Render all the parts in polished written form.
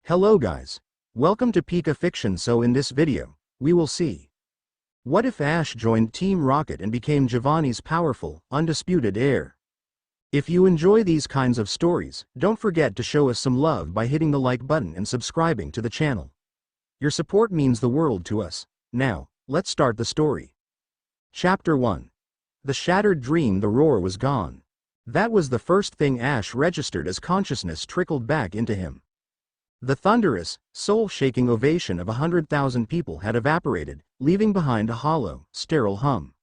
Hello guys. Welcome to Pika Fiction. So in this video, we will see what if Ash joined Team Rocket and became Giovanni's powerful, undisputed heir. If you enjoy these kinds of stories, don't forget to show us some love by hitting the like button and subscribing to the channel. Your support means the world to us. Now, let's start the story. Chapter 1. The Shattered Dream. The roar was gone. That was the first thing Ash registered as consciousness trickled back into him. The thunderous, soul-shaking ovation of 100,000 people had evaporated, leaving behind a hollow, sterile hum.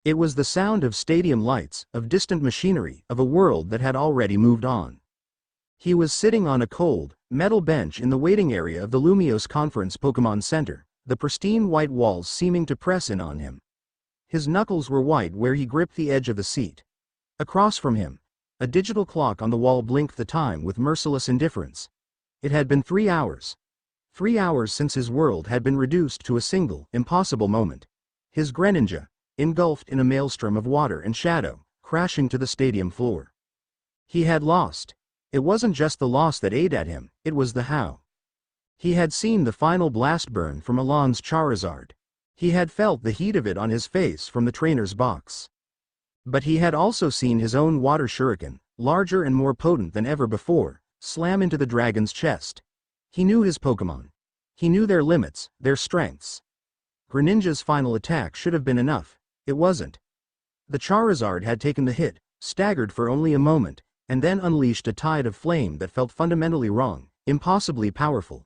It was the sound of stadium lights, of distant machinery, of a world that had already moved on. He was sitting on a cold, metal bench in the waiting area of the Lumiose Conference Pokémon Center, the pristine white walls seeming to press in on him. His knuckles were white where he gripped the edge of the seat. Across from him, a digital clock on the wall blinked the time with merciless indifference. It had been 3 hours. 3 hours since his world had been reduced to a single, impossible moment. His Greninja, engulfed in a maelstrom of water and shadow, crashing to the stadium floor. He had lost. It wasn't just the loss that ate at him, it was the how. He had seen the final blast burn from Alon's Charizard. He had felt the heat of it on his face from the trainer's box. But he had also seen his own water shuriken, larger and more potent than ever before, slam into the dragon's chest. He knew his Pokémon. He knew their limits, their strengths. Greninja's final attack should have been enough. It wasn't. The Charizard had taken the hit, staggered for only a moment, and then unleashed a tide of flame that felt fundamentally wrong, impossibly powerful.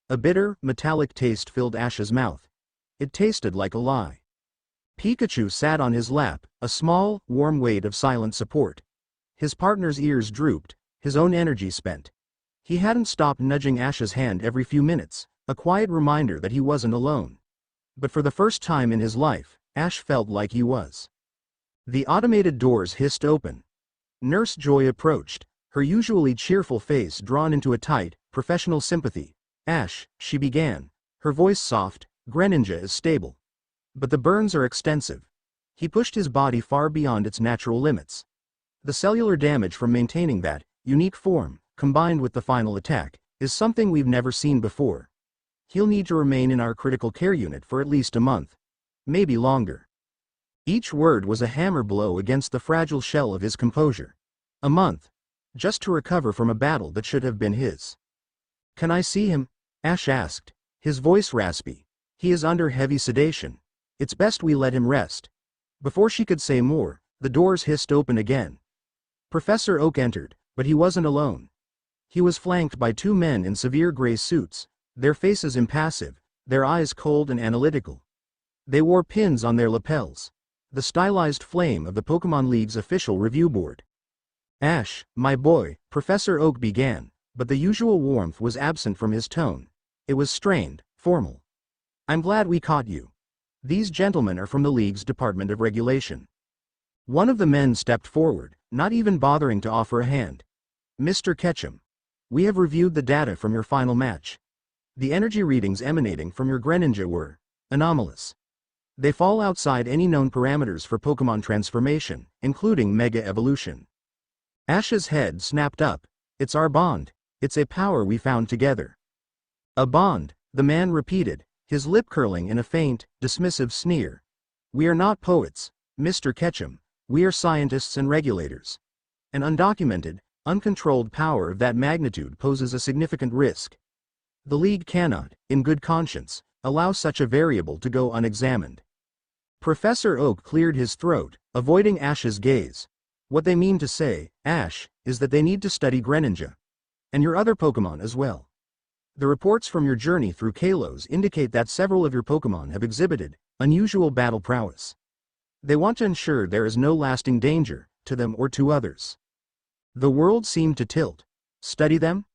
A bitter, metallic taste filled Ash's mouth. It tasted like a lie. Pikachu sat on his lap, a small, warm weight of silent support. His partner's ears drooped, his own energy spent. He hadn't stopped nudging Ash's hand every few minutes, a quiet reminder that he wasn't alone. But for the first time in his life, Ash felt like he was. The automated doors hissed open. Nurse Joy approached, her usually cheerful face drawn into a tight, professional sympathy. "Ash," she began, her voice soft, "Greninja is stable. But the burns are extensive. He pushed his body far beyond its natural limits. The cellular damage from maintaining that unique form, combined with the final attack, is something we've never seen before. He'll need to remain in our critical care unit for at least a month. Maybe longer." Each word was a hammer blow against the fragile shell of his composure. A month. Just to recover from a battle that should have been his. "Can I see him?" Ash asked, his voice raspy. "He is under heavy sedation. It's best we let him rest." Before she could say more, the doors hissed open again. Professor Oak entered, but he wasn't alone. He was flanked by 2 men in severe gray suits, their faces impassive, their eyes cold and analytical. They wore pins on their lapels, the stylized flame of the Pokémon League's official review board. "Ash, my boy," Professor Oak began, but the usual warmth was absent from his tone. It was strained, formal. "I'm glad we caught you. These gentlemen are from the League's Department of Regulation." One of the men stepped forward, not even bothering to offer a hand. "Mr. Ketchum, we have reviewed the data from your final match. The energy readings emanating from your Greninja were anomalous. They fall outside any known parameters for Pokémon transformation, including Mega Evolution." Ash's head snapped up. "It's our bond. It's a power we found together." "A bond," the man repeated, his lip curling in a faint, dismissive sneer. "We are not poets, Mr. Ketchum. We are scientists and regulators. An undocumented, uncontrolled power of that magnitude poses a significant risk. The League cannot, in good conscience, allow such a variable to go unexamined." Professor Oak cleared his throat, avoiding Ash's gaze. "What they mean to say, Ash, is that they need to study Greninja. And your other Pokémon as well. The reports from your journey through Kalos indicate that several of your Pokémon have exhibited unusual battle prowess. They want to ensure there is no lasting danger, to them or to others." The world seemed to tilt. "Study them?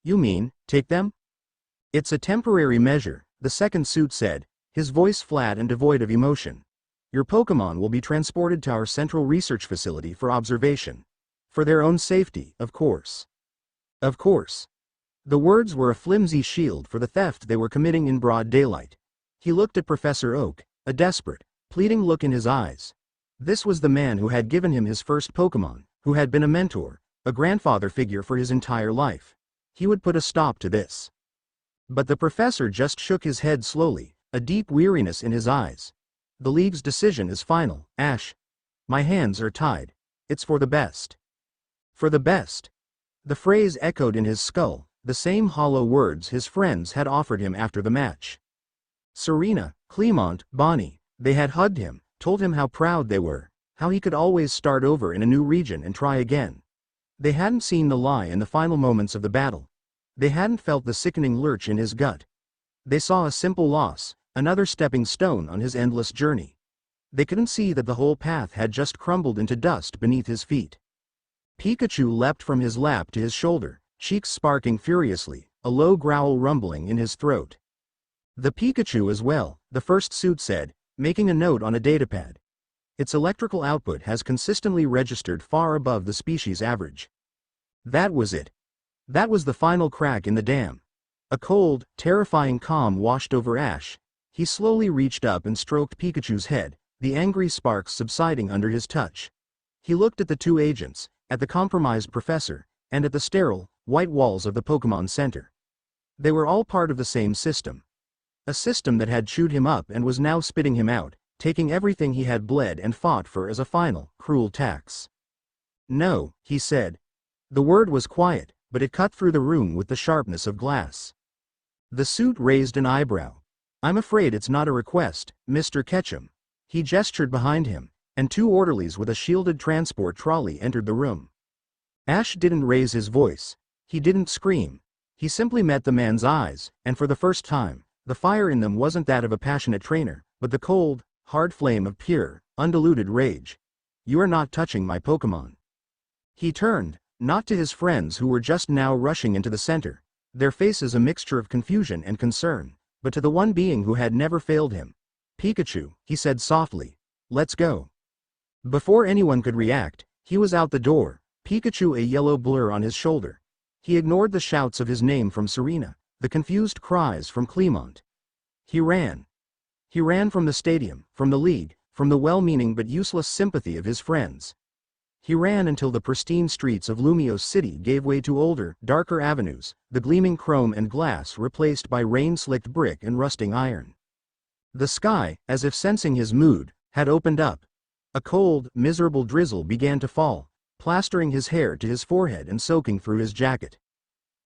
You mean, take them?" "It's a temporary measure," the second suit said, his voice flat and devoid of emotion. "Your Pokémon will be transported to our central research facility for observation. For their own safety, of course." Of course. The words were a flimsy shield for the theft they were committing in broad daylight. He looked at Professor Oak, a desperate, pleading look in his eyes. This was the man who had given him his first Pokémon, who had been a mentor, a grandfather figure for his entire life. He would put a stop to this. But the professor just shook his head slowly, a deep weariness in his eyes. The league's decision is final, Ash. My hands are tied. It's for the best. For the best. The phrase echoed in his skull, the same hollow words his friends had offered him after the match. Serena, Clement, Bonnie, they had hugged him, told him how proud they were, how he could always start over in a new region and try again. They hadn't seen the lie in the final moments of the battle. They hadn't felt the sickening lurch in his gut. They saw a simple loss, another stepping stone on his endless journey. They couldn't see that the whole path had just crumbled into dust beneath his feet. Pikachu leapt from his lap to his shoulder, cheeks sparking furiously, a low growl rumbling in his throat. The Pikachu as well, the first suit said, making a note on a datapad. Its electrical output has consistently registered far above the species average. That was it. That was the final crack in the dam. A cold, terrifying calm washed over Ash. He slowly reached up and stroked Pikachu's head, the angry sparks subsiding under his touch. He looked at the two agents, at the compromised professor, and at the sterile, white walls of the Pokémon Center. They were all part of the same system. A system that had chewed him up and was now spitting him out, taking everything he had bled and fought for as a final, cruel tax. No, he said. The word was quiet, but it cut through the room with the sharpness of glass. The suit raised an eyebrow. I'm afraid it's not a request, Mr. Ketchum. He gestured behind him, and two orderlies with a shielded transport trolley entered the room. Ash didn't raise his voice. He didn't scream. He simply met the man's eyes, and for the first time, the fire in them wasn't that of a passionate trainer, but the cold, hard flame of pure, undiluted rage. You are not touching my Pokémon. He turned, not to his friends who were just now rushing into the center, their faces a mixture of confusion and concern, but to the one being who had never failed him. Pikachu, he said softly, let's go. Before anyone could react, he was out the door, Pikachu a yellow blur on his shoulder. He ignored the shouts of his name from Serena, the confused cries from Clement. He ran. He ran from the stadium, from the league, from the well-meaning but useless sympathy of his friends. He ran until the pristine streets of Lumiose City gave way to older, darker avenues, the gleaming chrome and glass replaced by rain-slicked brick and rusting iron. The sky, as if sensing his mood, had opened up. A cold, miserable drizzle began to fall, plastering his hair to his forehead and soaking through his jacket.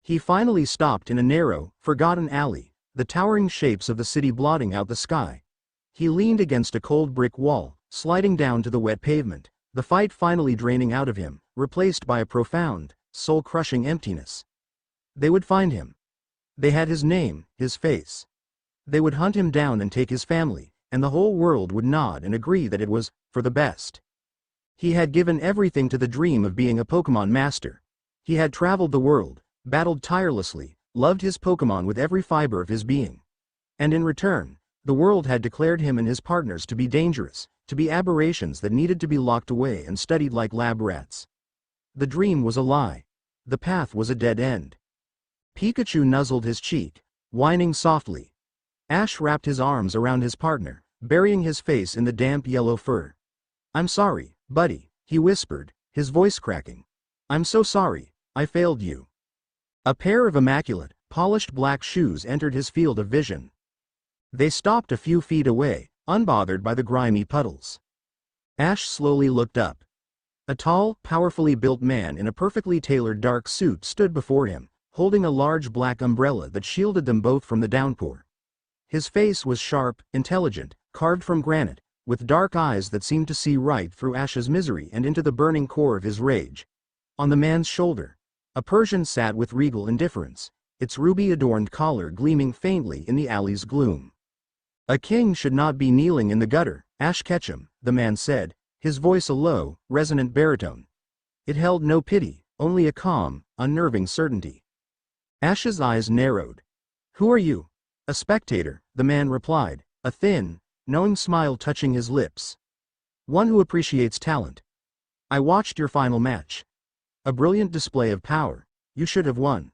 He finally stopped in a narrow, forgotten alley, the towering shapes of the city blotting out the sky. He leaned against a cold brick wall, sliding down to the wet pavement, the fight finally draining out of him, replaced by a profound, soul-crushing emptiness. They would find him. They had his name, his face. They would hunt him down and take his family, and the whole world would nod and agree that it was for the best. He had given everything to the dream of being a Pokémon master. He had traveled the world, battled tirelessly, loved his Pokémon with every fiber of his being. And in return, the world had declared him and his partners to be dangerous, to be aberrations that needed to be locked away and studied like lab rats. The dream was a lie. The path was a dead end. Pikachu nuzzled his cheek, whining softly. Ash wrapped his arms around his partner, burying his face in the damp yellow fur. I'm sorry, buddy, he whispered, his voice cracking. I'm so sorry, I failed you. A pair of immaculate, polished black shoes entered his field of vision. They stopped a few feet away, unbothered by the grimy puddles. Ash slowly looked up. A tall, powerfully built man in a perfectly tailored dark suit stood before him, holding a large black umbrella that shielded them both from the downpour. His face was sharp, intelligent, carved from granite, with dark eyes that seemed to see right through Ash's misery and into the burning core of his rage. On the man's shoulder, a Persian sat with regal indifference, its ruby-adorned collar gleaming faintly in the alley's gloom. A king should not be kneeling in the gutter, Ash Ketchum, the man said, his voice a low, resonant baritone. It held no pity, only a calm, unnerving certainty. Ash's eyes narrowed. Who are you? A spectator, the man replied, a thin, knowing smile touching his lips. One who appreciates talent. I watched your final match. A brilliant display of power. You should have won.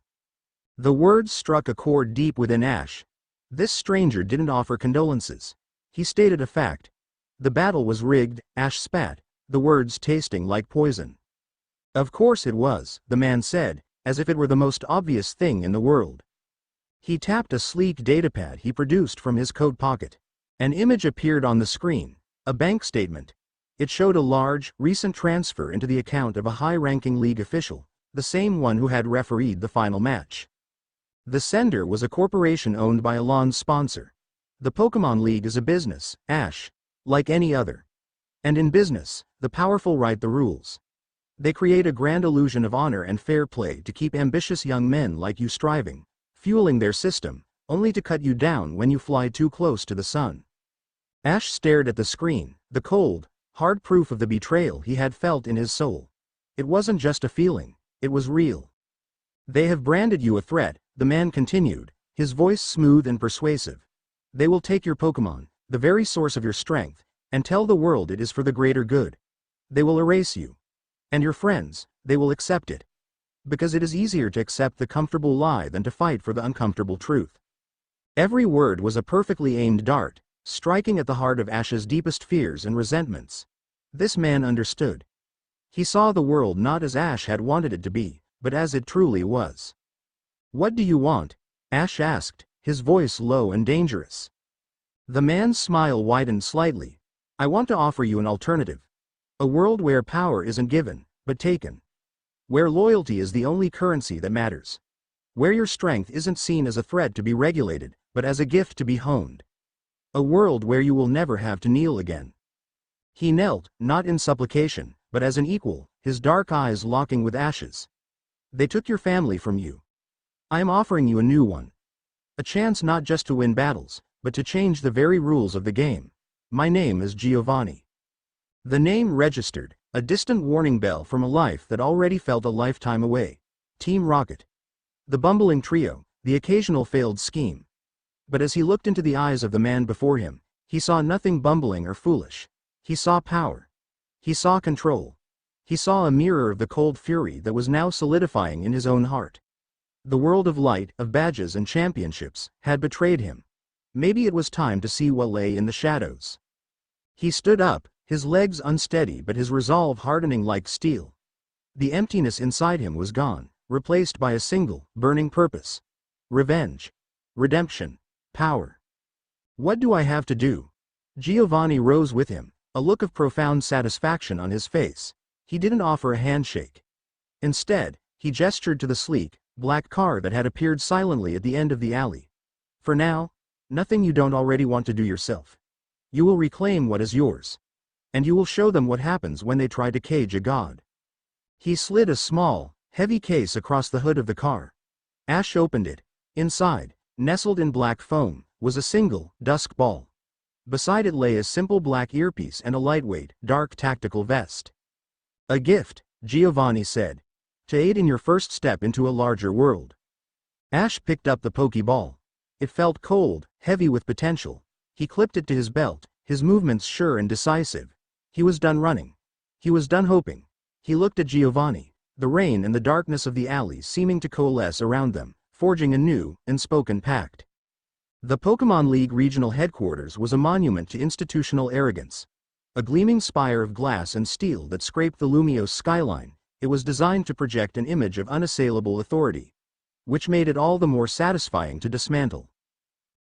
The words struck a chord deep within Ash. This stranger didn't offer condolences. He stated a fact. The battle was rigged, Ash spat, the words tasting like poison. Of course it was, the man said, as if it were the most obvious thing in the world. He tapped a sleek datapad he produced from his coat pocket. An image appeared on the screen, a bank statement. It showed a large, recent transfer into the account of a high-ranking league official, the same one who had refereed the final match. The sender was a corporation owned by Alon's sponsor. The Pokemon League is a business, Ash, like any other. And in business, the powerful write the rules. They create a grand illusion of honor and fair play to keep ambitious young men like you striving, fueling their system, only to cut you down when you fly too close to the sun. Ash stared at the screen, the cold, hard proof of the betrayal he had felt in his soul. It wasn't just a feeling, it was real. They have branded you a threat, the man continued, his voice smooth and persuasive. They will take your Pokemon, the very source of your strength, and tell the world it is for the greater good. They will erase you. And your friends, they will accept it. Because it is easier to accept the comfortable lie than to fight for the uncomfortable truth. Every word was a perfectly aimed dart, striking at the heart of Ash's deepest fears and resentments. This man understood. He saw the world not as Ash had wanted it to be, but as it truly was. "What do you want?" Ash asked, his voice low and dangerous. The man's smile widened slightly. "I want to offer you an alternative. A world where power isn't given, but taken. Where loyalty is the only currency that matters. Where your strength isn't seen as a threat to be regulated, but as a gift to be honed. A world where you will never have to kneel again." He knelt, not in supplication, but as an equal, his dark eyes locking with Ash's. "They took your family from you. I am offering you a new one. A chance not just to win battles, but to change the very rules of the game. My name is Giovanni." The name registered, a distant warning bell from a life that already felt a lifetime away. Team Rocket. The bumbling trio, the occasional failed scheme. But as he looked into the eyes of the man before him, he saw nothing bumbling or foolish. He saw power. He saw control. He saw a mirror of the cold fury that was now solidifying in his own heart. The world of light, of badges and championships, had betrayed him. Maybe it was time to see what lay in the shadows. He stood up, his legs unsteady but his resolve hardening like steel. The emptiness inside him was gone, replaced by a single, burning purpose. Revenge. Redemption. Power. "What do I have to do?" Giovanni rose with him, a look of profound satisfaction on his face. He didn't offer a handshake. Instead, he gestured to the sleek, black car that had appeared silently at the end of the alley. "For now, nothing you don't already want to do yourself. You will reclaim what is yours. And you will show them what happens when they try to cage a god." He slid a small, heavy case across the hood of the car. Ash opened it. Inside, nestled in black foam, was a single, dusk ball. Beside it lay a simple black earpiece and a lightweight, dark tactical vest. "A gift," Giovanni said, "to aid in your first step into a larger world." Ash picked up the Pokeball. It felt cold, heavy with potential. He clipped it to his belt, his movements sure and decisive. He was done running. He was done hoping. He looked at Giovanni, the rain and the darkness of the alleys seeming to coalesce around them, forging a new, unspoken pact. The Pokemon League regional headquarters was a monument to institutional arrogance. A gleaming spire of glass and steel that scraped the Lumiose skyline, it was designed to project an image of unassailable authority, which made it all the more satisfying to dismantle.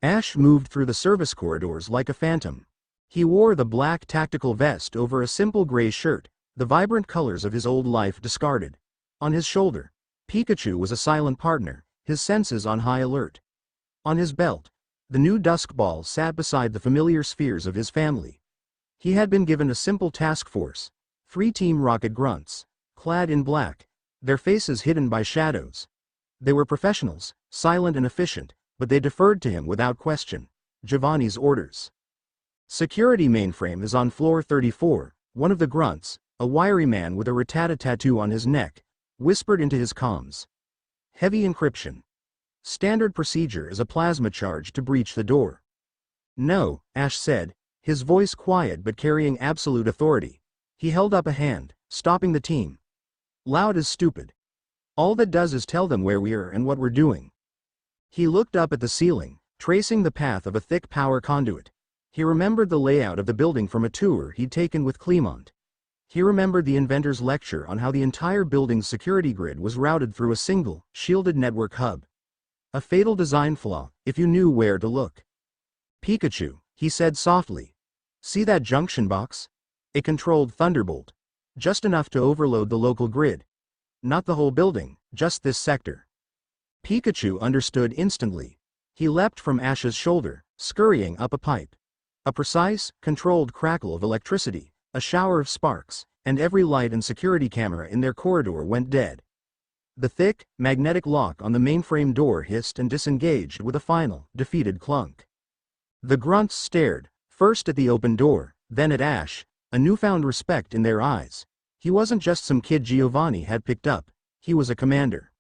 Ash moved through the service corridors like a phantom. He wore the black tactical vest over a simple gray shirt, the vibrant colors of his old life discarded. On his shoulder, Pikachu was a silent partner, his senses on high alert. On his belt, the new dusk ball sat beside the familiar spheres of his family. He had been given a simple task force, 3 Team Rocket grunts, clad in black, their faces hidden by shadows. They were professionals, silent and efficient, but they deferred to him without question. Giovanni's orders. "Security mainframe is on floor 34, one of the grunts, a wiry man with a Rattata tattoo on his neck, whispered into his comms. "Heavy encryption. Standard procedure is a plasma charge to breach the door." "No," Ash said, his voice quiet but carrying absolute authority. He held up a hand, stopping the team. "Loud is stupid. All that does is tell them where we are and what we're doing." He looked up at the ceiling, tracing the path of a thick power conduit. He remembered the layout of the building from a tour he'd taken with Clemont. He remembered the inventor's lecture on how the entire building's security grid was routed through a single, shielded network hub. A fatal design flaw, if you knew where to look. Pikachu, he said softly. See that junction box? A controlled thunderbolt. Just enough to overload the local grid. Not the whole building, just this sector. Pikachu understood instantly. He leapt from Ash's shoulder, scurrying up a pipe. A precise, controlled crackle of electricity, a shower of sparks, and every light and security camera in their corridor went dead. The thick, magnetic lock on the mainframe door hissed and disengaged with a final, defeated clunk. The grunts stared, first at the open door, then at Ash, a newfound respect in their eyes. He wasn't just some kid Giovanni had picked up, he was a commander.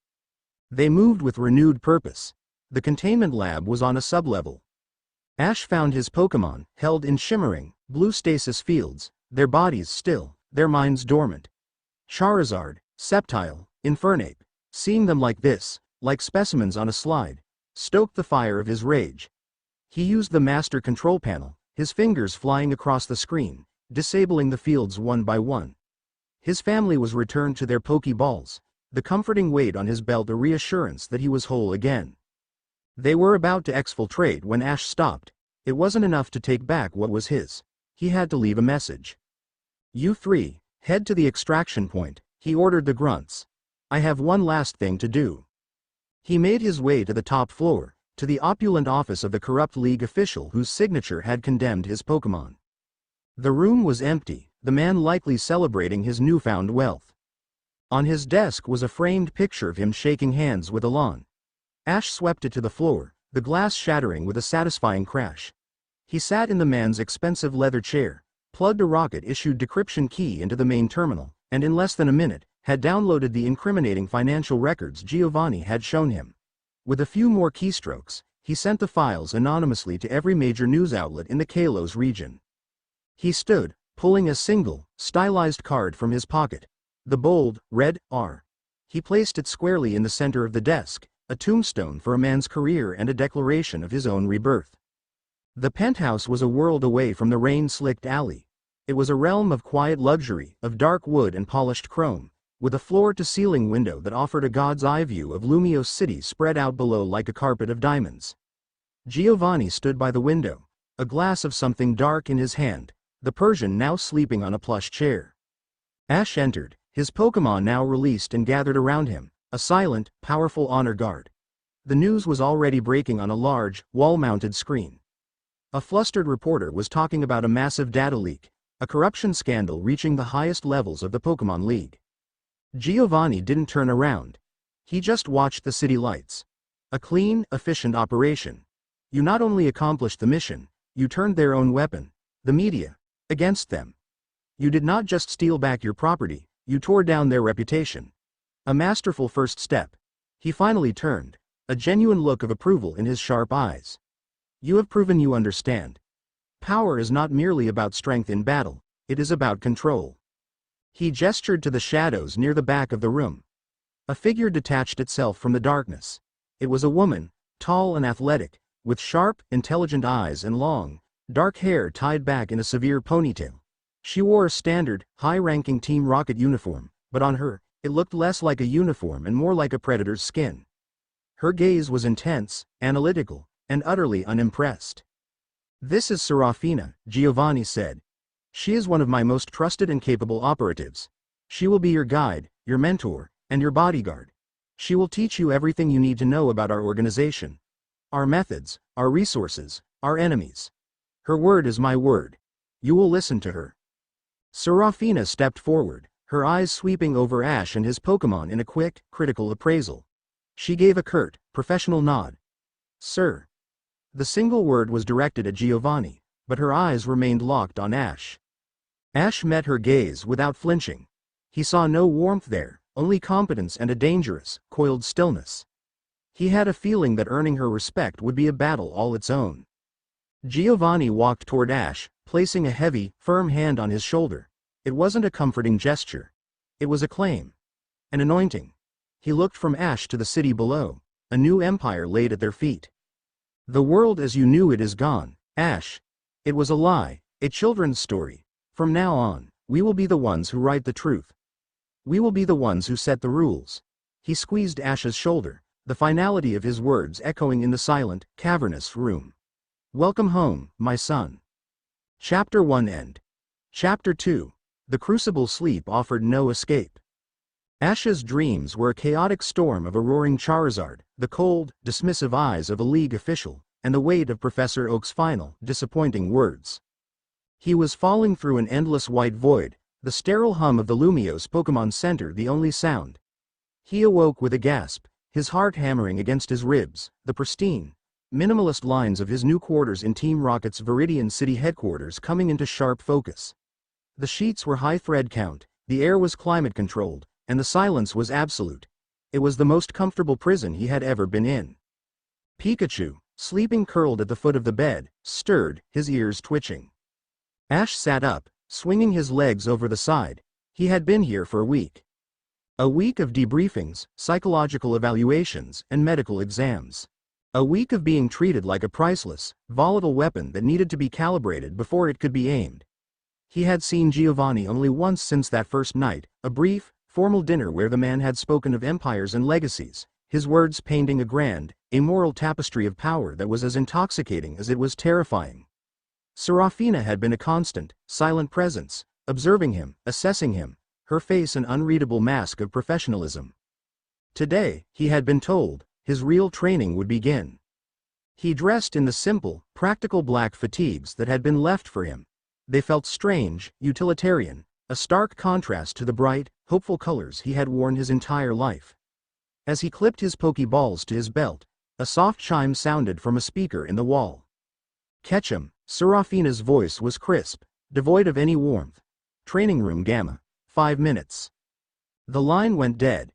They moved with renewed purpose. The containment lab was on a sublevel. Ash found his Pokémon, held in shimmering, blue stasis fields, their bodies still, their minds dormant. Charizard, Sceptile, Infernape. Seeing them like this, like specimens on a slide, stoked the fire of his rage. He used the master control panel, his fingers flying across the screen, disabling the fields one by one. His family was returned to their Pokeballs, the comforting weight on his belt a reassurance that he was whole again. They were about to exfiltrate when Ash stopped. It wasn't enough to take back what was his. He had to leave a message. You three, head to the extraction point, he ordered the grunts. I have one last thing to do. He made his way to the top floor, to the opulent office of the corrupt league official whose signature had condemned his Pokémon. The room was empty, the man likely celebrating his newfound wealth. On his desk was a framed picture of him shaking hands with Alon. Ash swept it to the floor, the glass shattering with a satisfying crash. He sat in the man's expensive leather chair, plugged a rocket-issued decryption key into the main terminal, and in less than a minute, had downloaded the incriminating financial records Giovanni had shown him. With a few more keystrokes, he sent the files anonymously to every major news outlet in the Kalos region. He stood, pulling a single, stylized card from his pocket. The bold, red R. He placed it squarely in the center of the desk, a tombstone for a man's career and a declaration of his own rebirth. The penthouse was a world away from the rain-slicked alley. It was a realm of quiet luxury, of dark wood and polished chrome, with a floor-to-ceiling window that offered a god's-eye view of Lumiose City spread out below like a carpet of diamonds. Giovanni stood by the window, a glass of something dark in his hand, the Persian now sleeping on a plush chair. Ash entered, his Pokémon now released and gathered around him, a silent, powerful honor guard. The news was already breaking on a large, wall-mounted screen. A flustered reporter was talking about a massive data leak, a corruption scandal reaching the highest levels of the Pokémon League. Giovanni didn't turn around. He just watched the city lights. A clean, efficient operation. You not only accomplished the mission, you turned their own weapon, the media, against them. You did not just steal back your property, you tore down their reputation. A masterful first step. He finally turned, a genuine look of approval in his sharp eyes. You have proven you understand. Power is not merely about strength in battle, it is about control. He gestured to the shadows near the back of the room. A figure detached itself from the darkness. It was a woman, tall and athletic, with sharp, intelligent eyes and long, dark hair tied back in a severe ponytail. She wore a standard, high-ranking Team Rocket uniform, but on her, it looked less like a uniform and more like a predator's skin. Her gaze was intense, analytical, and utterly unimpressed. This is Serafina, Giovanni said. She is one of my most trusted and capable operatives. She will be your guide, your mentor, and your bodyguard. She will teach you everything you need to know about our organization. Our methods, our resources, our enemies. Her word is my word. You will listen to her. Serafina stepped forward, her eyes sweeping over Ash and his Pokémon in a quick, critical appraisal. She gave a curt, professional nod. Sir. The single word was directed at Giovanni, but her eyes remained locked on Ash. Ash met her gaze without flinching. He saw no warmth there, only competence and a dangerous, coiled stillness. He had a feeling that earning her respect would be a battle all its own. Giovanni walked toward Ash, placing a heavy, firm hand on his shoulder. It wasn't a comforting gesture. It was a claim. An anointing. He looked from Ash to the city below, a new empire laid at their feet. The world as you knew it is gone, Ash. It was a lie, a children's story. From now on, we will be the ones who write the truth. We will be the ones who set the rules. He squeezed Ash's shoulder, the finality of his words echoing in the silent, cavernous room. Welcome home, my son. Chapter 1 End. Chapter 2. The Crucible. Sleep offered no escape. Ash's dreams were a chaotic storm of a roaring Charizard, the cold, dismissive eyes of a league official, and the weight of Professor Oak's final, disappointing words. He was falling through an endless white void, the sterile hum of the Lumiose Pokémon Center the only sound. He awoke with a gasp, his heart hammering against his ribs, the pristine, minimalist lines of his new quarters in Team Rocket's Viridian City headquarters coming into sharp focus. The sheets were high thread count, the air was climate-controlled, and the silence was absolute. It was the most comfortable prison he had ever been in. Pikachu, sleeping curled at the foot of the bed, stirred, his ears twitching. Ash sat up, swinging his legs over the side. He had been here for a week. A week of debriefings, psychological evaluations, and medical exams. A week of being treated like a priceless, volatile weapon that needed to be calibrated before it could be aimed. He had seen Giovanni only once since that first night, a brief, formal dinner where the man had spoken of empires and legacies, his words painting a grand, amoral tapestry of power that was as intoxicating as it was terrifying. Serafina had been a constant, silent presence, observing him, assessing him, her face an unreadable mask of professionalism. Today, he had been told, his real training would begin. He dressed in the simple, practical black fatigues that had been left for him. They felt strange, utilitarian, a stark contrast to the bright, hopeful colors he had worn his entire life. As he clipped his Pokeballs to his belt, a soft chime sounded from a speaker in the wall. "Catch 'em." Serafina's voice was crisp, devoid of any warmth. "Training room Gamma. 5 minutes." The line went dead.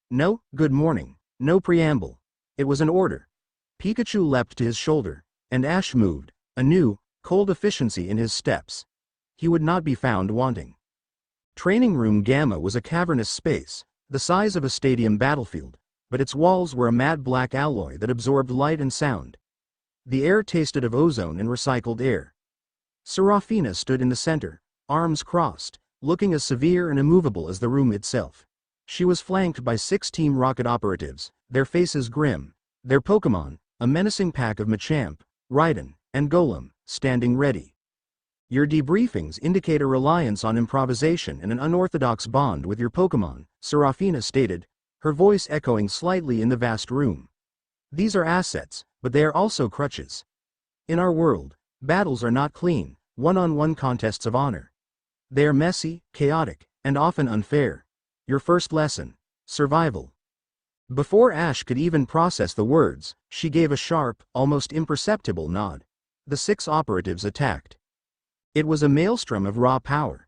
No, good morning, no preamble. It was an order. Pikachu leapt to his shoulder, and Ash moved, a new, cold efficiency in his steps. He would not be found wanting. Training room Gamma was a cavernous space, the size of a stadium battlefield, but its walls were a matte black alloy that absorbed light and sound. The air tasted of ozone and recycled air. Serafina stood in the center, arms crossed, looking as severe and immovable as the room itself. She was flanked by 6 Team Rocket operatives, their faces grim, their Pokémon, a menacing pack of Machamp, Raiden, and Golem, standing ready. "Your debriefings indicate a reliance on improvisation and an unorthodox bond with your Pokémon," Serafina stated, her voice echoing slightly in the vast room. "These are assets, but they are also crutches. In our world, battles are not clean, one-on-one contests of honor. They are messy, chaotic, and often unfair. Your first lesson: survival." Before Ash could even process the words, she gave a sharp, almost imperceptible nod. The 6 operatives attacked. It was a maelstrom of raw power.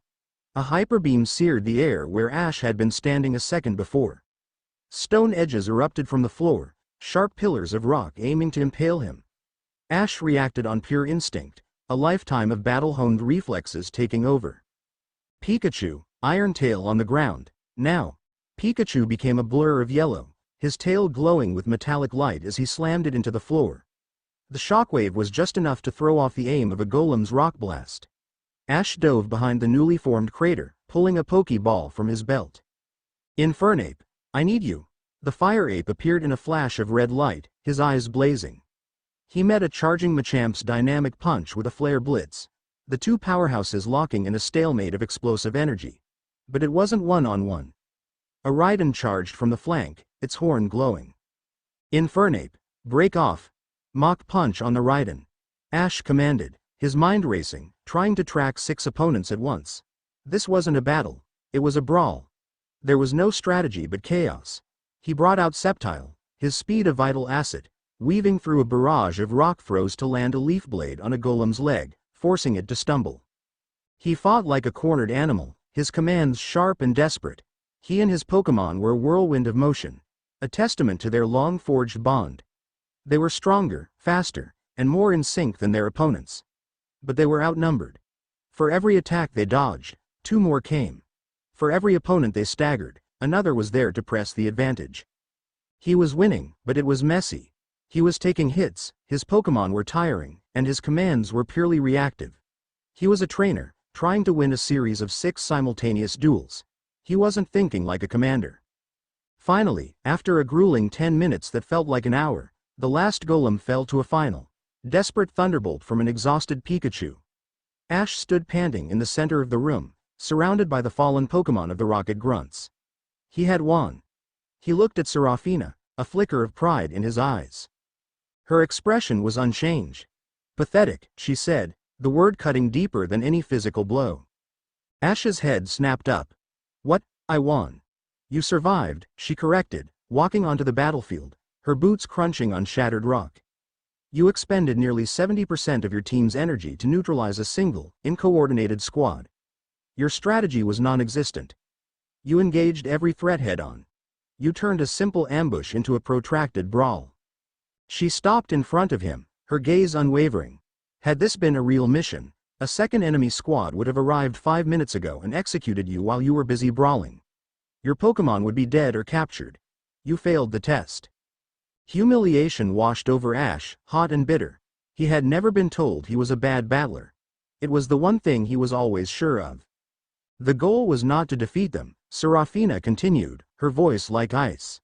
A hyperbeam seared the air where Ash had been standing a second before. Stone edges erupted from the floor, sharp pillars of rock aiming to impale him. Ash reacted on pure instinct, a lifetime of battle-honed reflexes taking over. Pikachu, Iron Tail on the ground. Now, Pikachu became a blur of yellow, his tail glowing with metallic light as he slammed it into the floor. The shockwave was just enough to throw off the aim of a Golem's rock blast. Ash dove behind the newly formed crater, pulling a Pokeball from his belt. "Infernape, I need you." The Fire Ape appeared in a flash of red light, his eyes blazing. He met a charging Machamp's dynamic punch with a Flare Blitz, the 2 powerhouses locking in a stalemate of explosive energy. But it wasn't one-on-one. A Raiden charged from the flank, its horn glowing. "Infernape, break off." Mach punch on the Raiden. Ash commanded, his mind racing, trying to track 6 opponents at once. This wasn't a battle, it was a brawl. There was no strategy but chaos. He brought out Sceptile, his speed a vital asset, weaving through a barrage of rock throws to land a leaf blade on a Golem's leg, forcing it to stumble. He fought like a cornered animal, his commands sharp and desperate. He and his Pokémon were a whirlwind of motion, a testament to their long-forged bond. They were stronger, faster, and more in sync than their opponents. But they were outnumbered. For every attack they dodged, 2 more came. For every opponent they staggered, another was there to press the advantage. He was winning, but it was messy. He was taking hits, his Pokémon were tiring, and his commands were purely reactive. He was a trainer, trying to win a series of 6 simultaneous duels. He wasn't thinking like a commander. Finally, after a grueling 10 minutes that felt like an hour, the last golem fell to a final, desperate thunderbolt from an exhausted Pikachu. Ash stood panting in the center of the room, surrounded by the fallen Pokémon of the Rocket Grunts. He had won. He looked at Serafina, a flicker of pride in his eyes. Her expression was unchanged. Pathetic, she said, the word cutting deeper than any physical blow. Ash's head snapped up. What? I won. You survived, she corrected, walking onto the battlefield, her boots crunching on shattered rock. You expended nearly 70% of your team's energy to neutralize a single, uncoordinated squad. Your strategy was non-existent. You engaged every threat head-on. You turned a simple ambush into a protracted brawl. She stopped in front of him, her gaze unwavering. Had this been a real mission, a second enemy squad would have arrived 5 minutes ago and executed you while you were busy brawling. Your Pokémon would be dead or captured. You failed the test. Humiliation washed over Ash, hot and bitter. He had never been told he was a bad battler. It was the one thing he was always sure of. The goal was not to defeat them, Serafina continued, her voice like ice.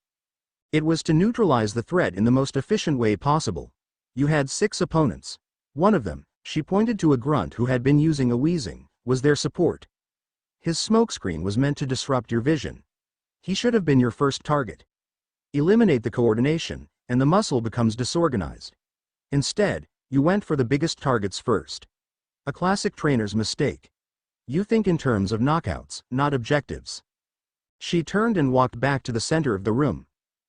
It was to neutralize the threat in the most efficient way possible. You had 6 opponents. One of them, she pointed to a grunt who had been using a wheezing, was their support. His smokescreen was meant to disrupt your vision. He should have been your first target. Eliminate the coordination, and the muscle becomes disorganized. Instead, you went for the biggest targets first. A classic trainer's mistake. You think in terms of knockouts, not objectives. She turned and walked back to the center of the room.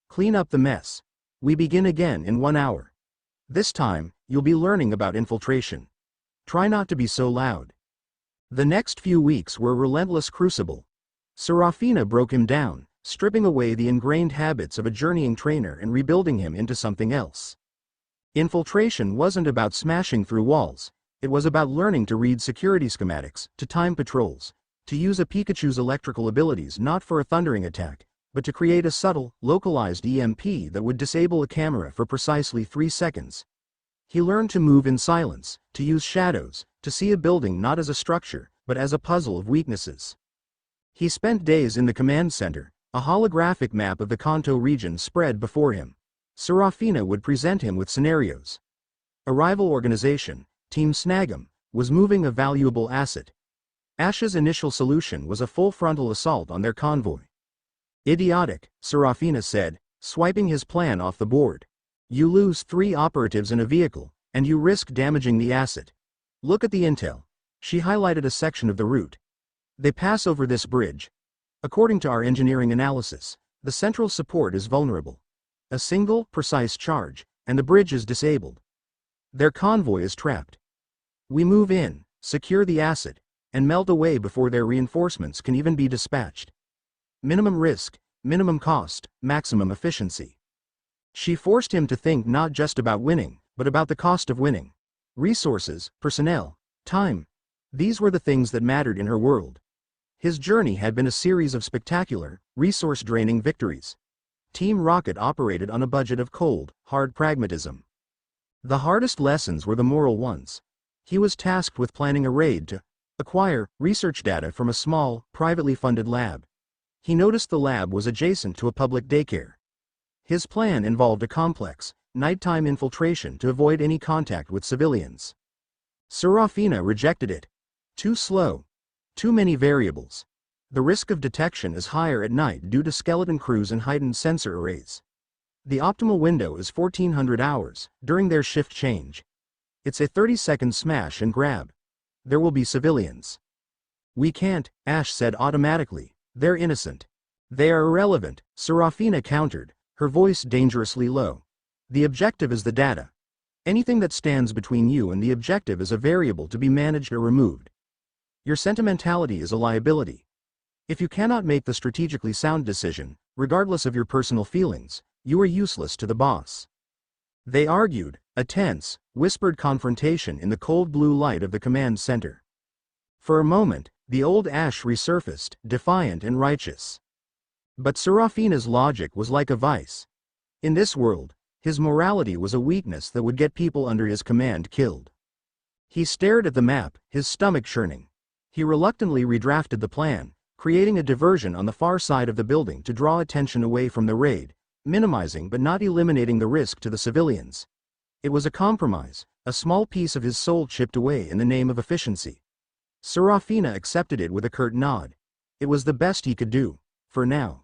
Clean up the mess. We begin again in 1 hour. This time, you'll be learning about infiltration. Try not to be so loud. The next few weeks were a relentless crucible. Serafina broke him down, stripping away the ingrained habits of a journeying trainer and rebuilding him into something else. Infiltration wasn't about smashing through walls, it was about learning to read security schematics, to time patrols, to use a Pikachu's electrical abilities not for a thundering attack, but to create a subtle, localized EMP that would disable a camera for precisely 3 seconds. He learned to move in silence, to use shadows, to see a building not as a structure, but as a puzzle of weaknesses. He spent days in the command center, a holographic map of the Kanto region spread before him. Serafina would present him with scenarios. A rival organization, Team Snag'em, was moving a valuable asset. Ash's initial solution was a full frontal assault on their convoy. Idiotic, Serafina said, swiping his plan off the board. You lose 3 operatives in a vehicle, and you risk damaging the asset. Look at the intel. She highlighted a section of the route. They pass over this bridge. According to our engineering analysis, the central support is vulnerable. A single, precise charge, and the bridge is disabled. Their convoy is trapped. We move in, secure the asset, and melt away before their reinforcements can even be dispatched. Minimum risk, minimum cost, maximum efficiency. She forced him to think not just about winning, but about the cost of winning. Resources, personnel, time. These were the things that mattered in her world. His journey had been a series of spectacular, resource-draining victories. Team Rocket operated on a budget of cold, hard pragmatism. The hardest lessons were the moral ones. He was tasked with planning a raid to acquire research data from a small, privately funded lab. He noticed the lab was adjacent to a public daycare. His plan involved a complex, nighttime infiltration to avoid any contact with civilians. Serafina rejected it. Too slow. Too many variables. The risk of detection is higher at night due to skeleton crews and heightened sensor arrays. The optimal window is 1400 hours, during their shift change. It's a 30-second smash and grab. There will be civilians. We can't, Ash said automatically. They're innocent. They are irrelevant, Serafina countered, her voice dangerously low. The objective is the data. Anything that stands between you and the objective is a variable to be managed or removed. Your sentimentality is a liability. If you cannot make the strategically sound decision, regardless of your personal feelings, you are useless to the boss. They argued, a tense, whispered confrontation in the cold blue light of the command center. For a moment, the old Ash resurfaced, defiant and righteous. But Serafina's logic was like a vice. In this world, his morality was a weakness that would get people under his command killed. He stared at the map, his stomach churning. He reluctantly redrafted the plan, creating a diversion on the far side of the building to draw attention away from the raid, minimizing but not eliminating the risk to the civilians. It was a compromise, a small piece of his soul chipped away in the name of efficiency. Serafina accepted it with a curt nod. It was the best he could do, for now.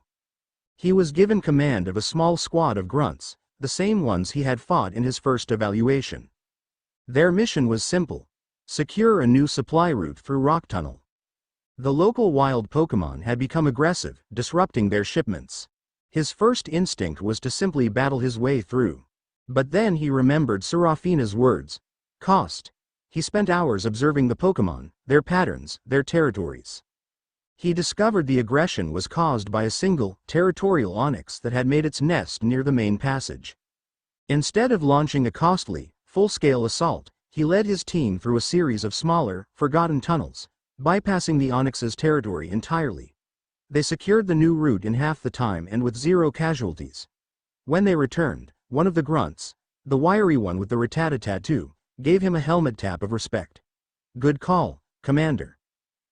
He was given command of a small squad of grunts, the same ones he had fought in his first evaluation. Their mission was simple: secure a new supply route through Rock Tunnel. The local wild Pokémon had become aggressive, disrupting their shipments. His first instinct was to simply battle his way through. But then he remembered Serafina's words. Cost. He spent hours observing the Pokémon, their patterns, their territories. He discovered the aggression was caused by a single, territorial onyx that had made its nest near the main passage. Instead of launching a costly, full-scale assault, he led his team through a series of smaller, forgotten tunnels, bypassing the onyx's territory entirely. They secured the new route in half the time and with 0 casualties. When they returned, one of the grunts, the wiry one with the Rattata tattoo, gave him a helmet tap of respect. Good call, Commander.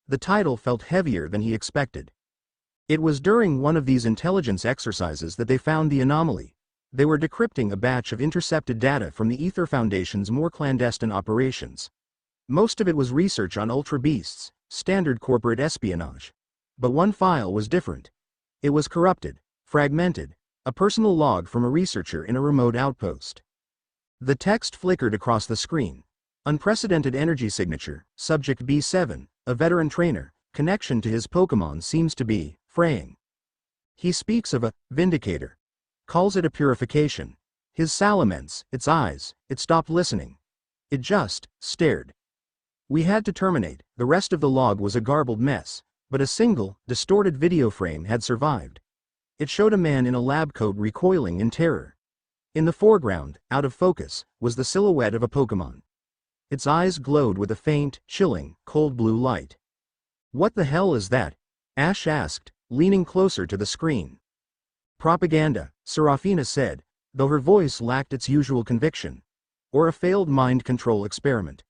The title felt heavier than he expected. It was during one of these intelligence exercises that they found the anomaly. They were decrypting a batch of intercepted data from the Ether Foundation's more clandestine operations. Most of it was research on Ultra Beasts, standard corporate espionage. But one file was different. It was corrupted, fragmented, a personal log from a researcher in a remote outpost. The text flickered across the screen. Unprecedented energy signature, subject B7, a veteran trainer, connection to his Pokémon seems to be fraying. He speaks of a vindicator. Calls it a purification. His salamence, its eyes, it stopped listening. It just stared. We had to terminate. The rest of the log was a garbled mess, but a single, distorted video frame had survived. It showed a man in a lab coat recoiling in terror. In the foreground, out of focus, was the silhouette of a Pokémon. Its eyes glowed with a faint, chilling, cold blue light. What the hell is that? Ash asked, leaning closer to the screen. Propaganda, Serafina said, though her voice lacked its usual conviction. Or a failed mind control experiment.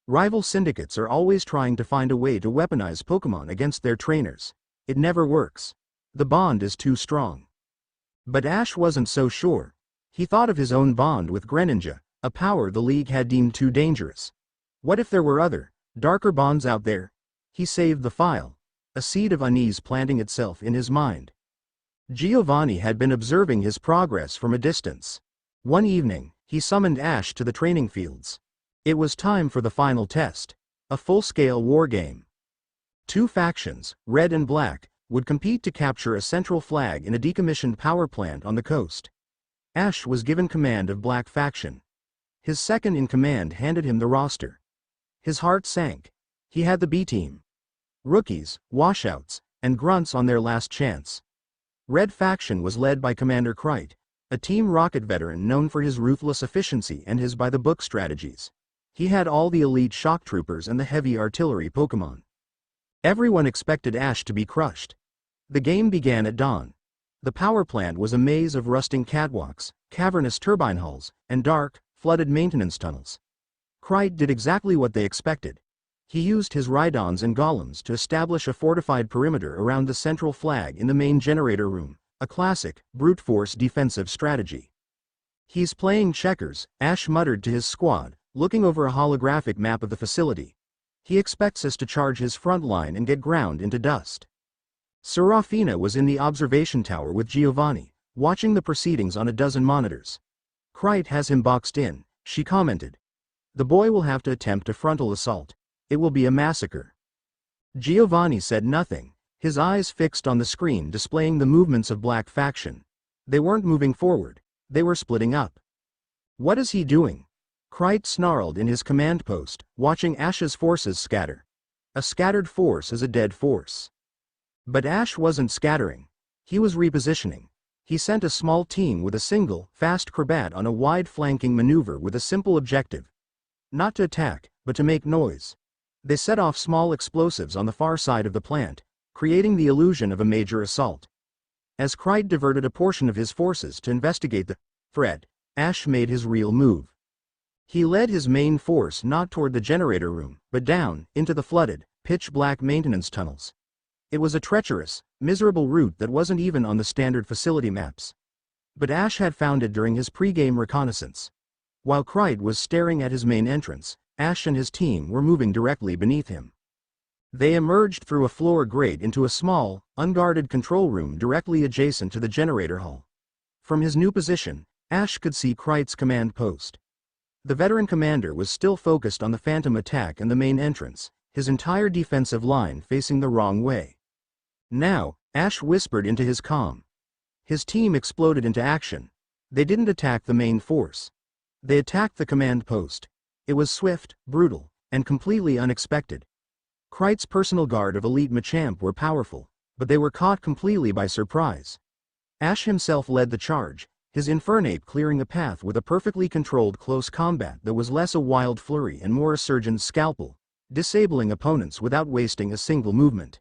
Rival syndicates are always trying to find a way to weaponize Pokémon against their trainers. It never works. The bond is too strong. But Ash wasn't so sure. He thought of his own bond with Greninja, a power the League had deemed too dangerous. What if there were other, darker bonds out there? He saved the file, a seed of unease planting itself in his mind. Giovanni had been observing his progress from a distance. One evening, he summoned Ash to the training fields. It was time for the final test, a full-scale war game. 2 factions, red and black, would compete to capture a central flag in a decommissioned power plant on the coast. Ash was given command of Black Faction. His second-in-command handed him the roster. His heart sank. He had the B-team. Rookies, washouts, and grunts on their last chance. Red Faction was led by Commander Krite, a Team Rocket veteran known for his ruthless efficiency and his by-the-book strategies. He had all the elite shock troopers and the heavy artillery Pokémon. Everyone expected Ash to be crushed. The game began at dawn. The power plant was a maze of rusting catwalks, cavernous turbine hulls, and dark, flooded maintenance tunnels. Krite did exactly what they expected. He used his Rhydons and Golems to establish a fortified perimeter around the central flag in the main generator room, a classic, brute force defensive strategy. He's playing checkers, Ash muttered to his squad, looking over a holographic map of the facility. He expects us to charge his front line and get ground into dust. Serafina was in the observation tower with Giovanni, watching the proceedings on a dozen monitors. Krite has him boxed in, she commented. The boy will have to attempt a frontal assault. It will be a massacre. Giovanni said nothing, his eyes fixed on the screen displaying the movements of Black Faction. They weren't moving forward, they were splitting up. What is he doing? Krite snarled in his command post, watching Ash's forces scatter. A scattered force is a dead force. But Ash wasn't scattering. He was repositioning. He sent a small team with a single, fast Crobat on a wide flanking maneuver with a simple objective. Not to attack, but to make noise. They set off small explosives on the far side of the plant, creating the illusion of a major assault. As Krite diverted a portion of his forces to investigate the threat, Ash made his real move. He led his main force not toward the generator room, but down, into the flooded, pitch-black maintenance tunnels. It was a treacherous, miserable route that wasn't even on the standard facility maps. But Ash had found it during his pre-game reconnaissance. While Krite was staring at his main entrance, Ash and his team were moving directly beneath him. They emerged through a floor grate into a small, unguarded control room directly adjacent to the generator hall. From his new position, Ash could see Krite's command post. The veteran commander was still focused on the phantom attack and the main entrance, his entire defensive line facing the wrong way. Now, Ash whispered into his comm. His team exploded into action. They didn't attack the main force. They attacked the command post. It was swift, brutal, and completely unexpected. Krite's personal guard of elite Machamp were powerful, but they were caught completely by surprise. Ash himself led the charge, his Infernape clearing a path with a perfectly controlled close combat that was less a wild flurry and more a surgeon's scalpel, disabling opponents without wasting a single movement.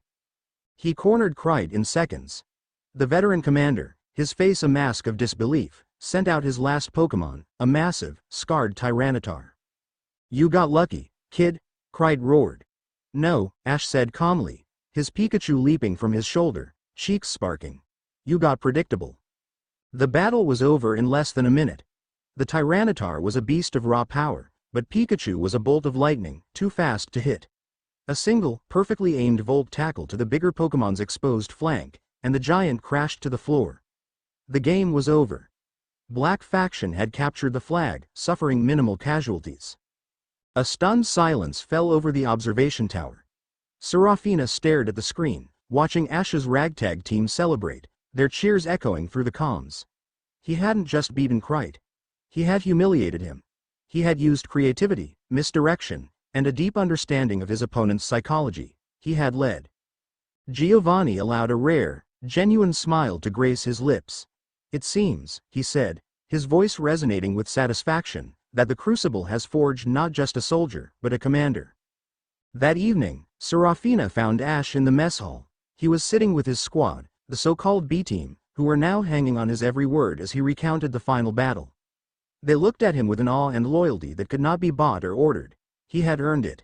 He cornered Krite in seconds. The veteran commander, his face a mask of disbelief, sent out his last Pokémon, a massive, scarred Tyranitar. "You got lucky, kid," Krite roared. "No," Ash said calmly, his Pikachu leaping from his shoulder, cheeks sparking. "You got predictable." The battle was over in less than a minute. The Tyranitar was a beast of raw power, but Pikachu was a bolt of lightning, too fast to hit. A single, perfectly aimed Volt tackle to the bigger Pokémon's exposed flank, and the giant crashed to the floor. The game was over. Black Faction had captured the flag, suffering minimal casualties. A stunned silence fell over the observation tower. Serafina stared at the screen, watching Ash's ragtag team celebrate, their cheers echoing through the comms. He hadn't just beaten Krite. He had humiliated him. He had used creativity, misdirection, and a deep understanding of his opponent's psychology. He had led. Giovanni allowed a rare, genuine smile to grace his lips. "It seems," he said, his voice resonating with satisfaction, "that the Crucible has forged not just a soldier, but a commander." That evening, Serafina found Ash in the mess hall. He was sitting with his squad, the so-called B-team, who were now hanging on his every word as he recounted the final battle. They looked at him with an awe and loyalty that could not be bought or ordered. He had earned it.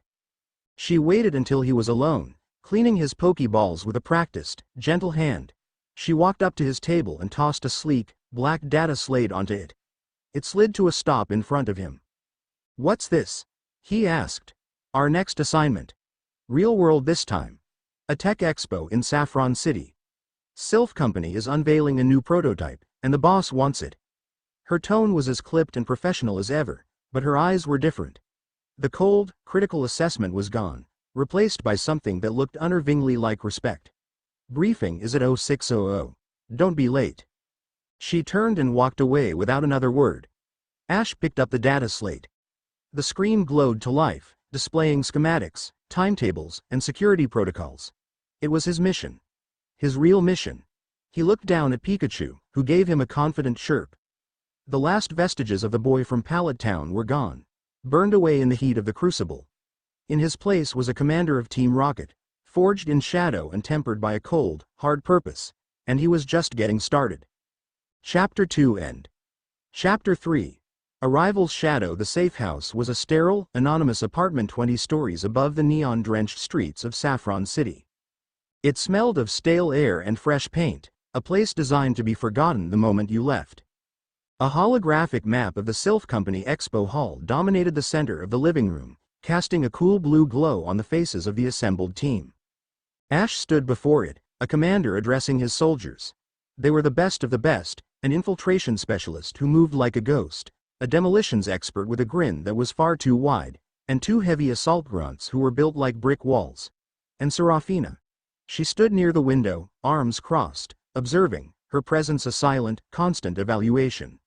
She waited until he was alone, cleaning his Pokeballs with a practiced, gentle hand. She walked up to his table and tossed a sleek, black data slate onto it. It slid to a stop in front of him. "What's this?" he asked. "Our next assignment. Real world this time. A tech expo in Saffron City. Sylph Company is unveiling a new prototype, and the boss wants it." Her tone was as clipped and professional as ever, but her eyes were different. The cold, critical assessment was gone, replaced by something that looked unnervingly like respect. "Briefing is at 0600. Don't be late." She turned and walked away without another word. Ash picked up the data slate. The screen glowed to life, displaying schematics, timetables, and security protocols. It was his mission. His real mission. He looked down at Pikachu, who gave him a confident chirp. The last vestiges of the boy from Pallet Town were gone, burned away in the heat of the Crucible. In his place was a commander of Team Rocket, forged in shadow and tempered by a cold, hard purpose, and he was just getting started. Chapter 2 End. Chapter 3. Arrival's Shadow. The safe house was a sterile, anonymous apartment 20 stories above the neon-drenched streets of Saffron City. It smelled of stale air and fresh paint, a place designed to be forgotten the moment you left. A holographic map of the Sylph Company Expo Hall dominated the center of the living room, casting a cool blue glow on the faces of the assembled team. Ash stood before it, a commander addressing his soldiers. They were the best of the best, an infiltration specialist who moved like a ghost, a demolitions expert with a grin that was far too wide, and two heavy assault grunts who were built like brick walls. And Serafina. She stood near the window, arms crossed, observing, her presence a silent, constant evaluation.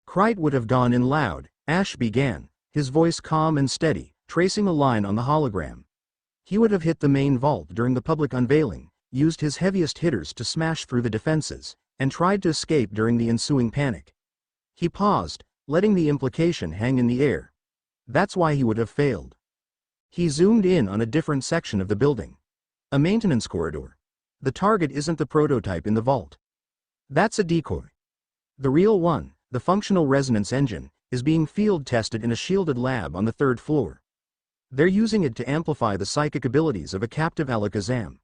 Krite would have gone in loud, Ash began, his voice calm and steady, tracing a line on the hologram. He would have hit the main vault during the public unveiling, used his heaviest hitters to smash through the defenses, and tried to escape during the ensuing panic. He paused, letting the implication hang in the air. That's why he would have failed. He zoomed in on a different section of the building. A maintenance corridor. The target isn't the prototype in the vault. That's a decoy. The real one, the functional resonance engine, is being field tested in a shielded lab on the 3rd floor. They're using it to amplify the psychic abilities of a captive Alakazam.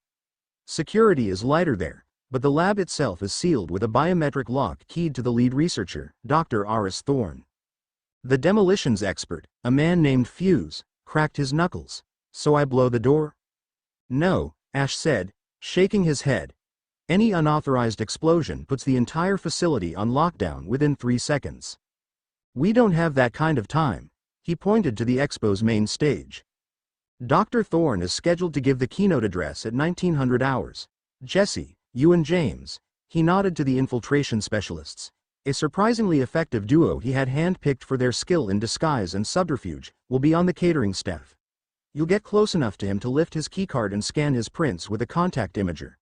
Security is lighter there, but the lab itself is sealed with a biometric lock keyed to the lead researcher, Dr. Aris Thorne. The demolitions expert, a man named Fuse, cracked his knuckles. So I blow the door? No, Ash said, shaking his head. Any unauthorized explosion puts the entire facility on lockdown within 3 seconds. We don't have that kind of time. He pointed to the expo's main stage. Dr. Thorne is scheduled to give the keynote address at 1900 hours. Jesse, you and James. He nodded to the infiltration specialists. A surprisingly effective duo he had handpicked for their skill in disguise and subterfuge will be on the catering staff. You'll get close enough to him to lift his keycard and scan his prints with a contact imager.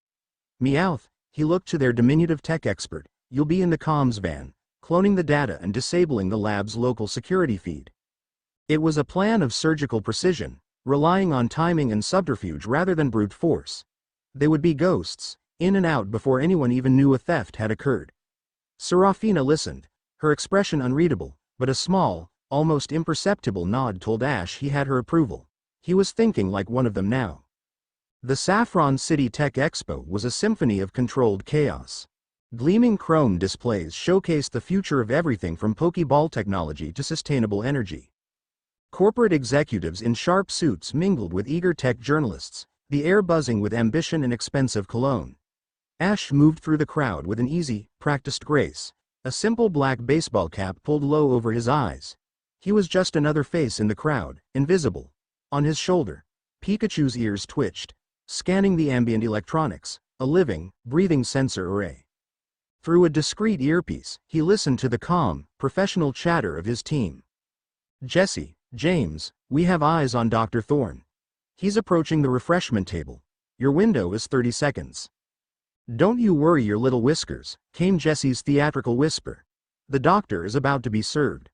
Meowth, he looked to their diminutive tech expert. You'll be in the comms van, cloning the data and disabling the lab's local security feed. It was a plan of surgical precision, relying on timing and subterfuge rather than brute force. They would be ghosts, in and out before anyone even knew a theft had occurred. Serafina listened, her expression unreadable, but a small, almost imperceptible nod told Ash he had her approval. He was thinking like one of them now. The Saffron City Tech Expo was a symphony of controlled chaos. Gleaming chrome displays showcased the future of everything from Pokeball technology to sustainable energy. Corporate executives in sharp suits mingled with eager tech journalists, the air buzzing with ambition and expensive cologne. Ash moved through the crowd with an easy, practiced grace, a simple black baseball cap pulled low over his eyes. He was just another face in the crowd, invisible. On his shoulder, Pikachu's ears twitched, scanning the ambient electronics, a living, breathing sensor array. Through a discreet earpiece, he listened to the calm, professional chatter of his team. Jesse, James, we have eyes on Dr. Thorne. He's approaching the refreshment table. Your window is 30 seconds. Don't you worry your little whiskers, came Jesse's theatrical whisper. The doctor is about to be served.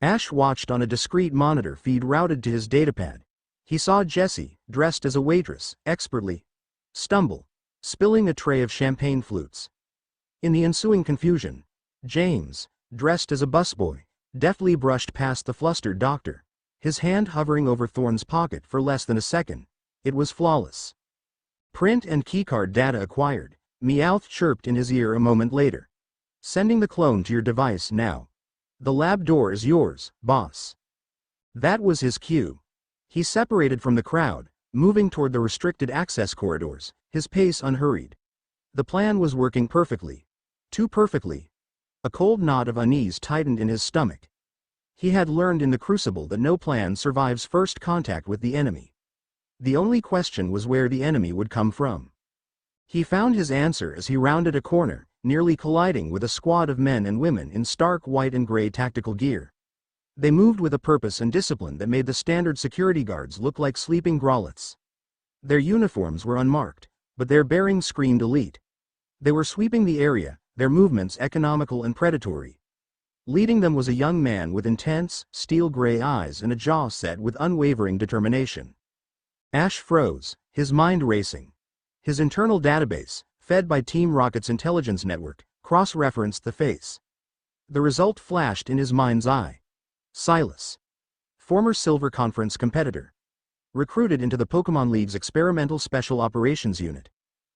Ash watched on a discreet monitor feed routed to his datapad. He saw Jessie, dressed as a waitress, expertly stumble, spilling a tray of champagne flutes. In the ensuing confusion, James, dressed as a busboy, deftly brushed past the flustered doctor, his hand hovering over Thorne's pocket for less than a second. It was flawless. Print and keycard data acquired, Meowth chirped in his ear a moment later. Sending the clone to your device now. The lab door is yours, boss. That was his cue. He separated from the crowd, moving toward the restricted access corridors, his pace unhurried. The plan was working perfectly. Too perfectly. A cold knot of unease tightened in his stomach. He had learned in the Crucible that no plan survives first contact with the enemy. The only question was where the enemy would come from. He found his answer as he rounded a corner, nearly colliding with a squad of men and women in stark white and gray tactical gear. They moved with a purpose and discipline that made the standard security guards look like sleeping Grolets. Their uniforms were unmarked, but their bearings screamed elite. They were sweeping the area, their movements economical and predatory. Leading them was a young man with intense, steel-gray eyes and a jaw set with unwavering determination. Ash froze, his mind racing. His internal database, fed by Team Rocket's intelligence network, cross-referenced the face. The result flashed in his mind's eye. Silas. Former Silver Conference competitor. Recruited into the Pokemon League's Experimental Special Operations Unit.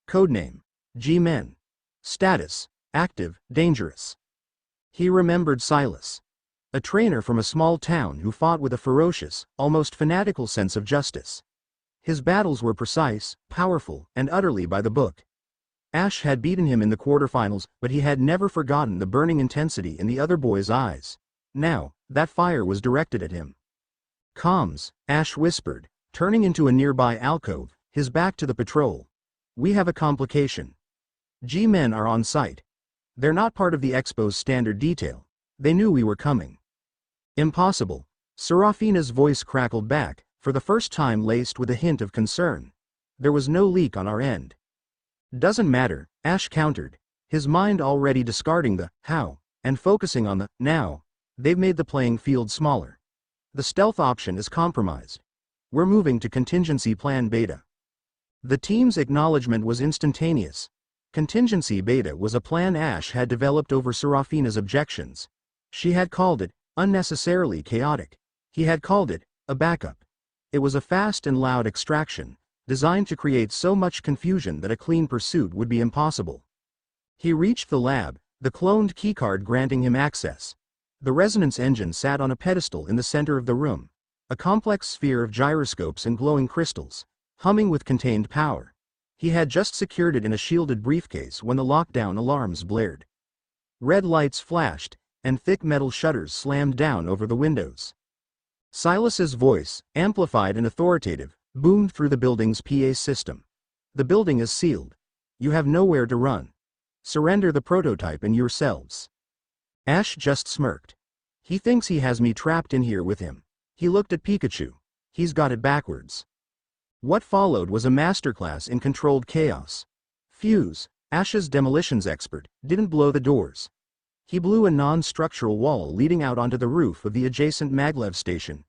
Codename: G-Men. Status: active, dangerous. He remembered Silas. A trainer from a small town who fought with a ferocious, almost fanatical sense of justice. His battles were precise, powerful, and utterly by the book. Ash had beaten him in the quarterfinals, but he had never forgotten the burning intensity in the other boy's eyes. Now, that fire was directed at him. Comms, Ash whispered, turning into a nearby alcove, his back to the patrol. We have a complication. G-Men are on site. They're not part of the Expo's standard detail. They knew we were coming. Impossible. Serafina's voice crackled back, for the first time laced with a hint of concern. There was no leak on our end. Doesn't matter, Ash countered, his mind already discarding the how and focusing on the now. They've made the playing field smaller. The stealth option is compromised. We're moving to contingency plan beta. The team's acknowledgement was instantaneous. Contingency beta was a plan Ash had developed over Serafina's objections. She had called it unnecessarily chaotic. He had called it a backup. It was a fast and loud extraction, designed to create so much confusion that a clean pursuit would be impossible. He reached the lab, the cloned keycard granting him access. The resonance engine sat on a pedestal in the center of the room, a complex sphere of gyroscopes and glowing crystals, humming with contained power. He had just secured it in a shielded briefcase when the lockdown alarms blared. Red lights flashed, and thick metal shutters slammed down over the windows. Silas's voice, amplified and authoritative, boomed through the building's PA system. "The building is sealed. You have nowhere to run. Surrender the prototype and yourselves." Ash just smirked. "He thinks he has me trapped in here with him." He looked at Pikachu. "He's got it backwards." What followed was a masterclass in controlled chaos. Fuse, Ash's demolitions expert, didn't blow the doors. He blew a non-structural wall leading out onto the roof of the adjacent maglev station.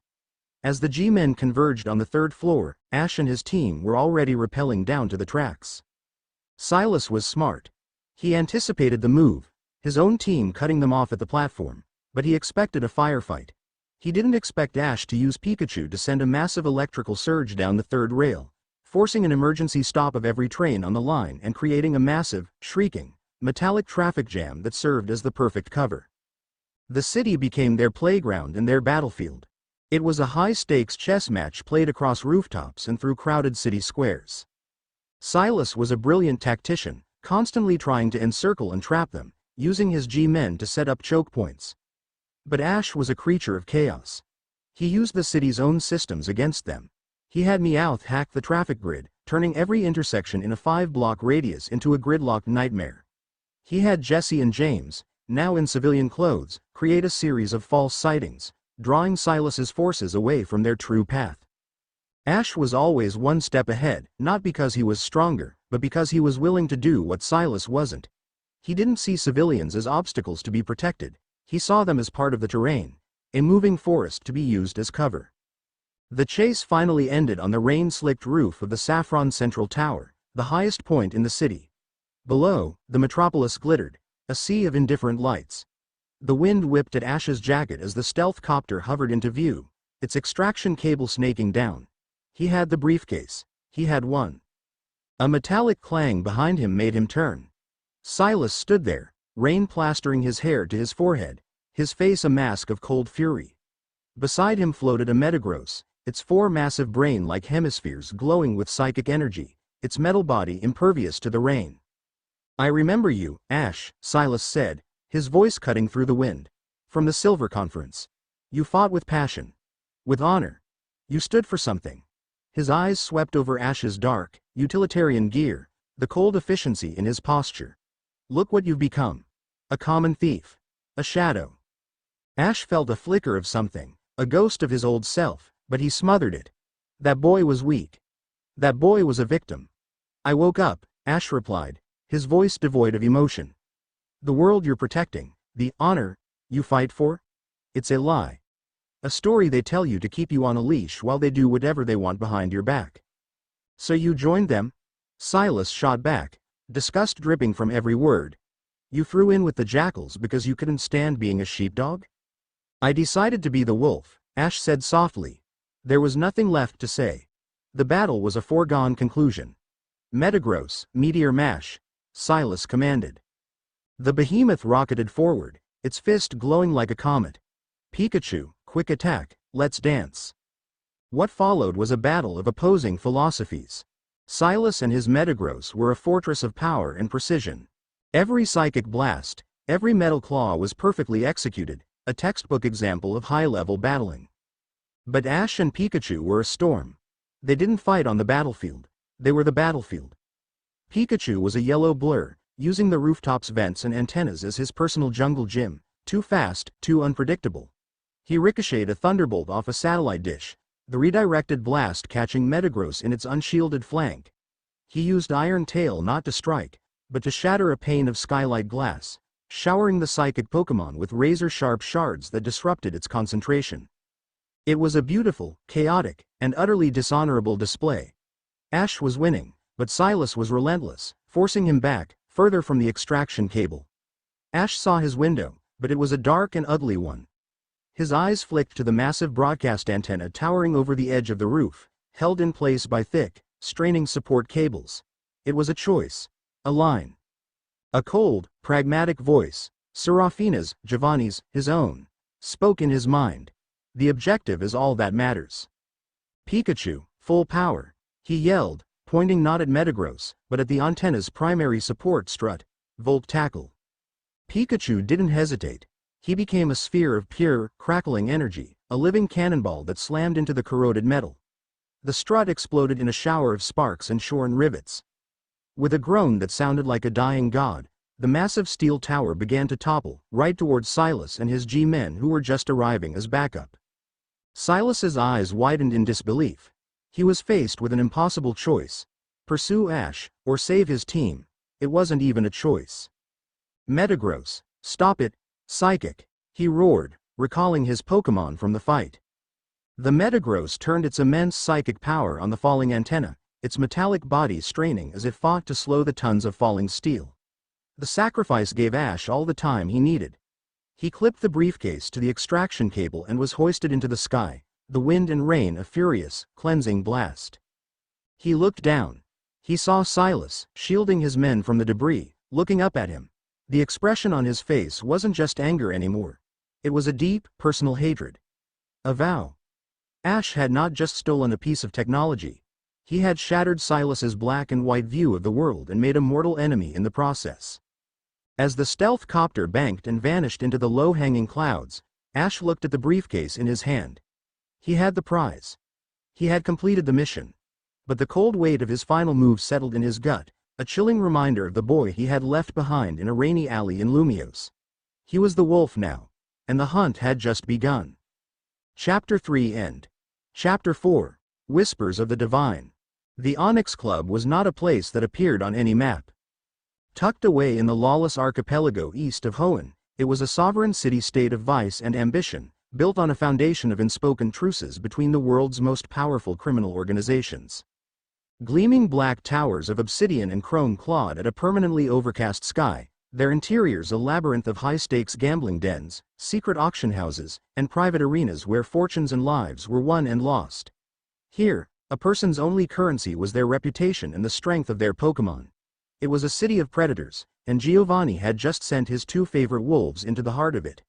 As the G-men converged on the third floor, Ash and his team were already rappelling down to the tracks. Silas was smart. He anticipated the move, his own team cutting them off at the platform, but he expected a firefight. He didn't expect Ash to use Pikachu to send a massive electrical surge down the third rail, forcing an emergency stop of every train on the line and creating a massive, shrieking, metallic traffic jam that served as the perfect cover. The city became their playground and their battlefield. It was a high-stakes chess match played across rooftops and through crowded city squares. Silas was a brilliant tactician, constantly trying to encircle and trap them, using his G-men to set up choke points. But Ash was a creature of chaos. He used the city's own systems against them. He had Meowth hack the traffic grid, turning every intersection in a 5-block radius into a gridlocked nightmare. He had Jesse and James, now in civilian clothes, create a series of false sightings, drawing Silas's forces away from their true path. Ash was always one step ahead, not because he was stronger, but because he was willing to do what Silas wasn't. He didn't see civilians as obstacles to be protected. He saw them as part of the terrain, a moving forest to be used as cover. The chase finally ended on the rain-slicked roof of the Saffron Central Tower, the highest point in the city. Below, the metropolis glittered, a sea of indifferent lights. The wind whipped at Ash's jacket as the stealth copter hovered into view, its extraction cable snaking down. He had the briefcase. He had won. A metallic clang behind him made him turn. Silas stood there, rain plastering his hair to his forehead, his face a mask of cold fury. Beside him floated a Metagross, its 4 massive brain-like hemispheres glowing with psychic energy, its metal body impervious to the rain. "I remember you, Ash," Silas said, his voice cutting through the wind. "From the Silver Conference. You fought with passion. With honor. You stood for something." His eyes swept over Ash's dark, utilitarian gear, the cold efficiency in his posture. "Look what you've become. A common thief. A shadow." Ash felt a flicker of something, a ghost of his old self, but he smothered it. That boy was weak. That boy was a victim. "I woke up," Ash replied, his voice devoid of emotion. "The world you're protecting, the honor you fight for? It's a lie. A story they tell you to keep you on a leash while they do whatever they want behind your back." "So you joined them?" Silas shot back, disgust dripping from every word. "You threw in with the jackals because you couldn't stand being a sheepdog?" "I decided to be the wolf," Ash said softly. There was nothing left to say. The battle was a foregone conclusion. "Metagross, Meteor Mash," Silas commanded. The behemoth rocketed forward, its fist glowing like a comet. "Pikachu, quick attack, let's dance." What followed was a battle of opposing philosophies. Silas and his Metagross were a fortress of power and precision. Every psychic blast, every metal claw was perfectly executed, a textbook example of high-level battling. But Ash and Pikachu were a storm. They didn't fight on the battlefield. They were the battlefield. Pikachu was a yellow blur, using the rooftops' vents and antennas as his personal jungle gym, too fast, too unpredictable. He ricocheted a thunderbolt off a satellite dish, the redirected blast catching Metagross in its unshielded flank. He used Iron Tail not to strike, but to shatter a pane of skylight glass, showering the psychic Pokémon with razor-sharp shards that disrupted its concentration. It was a beautiful, chaotic, and utterly dishonorable display. Ash was winning, but Silas was relentless, forcing him back, further from the extraction cable. Ash saw his window, but it was a dark and ugly one. His eyes flicked to the massive broadcast antenna towering over the edge of the roof, held in place by thick, straining support cables. It was a choice. A line. A cold, pragmatic voice, Serafina's, Giovanni's, his own, spoke in his mind. The objective is all that matters. Pikachu, full power, he yelled, pointing not at Metagross, but at the antenna's primary support strut, Volt Tackle. Pikachu didn't hesitate. He became a sphere of pure, crackling energy, a living cannonball that slammed into the corroded metal. The strut exploded in a shower of sparks and shorn rivets. With a groan that sounded like a dying god, the massive steel tower began to topple, right towards Silas and his G-men who were just arriving as backup. Silas's eyes widened in disbelief. He was faced with an impossible choice. Pursue Ash, or save his team. It wasn't even a choice. Metagross, stop it, Psychic, he roared, recalling his Pokémon from the fight. The Metagross turned its immense psychic power on the falling antenna, its metallic body straining as it fought to slow the tons of falling steel. The sacrifice gave Ash all the time he needed. He clipped the briefcase to the extraction cable and was hoisted into the sky, the wind and rain a furious, cleansing blast. He looked down. He saw Silas, shielding his men from the debris, looking up at him. The expression on his face wasn't just anger anymore. It was a deep, personal hatred. A vow. Ash had not just stolen a piece of technology. He had shattered Silas's black and white view of the world and made a mortal enemy in the process. As the stealth copter banked and vanished into the low-hanging clouds, Ash looked at the briefcase in his hand. He had the prize. He had completed the mission. But the cold weight of his final move settled in his gut, a chilling reminder of the boy he had left behind in a rainy alley in Lumiose. He was the wolf now, and the hunt had just begun. Chapter 3 End. Chapter 4 Whispers of the Divine. The Onyx Club was not a place that appeared on any map. Tucked away in the lawless archipelago east of Hoenn, it was a sovereign city-state of vice and ambition, built on a foundation of unspoken truces between the world's most powerful criminal organizations. Gleaming black towers of obsidian and chrome clawed at a permanently overcast sky, their interiors a labyrinth of high-stakes gambling dens, secret auction houses, and private arenas where fortunes and lives were won and lost. Here, a person's only currency was their reputation and the strength of their Pokémon. It was a city of predators, and Giovanni had just sent his two favorite wolves into the heart of it.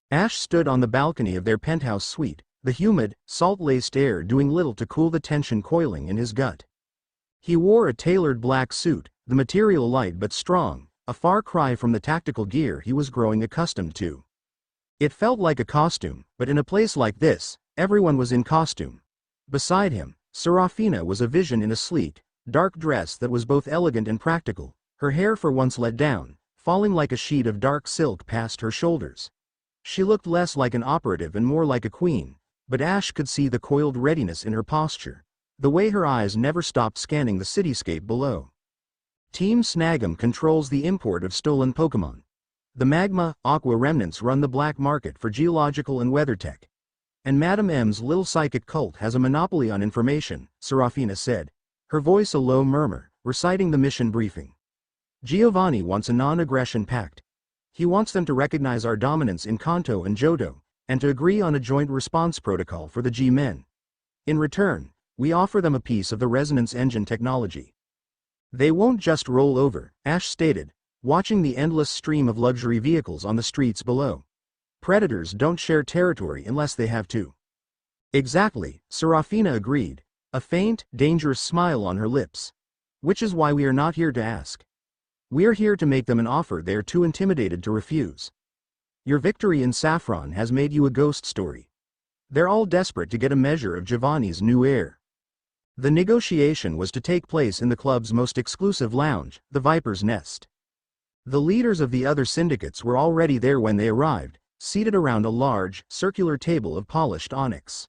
Ash stood on the balcony of their penthouse suite, the humid, salt-laced air doing little to cool the tension coiling in his gut. He wore a tailored black suit, the material light but strong, a far cry from the tactical gear he was growing accustomed to. It felt like a costume, but in a place like this, everyone was in costume. Beside him, Serafina was a vision in a sleek, dark dress that was both elegant and practical, her hair for once let down, falling like a sheet of dark silk past her shoulders. She looked less like an operative and more like a queen, but Ash could see the coiled readiness in her posture, the way her eyes never stopped scanning the cityscape below. Team Snag'em controls the import of stolen Pokémon. The Magma, Aqua remnants run the black market for geological and weather tech. And Madame M's little psychic cult has a monopoly on information, Serafina said, her voice a low murmur, reciting the mission briefing. Giovanni wants a non-aggression pact. He wants them to recognize our dominance in Kanto and Johto, and to agree on a joint response protocol for the G-men. In return, we offer them a piece of the resonance engine technology. They won't just roll over, Ash stated, watching the endless stream of luxury vehicles on the streets below. Predators don't share territory unless they have to. Exactly, Serafina agreed, a faint, dangerous smile on her lips. Which is why we are not here to ask. We're here to make them an offer they are too intimidated to refuse. Your victory in Saffron has made you a ghost story. They're all desperate to get a measure of Giovanni's new heir. The negotiation was to take place in the club's most exclusive lounge, the Viper's Nest. The leaders of the other syndicates were already there when they arrived, seated around a large, circular table of polished onyx.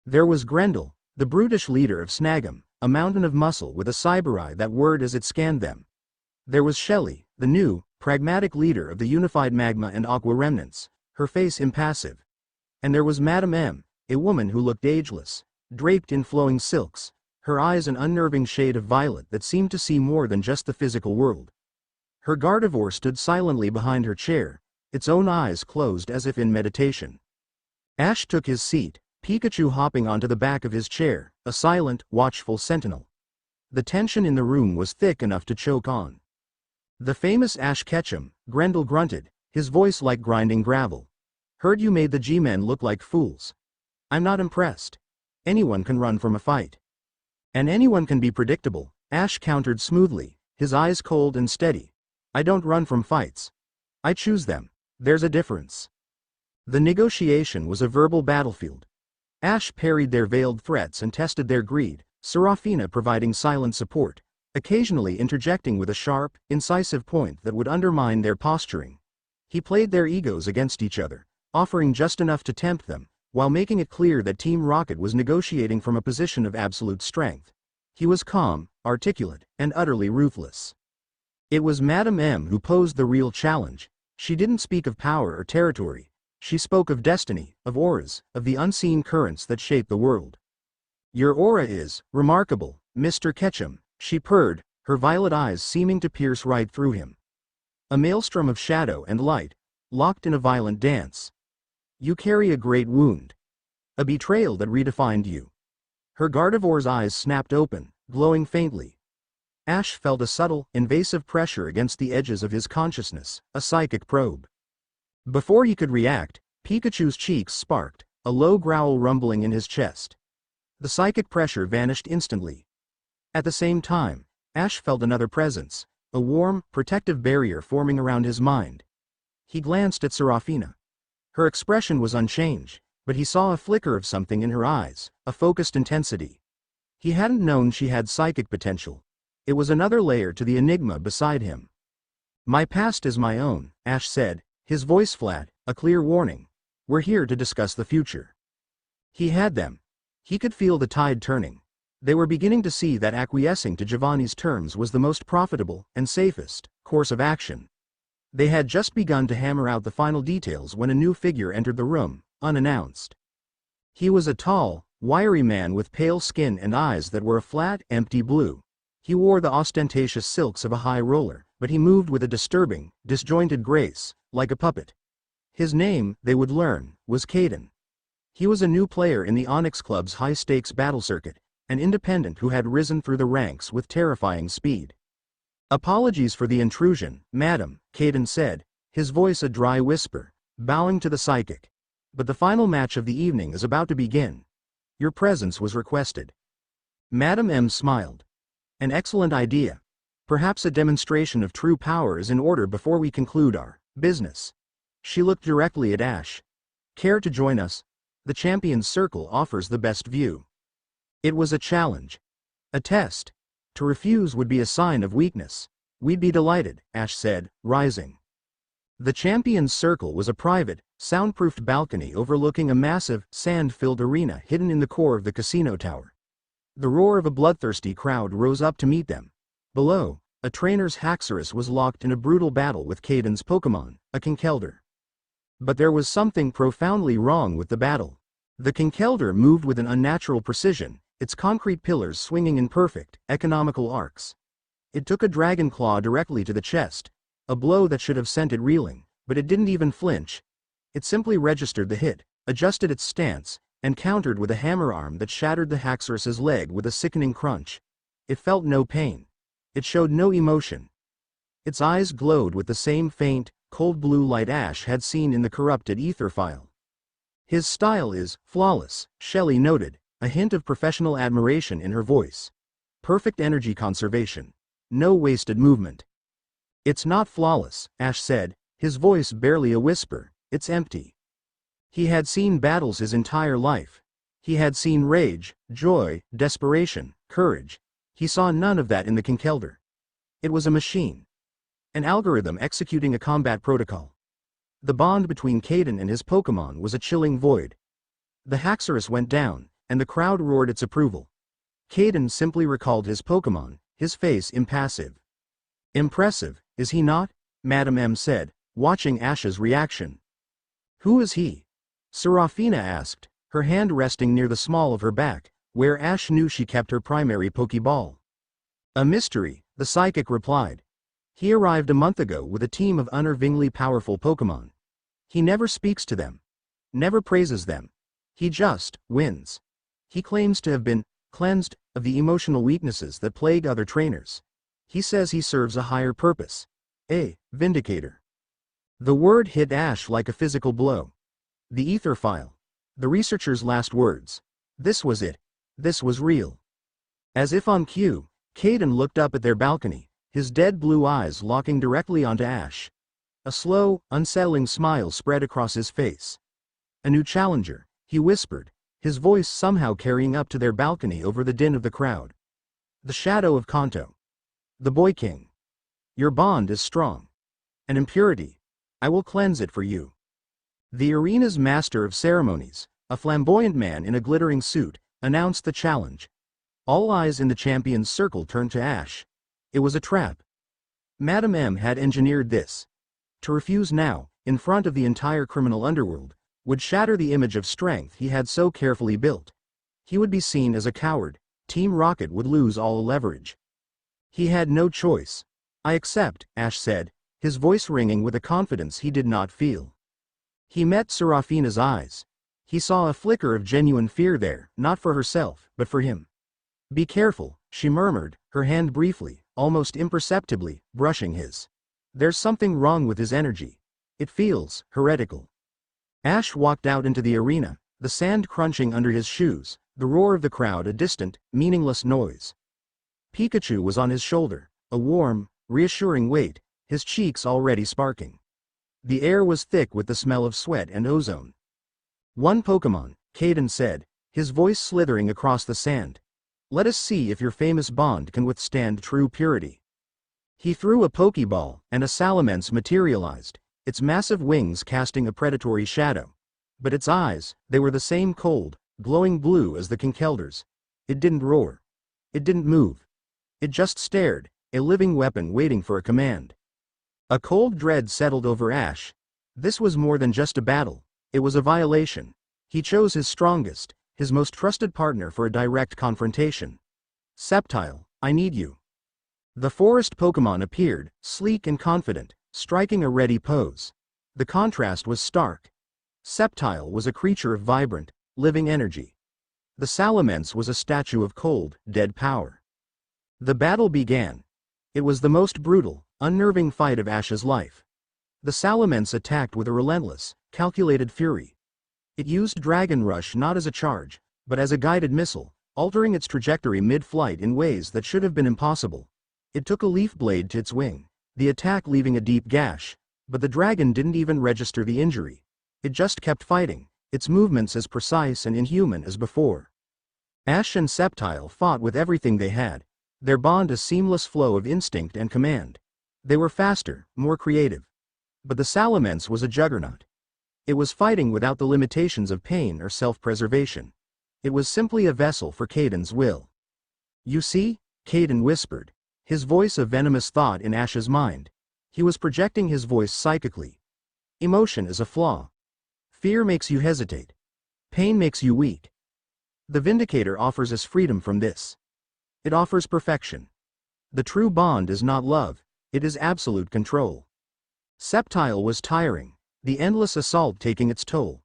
There was Grendel, the brutish leader of Snag'em, a mountain of muscle with a cyber eye that whirred as it scanned them. There was Shelly, the new, pragmatic leader of the unified Magma and Aqua remnants, her face impassive. And there was Madame M, a woman who looked ageless, draped in flowing silks, her eyes an unnerving shade of violet that seemed to see more than just the physical world. Her Gardevoir stood silently behind her chair, its own eyes closed as if in meditation. Ash took his seat, Pikachu hopping onto the back of his chair, a silent, watchful sentinel. The tension in the room was thick enough to choke on. The famous Ash Ketchum, Grendel grunted, his voice like grinding gravel. Heard you made the G-men look like fools. I'm not impressed. Anyone can run from a fight. And anyone can be predictable, Ash countered smoothly, his eyes cold and steady. I don't run from fights. I choose them. There's a difference. The negotiation was a verbal battlefield. Ash parried their veiled threats and tested their greed, Serafina providing silent support, occasionally interjecting with a sharp, incisive point that would undermine their posturing. He played their egos against each other, offering just enough to tempt them, while making it clear that Team Rocket was negotiating from a position of absolute strength. He was calm, articulate, and utterly ruthless. It was Madame M who posed the real challenge. She didn't speak of power or territory. She spoke of destiny, of auras, of the unseen currents that shape the world. Your aura is remarkable, Mr. Ketchum, she purred, her violet eyes seeming to pierce right through him. A maelstrom of shadow and light, locked in a violent dance. You carry a great wound. A betrayal that redefined you. Her Gardevoir's eyes snapped open, glowing faintly. Ash felt a subtle, invasive pressure against the edges of his consciousness, a psychic probe. Before he could react, Pikachu's cheeks sparked, a low growl rumbling in his chest. The psychic pressure vanished instantly. At the same time, Ash felt another presence, a warm, protective barrier forming around his mind. He glanced at Serafina. Her expression was unchanged, but he saw a flicker of something in her eyes, a focused intensity. He hadn't known she had psychic potential. It was another layer to the enigma beside him. My past is my own, Ash said, his voice flat, a clear warning. We're here to discuss the future. He had them. He could feel the tide turning. They were beginning to see that acquiescing to Giovanni's terms was the most profitable and safest course of action. They had just begun to hammer out the final details when a new figure entered the room, unannounced. He was a tall, wiry man with pale skin and eyes that were a flat, empty blue. He wore the ostentatious silks of a high roller, but he moved with a disturbing, disjointed grace, like a puppet. His name, they would learn, was Caden. He was a new player in the Onyx Club's high-stakes battle circuit, an independent who had risen through the ranks with terrifying speed. Apologies for the intrusion, madam, Caden said, his voice a dry whisper, bowing to the psychic. But the final match of the evening is about to begin. Your presence was requested. Madame M smiled. An excellent idea. Perhaps a demonstration of true power is in order before we conclude our business. She looked directly at Ash. Care to join us? The Champions Circle offers the best view. It was a challenge. A test. To refuse would be a sign of weakness. We'd be delighted, Ash said, rising. The Champions Circle was a private, soundproofed balcony overlooking a massive, sand-filled arena hidden in the core of the casino tower. The roar of a bloodthirsty crowd rose up to meet them. Below, a trainer's Haxorus was locked in a brutal battle with Caden's Pokémon, a Kinkeldor. But there was something profoundly wrong with the battle. The Kinkeldor moved with an unnatural precision, its concrete pillars swinging in perfect, economical arcs. It took a dragon claw directly to the chest, a blow that should have sent it reeling, but it didn't even flinch. It simply registered the hit, adjusted its stance, and countered with a hammer arm that shattered the Haxorus's leg with a sickening crunch. It felt no pain. It showed no emotion. Its eyes glowed with the same faint, cold blue light Ash had seen in the corrupted ether file. His style is flawless, Shelley noted, a hint of professional admiration in her voice. Perfect energy conservation. No wasted movement. It's not flawless, Ash said, his voice barely a whisper, it's empty. He had seen battles his entire life. He had seen rage, joy, desperation, courage. He saw none of that in the Kinkeldor. It was a machine. An algorithm executing a combat protocol. The bond between Caden and his Pokémon was a chilling void. The Haxorus went down, and the crowd roared its approval. Caden simply recalled his Pokémon, his face impassive. Impressive, is he not? Madame M said, watching Ash's reaction. Who is he? Serafina asked, her hand resting near the small of her back, where Ash knew she kept her primary Pokeball. A mystery, the psychic replied. He arrived a month ago with a team of unnervingly powerful Pokémon. He never speaks to them. Never praises them. He just wins. He claims to have been cleansed of the emotional weaknesses that plague other trainers. He says he serves a higher purpose. A vindicator. The word hit Ash like a physical blow. The ether file. The researcher's last words. This was it. This was real. As if on cue, Caden looked up at their balcony, his dead blue eyes locking directly onto Ash. A slow, unsettling smile spread across his face. A new challenger, he whispered, his voice somehow carrying up to their balcony over the din of the crowd. The shadow of Kanto. The Boy King. Your bond is strong. An impurity. I will cleanse it for you. The arena's master of ceremonies, a flamboyant man in a glittering suit, announced the challenge. All eyes in the champion's circle turned to Ash. It was a trap. Madame M had engineered this. To refuse now, in front of the entire criminal underworld, would shatter the image of strength he had so carefully built. He would be seen as a coward. Team Rocket would lose all leverage. He had no choice. I accept, Ash said, his voice ringing with a confidence he did not feel. He met Serafina's eyes. He saw a flicker of genuine fear there, not for herself, but for him. Be careful, she murmured, her hand briefly, almost imperceptibly, brushing his. There's something wrong with his energy. It feels heretical. Ash walked out into the arena, the sand crunching under his shoes, the roar of the crowd a distant, meaningless noise. Pikachu was on his shoulder, a warm, reassuring weight, his cheeks already sparking. The air was thick with the smell of sweat and ozone. One Pokemon, Caden said, his voice slithering across the sand. Let us see if your famous bond can withstand true purity. He threw a Pokeball, and a Salamence materialized, its massive wings casting a predatory shadow. But its eyes, they were the same cold, glowing blue as the Kinkelders. It didn't roar. It didn't move. It just stared, a living weapon waiting for a command. A cold dread settled over Ash. This was more than just a battle. It was a violation. He chose his strongest, his most trusted partner for a direct confrontation. Sceptile, I need you. The forest Pokemon appeared, sleek and confident, striking a ready pose. The contrast was stark. Sceptile was a creature of vibrant, living energy. The Salamence was a statue of cold, dead power. The battle began. It was the most brutal, unnerving fight of Ash's life. The Salamence attacked with a relentless, calculated fury. It used Dragon Rush not as a charge, but as a guided missile, altering its trajectory mid-flight in ways that should have been impossible. It took a leaf blade to its wing, the attack leaving a deep gash, but the dragon didn't even register the injury. It just kept fighting, its movements as precise and inhuman as before. Ash and Sceptile fought with everything they had, their bond a seamless flow of instinct and command. They were faster, more creative. But the Salamence was a juggernaut. It was fighting without the limitations of pain or self-preservation. It was simply a vessel for Caden's will. You see, Caden whispered, his voice a venomous thought in Ash's mind. He was projecting his voice psychically. Emotion is a flaw. Fear makes you hesitate. Pain makes you weak. The Vindicator offers us freedom from this. It offers perfection. The true bond is not love, it is absolute control. Sceptile was tiring, the endless assault taking its toll.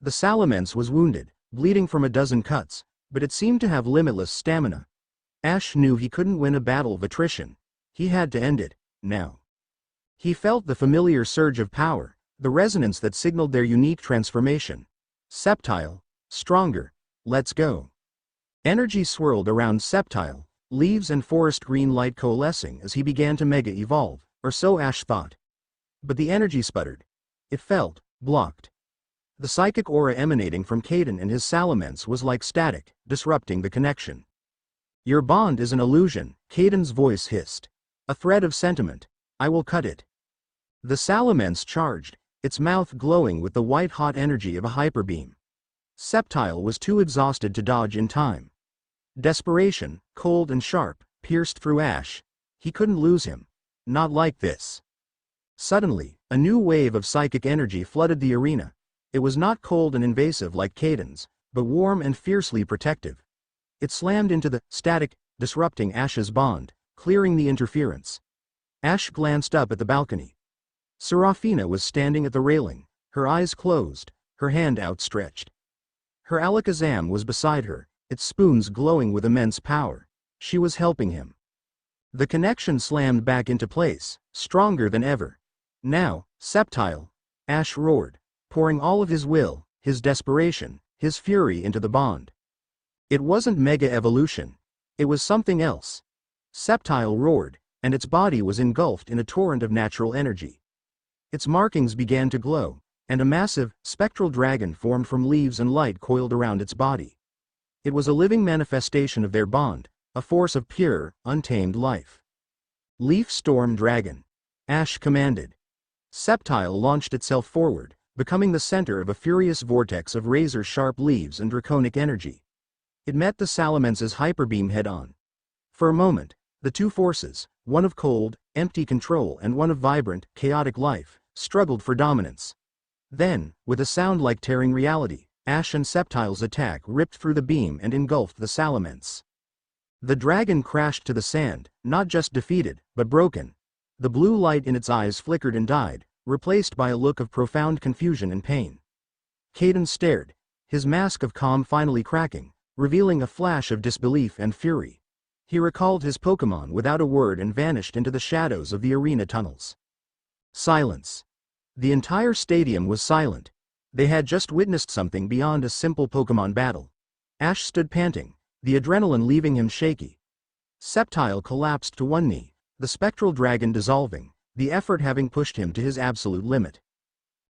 The Salamence was wounded, bleeding from a dozen cuts, but it seemed to have limitless stamina. Ash knew he couldn't win a battle of attrition. He had to end it, now. He felt the familiar surge of power, the resonance that signaled their unique transformation. Sceptile, stronger, let's go. Energy swirled around Sceptile, leaves and forest green light coalescing as he began to mega-evolve, or so Ash thought. But the energy sputtered. It felt blocked. The psychic aura emanating from Caden and his Salamence was like static, disrupting the connection. Your bond is an illusion, Caden's voice hissed. A thread of sentiment. I will cut it. The Salamence charged, its mouth glowing with the white-hot energy of a hyperbeam. Sceptile was too exhausted to dodge in time. Desperation, cold and sharp, pierced through Ash. He couldn't lose him. Not like this. Suddenly, a new wave of psychic energy flooded the arena. It was not cold and invasive like Caden's, but warm and fiercely protective. It slammed into the static, disrupting Ash's bond, clearing the interference. Ash glanced up at the balcony. Serafina was standing at the railing, her eyes closed, her hand outstretched. Her Alakazam was beside her, its spoons glowing with immense power. She was helping him. The connection slammed back into place, stronger than ever. "Now, Septile!" Ash roared, pouring all of his will, his desperation, his fury into the bond. It wasn't mega evolution. It was something else. Septile roared, and its body was engulfed in a torrent of natural energy. Its markings began to glow, and a massive, spectral dragon formed from leaves and light coiled around its body. It was a living manifestation of their bond, a force of pure, untamed life. "Leaf Storm Dragon," Ash commanded. Septile launched itself forward, becoming the center of a furious vortex of razor-sharp leaves and draconic energy. It met the Salamance's hyperbeam head-on. For a moment, the two forces, one of cold, empty control and one of vibrant, chaotic life, struggled for dominance. Then, with a sound like tearing reality, Ash and Septile's attack ripped through the beam and engulfed the Salamence. The dragon crashed to the sand, not just defeated, but broken. The blue light in its eyes flickered and died, replaced by a look of profound confusion and pain. Caden stared, his mask of calm finally cracking, revealing a flash of disbelief and fury. He recalled his Pokémon without a word and vanished into the shadows of the arena tunnels. Silence. The entire stadium was silent. They had just witnessed something beyond a simple Pokémon battle. Ash stood panting, the adrenaline leaving him shaky. Septile collapsed to one knee, the spectral dragon dissolving, the effort having pushed him to his absolute limit.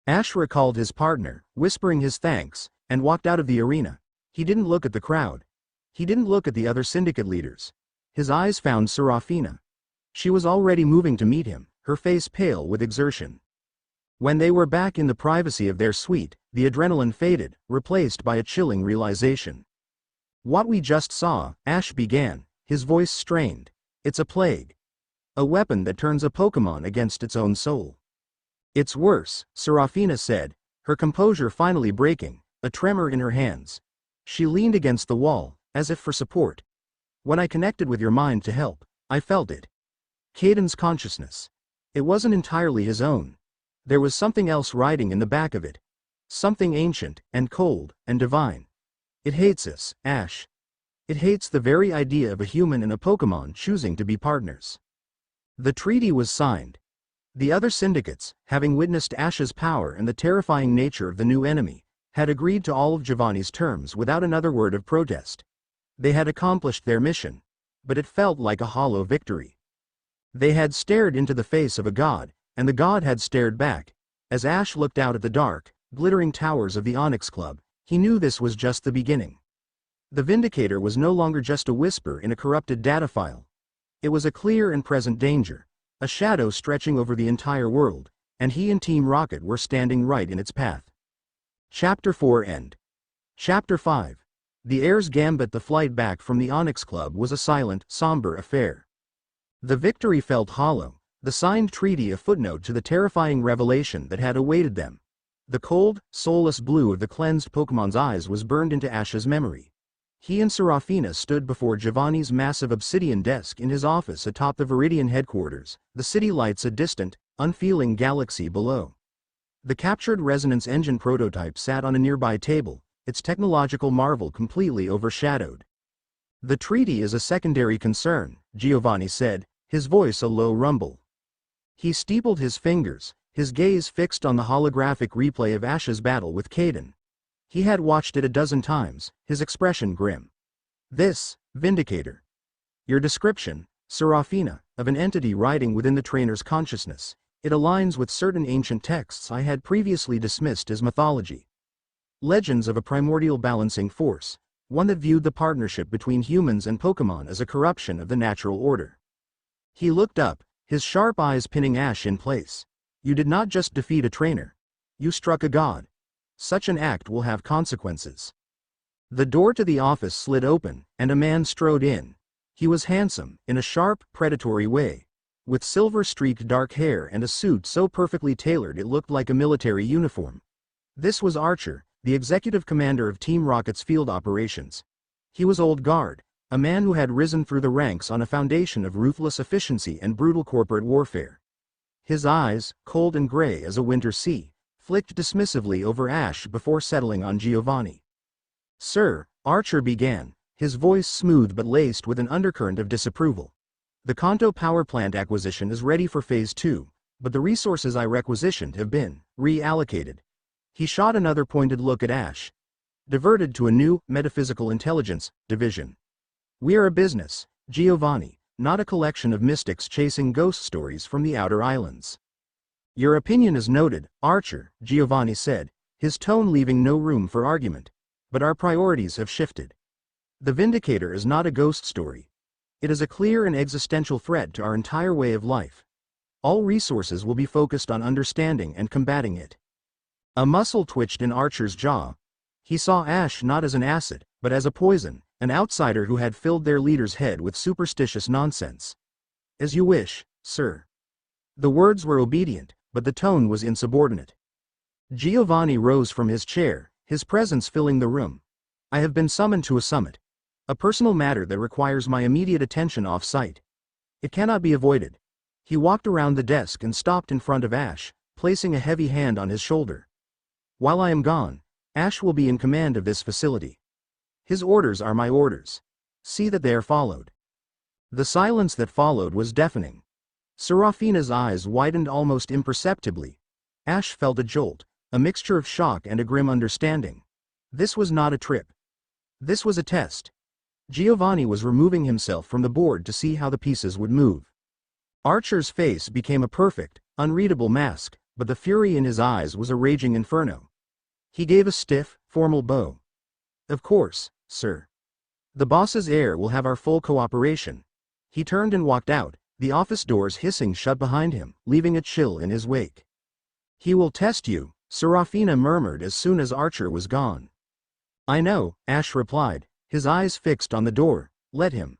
Ash recalled his partner, whispering his thanks, and walked out of the arena. He didn't look at the crowd. He didn't look at the other syndicate leaders. His eyes found Serafina. She was already moving to meet him, her face pale with exertion. When they were back in the privacy of their suite, the adrenaline faded, replaced by a chilling realization. "What we just saw," Ash began, his voice strained. "It's a plague. A weapon that turns a Pokémon against its own soul." "It's worse," Serafina said, her composure finally breaking, a tremor in her hands. She leaned against the wall, as if for support. "When I connected with your mind to help, I felt it. Caden's consciousness. It wasn't entirely his own. There was something else riding in the back of it. Something ancient, and cold, and divine. It hates us, Ash. It hates the very idea of a human and a Pokémon choosing to be partners." The treaty was signed. The other syndicates, having witnessed Ash's power and the terrifying nature of the new enemy, had agreed to all of Giovanni's terms without another word of protest. They had accomplished their mission, but it felt like a hollow victory. They had stared into the face of a god, and the god had stared back. As Ash looked out at the dark, glittering towers of the Onyx Club, he knew this was just the beginning. The Vindicator was no longer just a whisper in a corrupted data file. It was a clear and present danger, a shadow stretching over the entire world, and he and Team Rocket were standing right in its path. Chapter 4 End. Chapter 5. The Heir's Gambit. The flight back from the Onyx Club was a silent, somber affair. The victory felt hollow, the signed treaty a footnote to the terrifying revelation that had awaited them. The cold, soulless blue of the cleansed Pokémon's eyes was burned into Ash's memory. He and Serafina stood before Giovanni's massive obsidian desk in his office atop the Viridian headquarters, the city lights a distant, unfeeling galaxy below. The captured resonance engine prototype sat on a nearby table, its technological marvel completely overshadowed. "The treaty is a secondary concern," Giovanni said, his voice a low rumble. He steepled his fingers, his gaze fixed on the holographic replay of Ash's battle with Caden. He had watched it a dozen times, his expression grim. "This, Vindicator. Your description, Serafina, of an entity riding within the trainer's consciousness. It aligns with certain ancient texts I had previously dismissed as mythology. Legends of a primordial balancing force, one that viewed the partnership between humans and Pokémon as a corruption of the natural order." He looked up, his sharp eyes pinning Ash in place. "You did not just defeat a trainer. You struck a god. Such an act will have consequences." The door to the office slid open, and a man strode in. He was handsome, in a sharp, predatory way, with silver-streaked dark hair and a suit so perfectly tailored it looked like a military uniform. This was Archer, the executive commander of Team Rocket's field operations. He was old guard, a man who had risen through the ranks on a foundation of ruthless efficiency and brutal corporate warfare. His eyes, cold and gray as a winter sea, flicked dismissively over Ash before settling on Giovanni. "Sir," Archer began, his voice smooth but laced with an undercurrent of disapproval. The Kanto power plant acquisition is ready for Phase 2, but the resources I requisitioned have been reallocated. He shot another pointed look at Ash. Diverted to a new, metaphysical intelligence, division. We are a business, Giovanni, not a collection of mystics chasing ghost stories from the outer islands. Your opinion is noted, Archer, Giovanni said, his tone leaving no room for argument. But our priorities have shifted. The Vindicator is not a ghost story. It is a clear and existential threat to our entire way of life. All resources will be focused on understanding and combating it. A muscle twitched in Archer's jaw. He saw Ash not as an acid, but as a poison, an outsider who had filled their leader's head with superstitious nonsense. As you wish, sir. The words were obedient, but the tone was insubordinate. Giovanni rose from his chair, his presence filling the room. I have been summoned to a summit. A personal matter that requires my immediate attention off-site. It cannot be avoided. He walked around the desk and stopped in front of Ash, placing a heavy hand on his shoulder. While I am gone, Ash will be in command of this facility. His orders are my orders. See that they are followed. The silence that followed was deafening. Serafina's eyes widened almost imperceptibly. Ash felt a jolt, a mixture of shock and a grim understanding. This was not a trip. This was a test. Giovanni was removing himself from the board to see how the pieces would move. Archer's face became a perfect, unreadable mask, but the fury in his eyes was a raging inferno. He gave a stiff, formal bow. Of course, sir. The boss's heir will have our full cooperation. He turned and walked out, the office doors hissing shut behind him, leaving a chill in his wake. He will test you, Serafina murmured as soon as Archer was gone. I know, Ash replied, his eyes fixed on the door. Let him.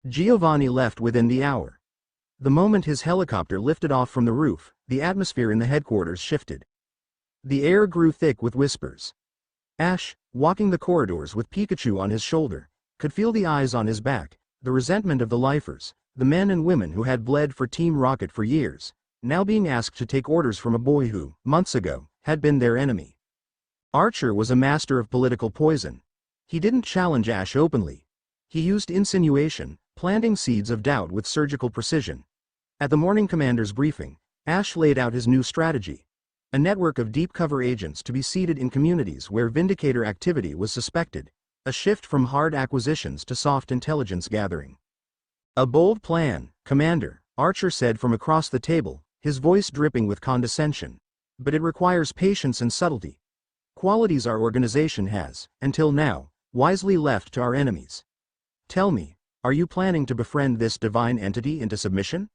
Giovanni left within the hour. The moment his helicopter lifted off from the roof, the atmosphere in the headquarters shifted. The air grew thick with whispers. Ash, walking the corridors with Pikachu on his shoulder, could feel the eyes on his back, the resentment of the lifers, the men and women who had bled for Team Rocket for years, now being asked to take orders from a boy who, months ago, had been their enemy. Archer was a master of political poison. He didn't challenge Ash openly. He used insinuation, planting seeds of doubt with surgical precision. At the morning commander's briefing, Ash laid out his new strategy. A network of deep cover agents to be seated in communities where Vindicator activity was suspected. A shift from hard acquisitions to soft intelligence gathering. A bold plan, Commander, Archer said from across the table, his voice dripping with condescension. But it requires patience and subtlety. Qualities our organization has, until now, wisely left to our enemies. Tell me, are you planning to befriend this divine entity into submission?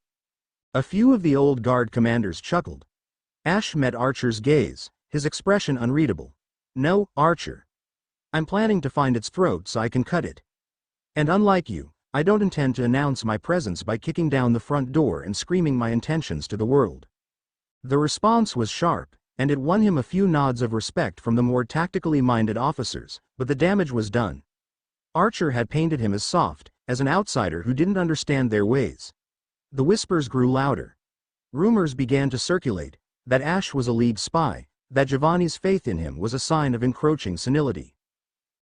A few of the old guard commanders chuckled. Ash met Archer's gaze, his expression unreadable. No, Archer. I'm planning to find its throat so I can cut it. And unlike you, I don't intend to announce my presence by kicking down the front door and screaming my intentions to the world. The response was sharp, and it won him a few nods of respect from the more tactically minded officers, but the damage was done. Archer had painted him as soft, as an outsider who didn't understand their ways. The whispers grew louder. Rumors began to circulate, that Ash was a league spy, that Giovanni's faith in him was a sign of encroaching senility.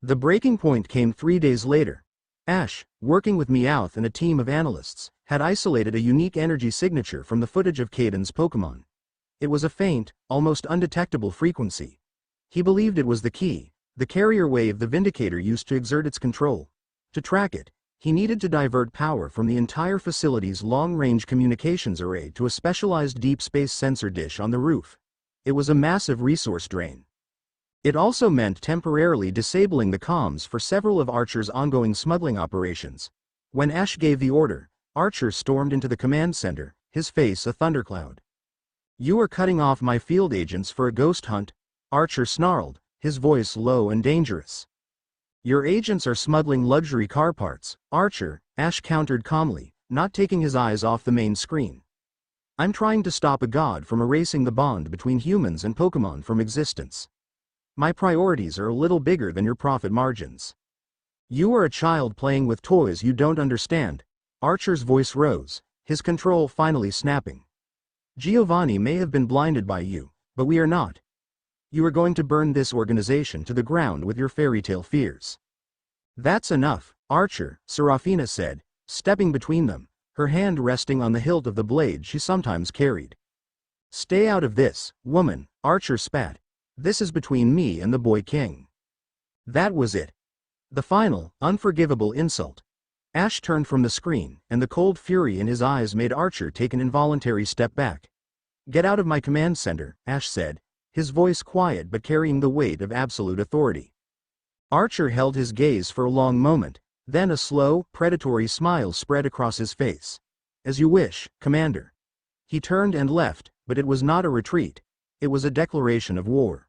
The breaking point came 3 days later. Ash, working with Meowth and a team of analysts, had isolated a unique energy signature from the footage of Caden's Pokémon. It was a faint, almost undetectable frequency. He believed it was the key, the carrier wave the Vindicator used to exert its control. To track it, he needed to divert power from the entire facility's long-range communications array to a specialized deep space sensor dish on the roof. It was a massive resource drain. It also meant temporarily disabling the comms for several of Archer's ongoing smuggling operations. When Ash gave the order, Archer stormed into the command center, his face a thundercloud. You are cutting off my field agents for a ghost hunt, Archer snarled, his voice low and dangerous. Your agents are smuggling luxury car parts, Archer, Ash countered calmly, not taking his eyes off the main screen. I'm trying to stop a god from erasing the bond between humans and Pokémon from existence. My priorities are a little bigger than your profit margins. You are a child playing with toys you don't understand. Archer's voice rose, his control finally snapping. Giovanni may have been blinded by you, but we are not. You are going to burn this organization to the ground with your fairy tale fears. That's enough, Archer, Serafina said, stepping between them, her hand resting on the hilt of the blade she sometimes carried. Stay out of this, woman, Archer spat. This is between me and the boy king. That was it. The final, unforgivable insult. Ash turned from the screen, and the cold fury in his eyes made Archer take an involuntary step back. Get out of my command center, Ash said, his voice quiet but carrying the weight of absolute authority. Archer held his gaze for a long moment, then a slow, predatory smile spread across his face. As you wish, Commander. He turned and left, but it was not a retreat. It was a declaration of war.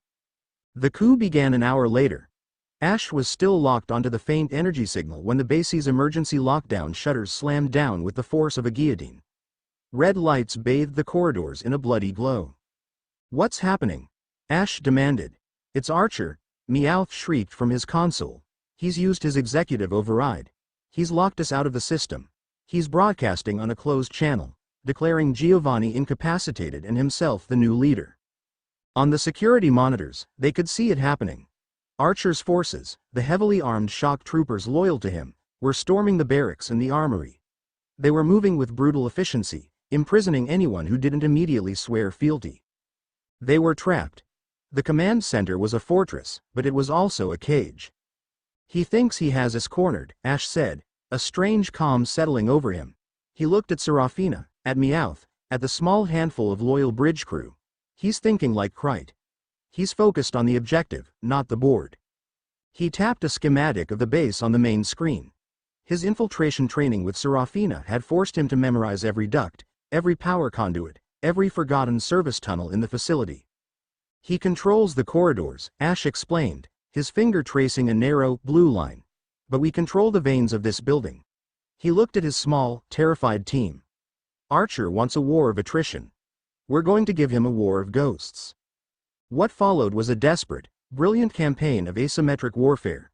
The coup began an hour later. Ash was still locked onto the faint energy signal when the base's emergency lockdown shutters slammed down with the force of a guillotine. Red lights bathed the corridors in a bloody glow. What's happening? Ash demanded. It's Archer, Meowth shrieked from his console. He's used his executive override. He's locked us out of the system. He's broadcasting on a closed channel, declaring Giovanni incapacitated and himself the new leader. On the security monitors, they could see it happening. Archer's forces, the heavily armed shock troopers loyal to him, were storming the barracks and the armory. They were moving with brutal efficiency, imprisoning anyone who didn't immediately swear fealty. They were trapped. The command center was a fortress, but it was also a cage. He thinks he has us cornered, Ash said, a strange calm settling over him. He looked at Serafina, at Meowth, at the small handful of loyal bridge crew. He's thinking like Krite. He's focused on the objective, not the board. He tapped a schematic of the base on the main screen. His infiltration training with Serafina had forced him to memorize every duct, every power conduit, every forgotten service tunnel in the facility. He controls the corridors, Ash explained, his finger tracing a narrow, blue line. But we control the veins of this building. He looked at his small, terrified team. Archer wants a war of attrition. We're going to give him a war of ghosts. What followed was a desperate, brilliant campaign of asymmetric warfare.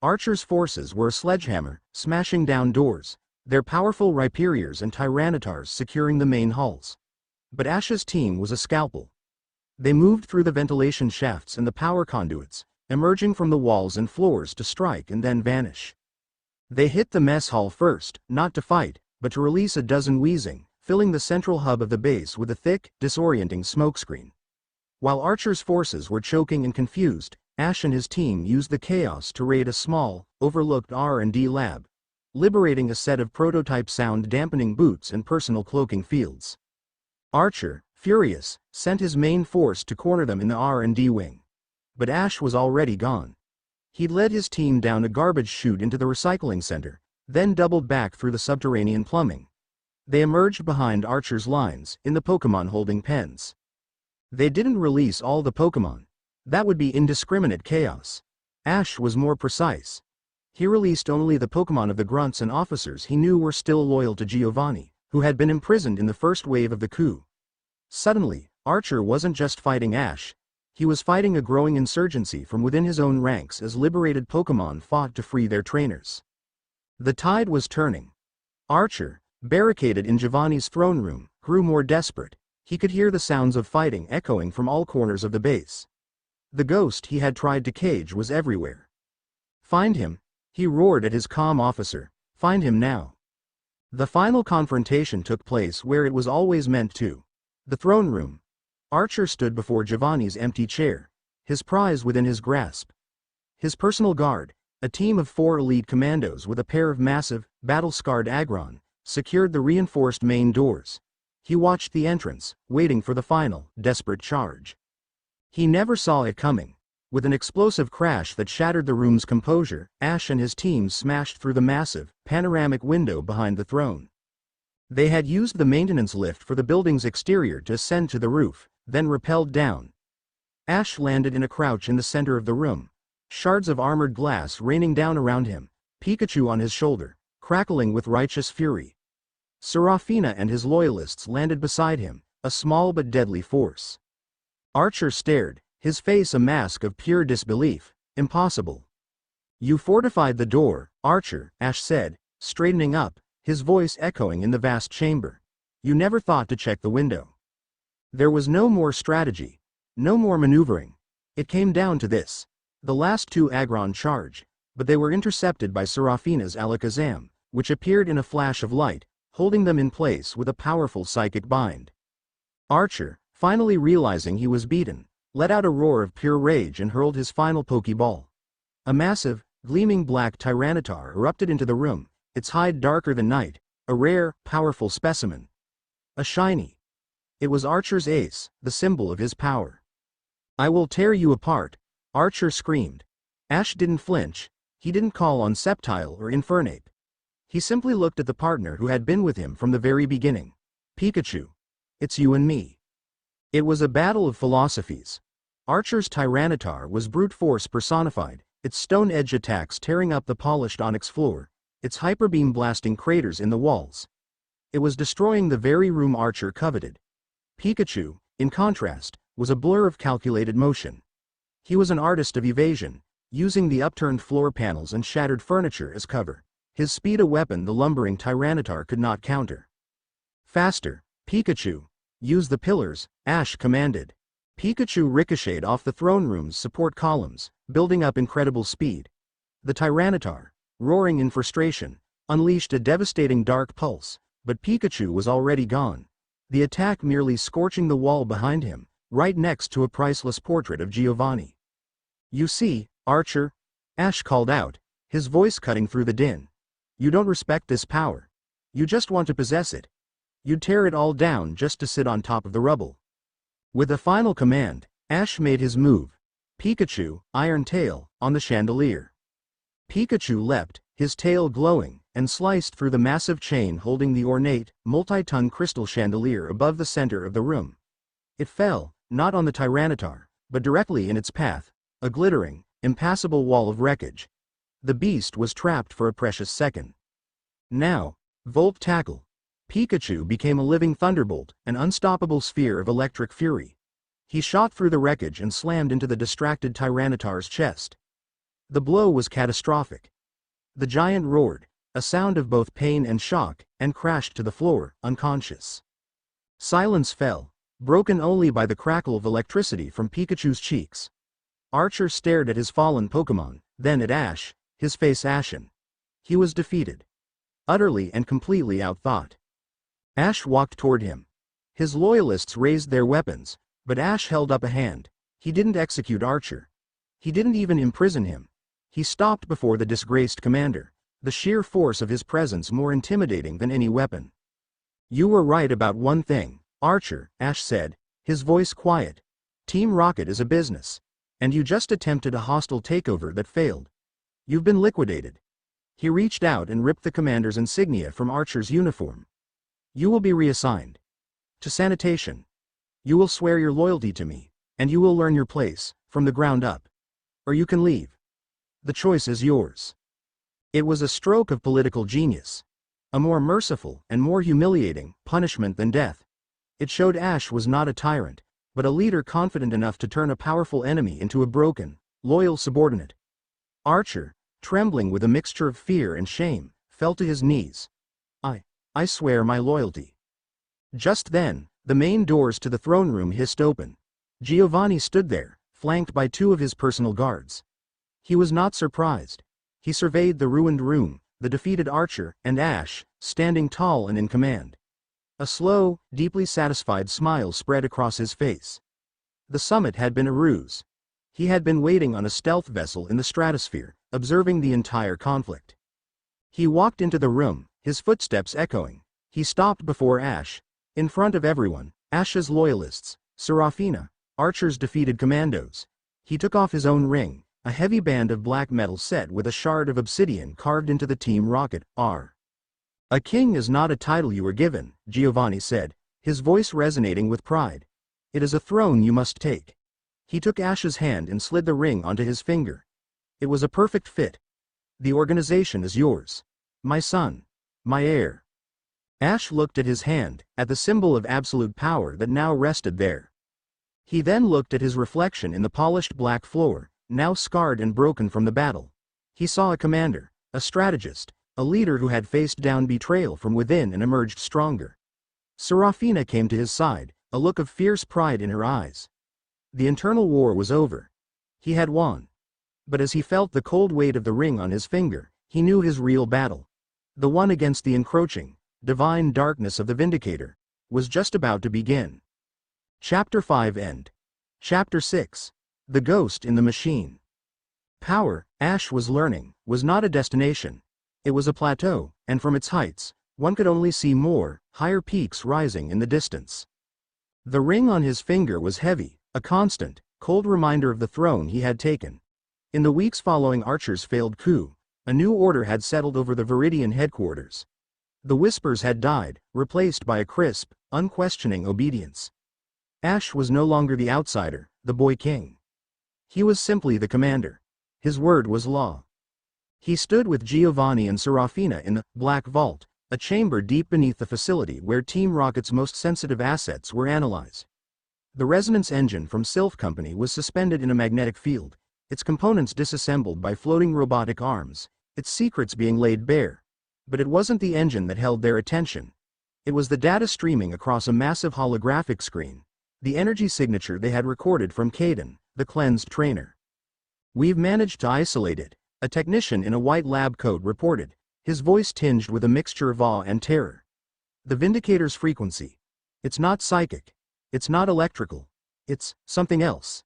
Archer's forces were a sledgehammer, smashing down doors, their powerful Rhyperiors and Tyrannotars securing the main halls. But Ash's team was a scalpel. They moved through the ventilation shafts and the power conduits, emerging from the walls and floors to strike and then vanish. They hit the mess hall first, not to fight, but to release a dozen wheezing, filling the central hub of the base with a thick, disorienting smokescreen. While Archer's forces were choking and confused, Ash and his team used the chaos to raid a small, overlooked R&D lab, liberating a set of prototype sound-dampening boots and personal cloaking fields. Archer, furious, sent his main force to corner them in the R&D wing. But Ash was already gone. He'd led his team down a garbage chute into the recycling center, then doubled back through the subterranean plumbing. They emerged behind Archer's lines, in the Pokémon holding pens. They didn't release all the Pokémon. That would be indiscriminate chaos. Ash was more precise. He released only the Pokémon of the grunts and officers he knew were still loyal to Giovanni, who had been imprisoned in the first wave of the coup. Suddenly, Archer wasn't just fighting Ash. He was fighting a growing insurgency from within his own ranks as liberated Pokémon fought to free their trainers. The tide was turning. Archer, barricaded in Giovanni's throne room, grew more desperate. He could hear the sounds of fighting echoing from all corners of the base. The ghost he had tried to cage was everywhere. Find him, he roared at his calm officer. Find him now. The final confrontation took place where it was always meant to. The throne room. Archer stood before Giovanni's empty chair, his prize within his grasp. His personal guard, a team of 4 elite commandos with a pair of massive, battle-scarred Aggron, secured the reinforced main doors. He watched the entrance, waiting for the final, desperate charge. He never saw it coming. With an explosive crash that shattered the room's composure, Ash and his team smashed through the massive, panoramic window behind the throne. They had used the maintenance lift for the building's exterior to ascend to the roof, then rappelled down. Ash landed in a crouch in the center of the room, shards of armored glass raining down around him, Pikachu on his shoulder, crackling with righteous fury. Serafina and his loyalists landed beside him, a small but deadly force. Archer stared, his face a mask of pure disbelief. Impossible. You fortified the door, Archer, Ash said, straightening up, his voice echoing in the vast chamber. You never thought to check the window. There was no more strategy. No more maneuvering. It came down to this. The last 2 Aggron charge. but they were intercepted by Serafina's Alakazam, which appeared in a flash of light, holding them in place with a powerful psychic bind. Archer, finally realizing he was beaten, let out a roar of pure rage and hurled his final Pokeball. A massive, gleaming black Tyranitar erupted into the room, its hide darker than night, a rare, powerful specimen. A shiny. It was Archer's ace, the symbol of his power. "I will tear you apart," Archer screamed. Ash didn't flinch. He didn't call on Sceptile or Infernape. He simply looked at the partner who had been with him from the very beginning. "Pikachu. It's you and me." It was a battle of philosophies. Archer's Tyranitar was brute force personified, its stone edge attacks tearing up the polished onyx floor, its hyperbeam blasting craters in the walls. It was destroying the very room Archer coveted. Pikachu, in contrast, was a blur of calculated motion. He was an artist of evasion, using the upturned floor panels and shattered furniture as cover. His speed a weapon the lumbering Tyranitar could not counter. "Faster, Pikachu. Use the pillars," Ash commanded. Pikachu ricocheted off the throne room's support columns, building up incredible speed. The Tyranitar, roaring in frustration, unleashed a devastating dark pulse, but Pikachu was already gone, the attack merely scorching the wall behind him, right next to a priceless portrait of Giovanni. "You see, Archer," Ash called out, his voice cutting through the din. "You don't respect this power. You just want to possess it. You'd tear it all down just to sit on top of the rubble." With a final command, Ash made his move. "Pikachu, Iron Tail," on the chandelier. Pikachu leapt, his tail glowing, and sliced through the massive chain holding the ornate, multi-ton crystal chandelier above the center of the room. It fell, not on the Tyranitar, but directly in its path, a glittering, impassable wall of wreckage. The beast was trapped for a precious second. Now, Volt Tackle. Pikachu became a living thunderbolt, an unstoppable sphere of electric fury. He shot through the wreckage and slammed into the distracted Tyranitar's chest. The blow was catastrophic. The giant roared, a sound of both pain and shock, and crashed to the floor, unconscious. Silence fell, broken only by the crackle of electricity from Pikachu's cheeks. Archer stared at his fallen Pokémon, then at Ash, his face ashen. He was defeated. Utterly and completely outthought. Ash walked toward him. His loyalists raised their weapons, but Ash held up a hand. He didn't execute Archer. He didn't even imprison him. He stopped before the disgraced commander, the sheer force of his presence more intimidating than any weapon. "You were right about one thing, Archer," Ash said, his voice quiet. "Team Rocket is a business. And you just attempted a hostile takeover that failed. You've been liquidated." He reached out and ripped the commander's insignia from Archer's uniform. "You will be reassigned to sanitation. You will swear your loyalty to me, and you will learn your place, from the ground up. Or you can leave. The choice is yours." It was a stroke of political genius. A more merciful and more humiliating punishment than death. It showed Ash was not a tyrant, but a leader confident enough to turn a powerful enemy into a broken, loyal subordinate. Archer, trembling with a mixture of fear and shame, fell to his knees. I swear my loyalty." Just then, the main doors to the throne room hissed open. Giovanni stood there, flanked by two of his personal guards. He was not surprised. He surveyed the ruined room, the defeated Archer, and Ash, standing tall and in command. A slow, deeply satisfied smile spread across his face. The summit had been a ruse. He had been waiting on a stealth vessel in the stratosphere, observing the entire conflict. He walked into the room, his footsteps echoing. He stopped before Ash. In front of everyone, Ash's loyalists, Serafina, Archer's defeated commandos. He took off his own ring, a heavy band of black metal set with a shard of obsidian carved into the Team Rocket R. "A king is not a title you were given," Giovanni said, his voice resonating with pride. "It is a throne you must take." He took Ash's hand and slid the ring onto his finger. It was a perfect fit. "The organization is yours. My son. My heir." Ash looked at his hand, at the symbol of absolute power that now rested there. He then looked at his reflection in the polished black floor, now scarred and broken from the battle. He saw a commander, a strategist, a leader who had faced down betrayal from within and emerged stronger. Serafina came to his side, a look of fierce pride in her eyes. The internal war was over. He had won. But as he felt the cold weight of the ring on his finger, he knew his real battle. The one against the encroaching, divine darkness of the Vindicator, was just about to begin. Chapter 5 End. Chapter 6. The Ghost in the Machine. Power, Ash was learning, was not a destination. It was a plateau, and from its heights, one could only see more, higher peaks rising in the distance. The ring on his finger was heavy, a constant, cold reminder of the throne he had taken. In the weeks following Archer's failed coup, a new order had settled over the Viridian headquarters. The whispers had died, replaced by a crisp, unquestioning obedience. Ash was no longer the outsider, the boy king. He was simply the commander. His word was law. He stood with Giovanni and Serafina in the Black Vault, a chamber deep beneath the facility where Team Rocket's most sensitive assets were analyzed. The resonance engine from Sylph Company was suspended in a magnetic field, its components disassembled by floating robotic arms, its secrets being laid bare. But it wasn't the engine that held their attention. It was the data streaming across a massive holographic screen, the energy signature they had recorded from Caden, the cleansed trainer. "We've managed to isolate it," a technician in a white lab coat reported, his voice tinged with a mixture of awe and terror. "The Vindicator's frequency. It's not psychic. It's not electrical. It's something else.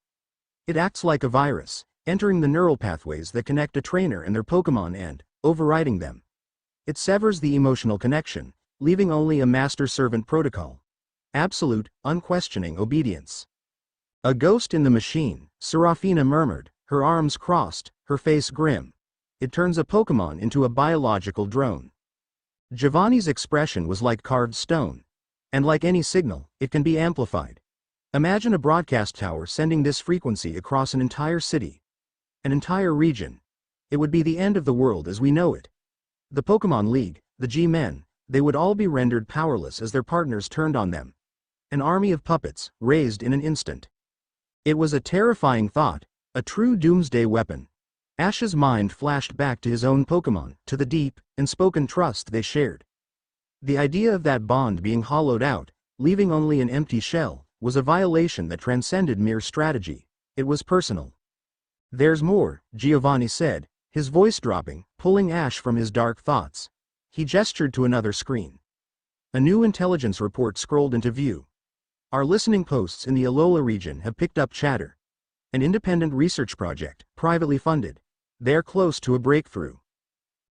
It acts like a virus, entering the neural pathways that connect a trainer and their Pokémon and overriding them. It severs the emotional connection, leaving only a master-servant protocol. Absolute, unquestioning obedience." "A ghost in the machine," Serafina murmured, her arms crossed, her face grim. "It turns a Pokémon into a biological drone." Giovanni's expression was like carved stone. "And like any signal, it can be amplified. Imagine a broadcast tower sending this frequency across an entire city. An entire region. It would be the end of the world as we know it. The Pokémon League, the G-Men, they would all be rendered powerless as their partners turned on them. An army of puppets, raised in an instant." It was a terrifying thought, a true doomsday weapon. Ash's mind flashed back to his own Pokémon, to the deep, unspoken trust they shared. The idea of that bond being hollowed out, leaving only an empty shell, was a violation that transcended mere strategy. It was personal. "There's more," Giovanni said, his voice dropping, pulling Ash from his dark thoughts. He gestured to another screen. A new intelligence report scrolled into view. "Our listening posts in the Alola region have picked up chatter. An independent research project, privately funded. They're close to a breakthrough."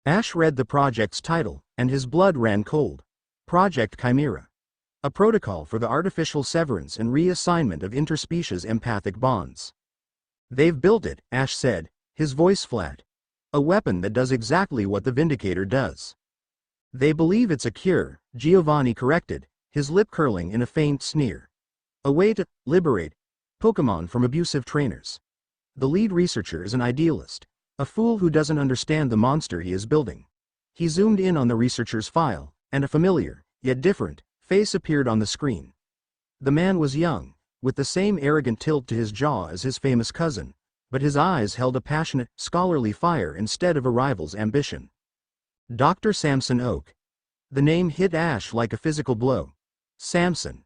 Ash read the project's title, and his blood ran cold. Project Chimera. A protocol for the artificial severance and reassignment of interspecies empathic bonds. "They've built it," Ash said, his voice flat. "A weapon that does exactly what the Vindicator does." "They believe it's a cure," Giovanni corrected, his lip curling in a faint sneer. "A way to liberate Pokémon from abusive trainers. The lead researcher is an idealist, a fool who doesn't understand the monster he is building." He zoomed in on the researcher's file, and a familiar, yet different, face appeared on the screen. The man was young, with the same arrogant tilt to his jaw as his famous cousin, but his eyes held a passionate, scholarly fire instead of a rival's ambition. Dr. Samson Oak. The name hit Ash like a physical blow. Samson.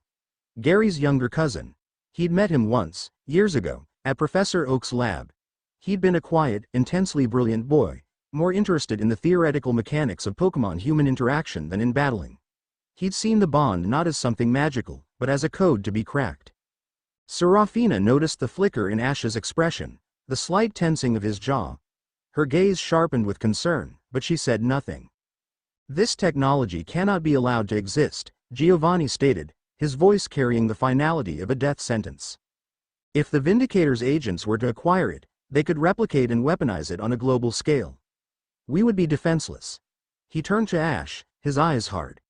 Gary's younger cousin. He'd met him once, years ago, at Professor Oak's lab. He'd been a quiet, intensely brilliant boy, more interested in the theoretical mechanics of Pokémon-human interaction than in battling. He'd seen the bond not as something magical, but as a code to be cracked. Serafina noticed the flicker in Ash's expression, the slight tensing of his jaw. Her gaze sharpened with concern, but she said nothing. "This technology cannot be allowed to exist," Giovanni stated, his voice carrying the finality of a death sentence. "If the Vindicator's agents were to acquire it, they could replicate and weaponize it on a global scale. We would be defenseless." He turned to Ash, his eyes hard.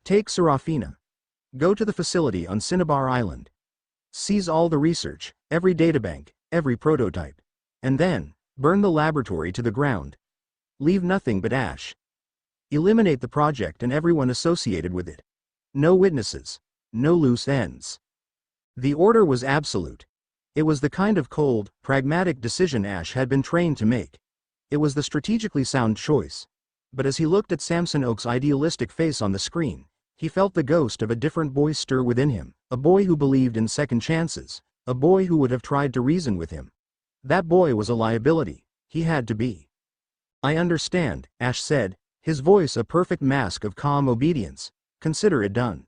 "Take Serafina. Go to the facility on Cinnabar Island. Seize all the research, every databank, every prototype. And then, burn the laboratory to the ground. Leave nothing but ash. Eliminate the project and everyone associated with it. No witnesses. No loose ends." The order was absolute. It was the kind of cold, pragmatic decision Ash had been trained to make. It was the strategically sound choice. But as he looked at Samson Oak's idealistic face on the screen, he felt the ghost of a different boy stir within him, a boy who believed in second chances, a boy who would have tried to reason with him. That boy was a liability, He had to be. I understand, Ash said, his voice a perfect mask of calm obedience. Consider it done.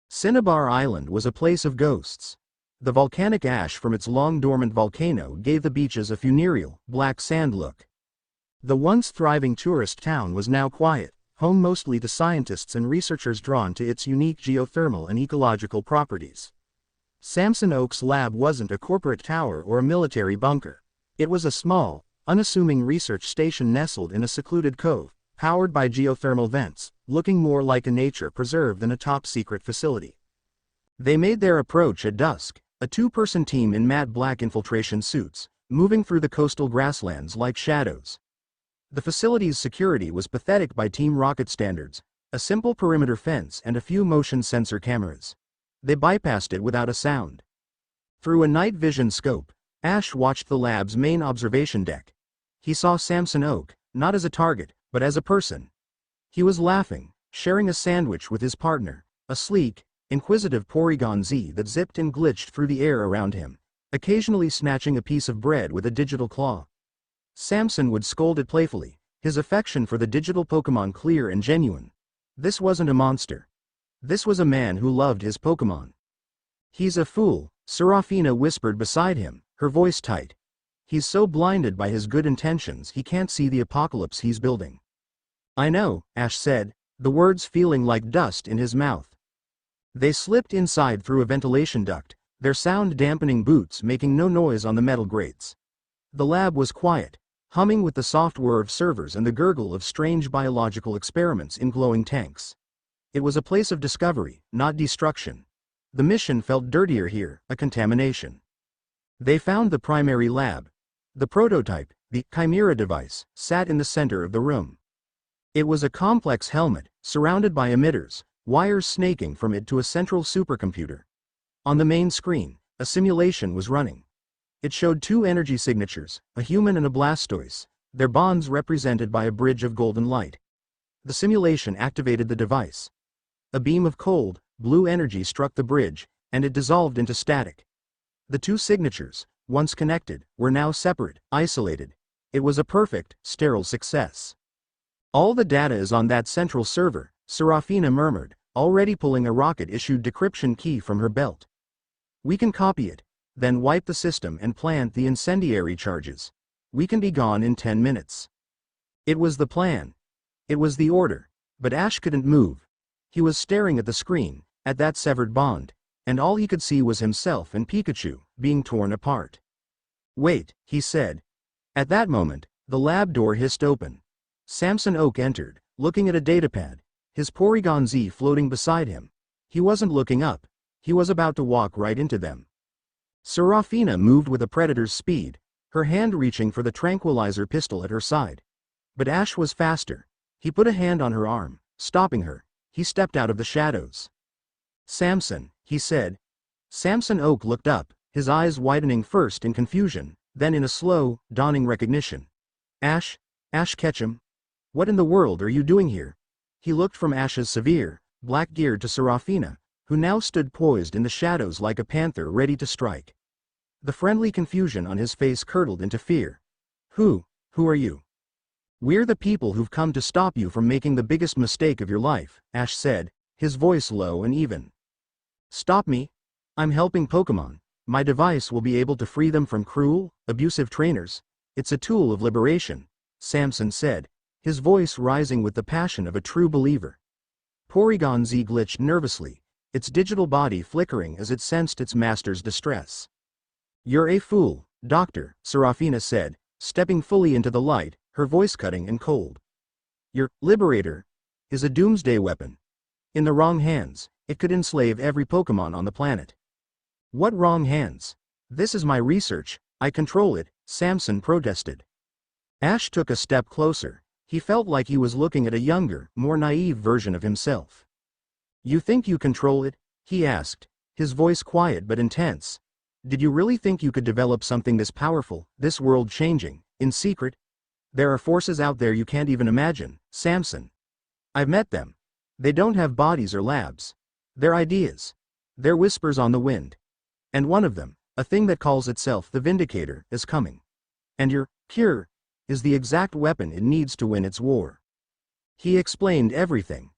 Cinnabar Island was a place of ghosts. The volcanic ash from its long-dormant volcano gave the beaches a funereal, black sand look. The once thriving tourist town was now quiet, home mostly to scientists and researchers drawn to its unique geothermal and ecological properties. Samson Oak's lab wasn't a corporate tower or a military bunker. It was a small, unassuming research station nestled in a secluded cove, powered by geothermal vents, looking more like a nature preserve than a top-secret facility. They made their approach at dusk, a two-person team in matte black infiltration suits, moving through the coastal grasslands like shadows. The facility's security was pathetic by Team Rocket standards, a simple perimeter fence and a few motion sensor cameras. They bypassed it without a sound. Through a night vision scope, Ash watched the lab's main observation deck. He saw Samson Oak, not as a target, but as a person. He was laughing, sharing a sandwich with his partner, a sleek, inquisitive Porygon Z that zipped and glitched through the air around him, occasionally snatching a piece of bread with a digital claw. Samson would scold it playfully, his affection for the digital Pokémon clear and genuine. This wasn't a monster. This was a man who loved his Pokémon. He's a fool, Serafina whispered beside him, her voice tight. He's so blinded by his good intentions he can't see the apocalypse he's building. I know, Ash said, the words feeling like dust in his mouth. They slipped inside through a ventilation duct, their sound-dampening boots making no noise on the metal grates. The lab was quiet, humming with the soft whir of servers and the gurgle of strange biological experiments in glowing tanks. It was a place of discovery, not destruction. The mission felt dirtier here, a contamination. They found the primary lab. The prototype, the Chimera device, sat in the center of the room. It was a complex helmet, surrounded by emitters, wires snaking from it to a central supercomputer. On the main screen, a simulation was running. It showed two energy signatures, a human and a Blastoise, their bonds represented by a bridge of golden light. The simulation activated the device. A beam of cold, blue energy struck the bridge, and it dissolved into static. The two signatures, once connected, were now separate, isolated. It was a perfect, sterile success. All the data is on that central server, Serafina murmured, already pulling a rocket-issued decryption key from her belt. We can copy it, then wipe the system and plant the incendiary charges. We can be gone in 10 minutes. It was the plan. It was the order, but Ash couldn't move. He was staring at the screen, at that severed bond, and all he could see was himself and Pikachu, being torn apart. Wait, he said. At that moment, the lab door hissed open. Samson Oak entered, looking at a datapad, his Porygon Z floating beside him. He wasn't looking up. He was about to walk right into them. Serafina moved with a predator's speed, her hand reaching for the tranquilizer pistol at her side. But Ash was faster. He put a hand on her arm, stopping her. He stepped out of the shadows. Samson, he said. Samson Oak looked up, his eyes widening first in confusion, then in a slow, dawning recognition. Ash Ketchum? What in the world are you doing here? He looked from Ash's severe, black gear to Serafina, who now stood poised in the shadows like a panther ready to strike. The friendly confusion on his face curdled into fear. Who are you? We're the people who've come to stop you from making the biggest mistake of your life, Ash said, his voice low and even. Stop me? I'm helping Pokémon. My device will be able to free them from cruel, abusive trainers. It's a tool of liberation, Samson said, his voice rising with the passion of a true believer. Porygon Z glitched nervously, its digital body flickering as it sensed its master's distress. You're a fool, Doctor, Serafina said, stepping fully into the light, her voice cutting and cold. Your Liberator is a doomsday weapon. In the wrong hands, it could enslave every Pokémon on the planet. What wrong hands? This is my research, I control it, Samson protested. Ash took a step closer. He felt like he was looking at a younger, more naive version of himself. You think you control it? He asked, his voice quiet but intense. Did you really think you could develop something this powerful, this world-changing, in secret? There are forces out there you can't even imagine, Samson. I've met them. They don't have bodies or labs. They're ideas. They're whispers on the wind. And one of them, a thing that calls itself the Vindicator, is coming. And your cure is the exact weapon it needs to win its war. He explained everything.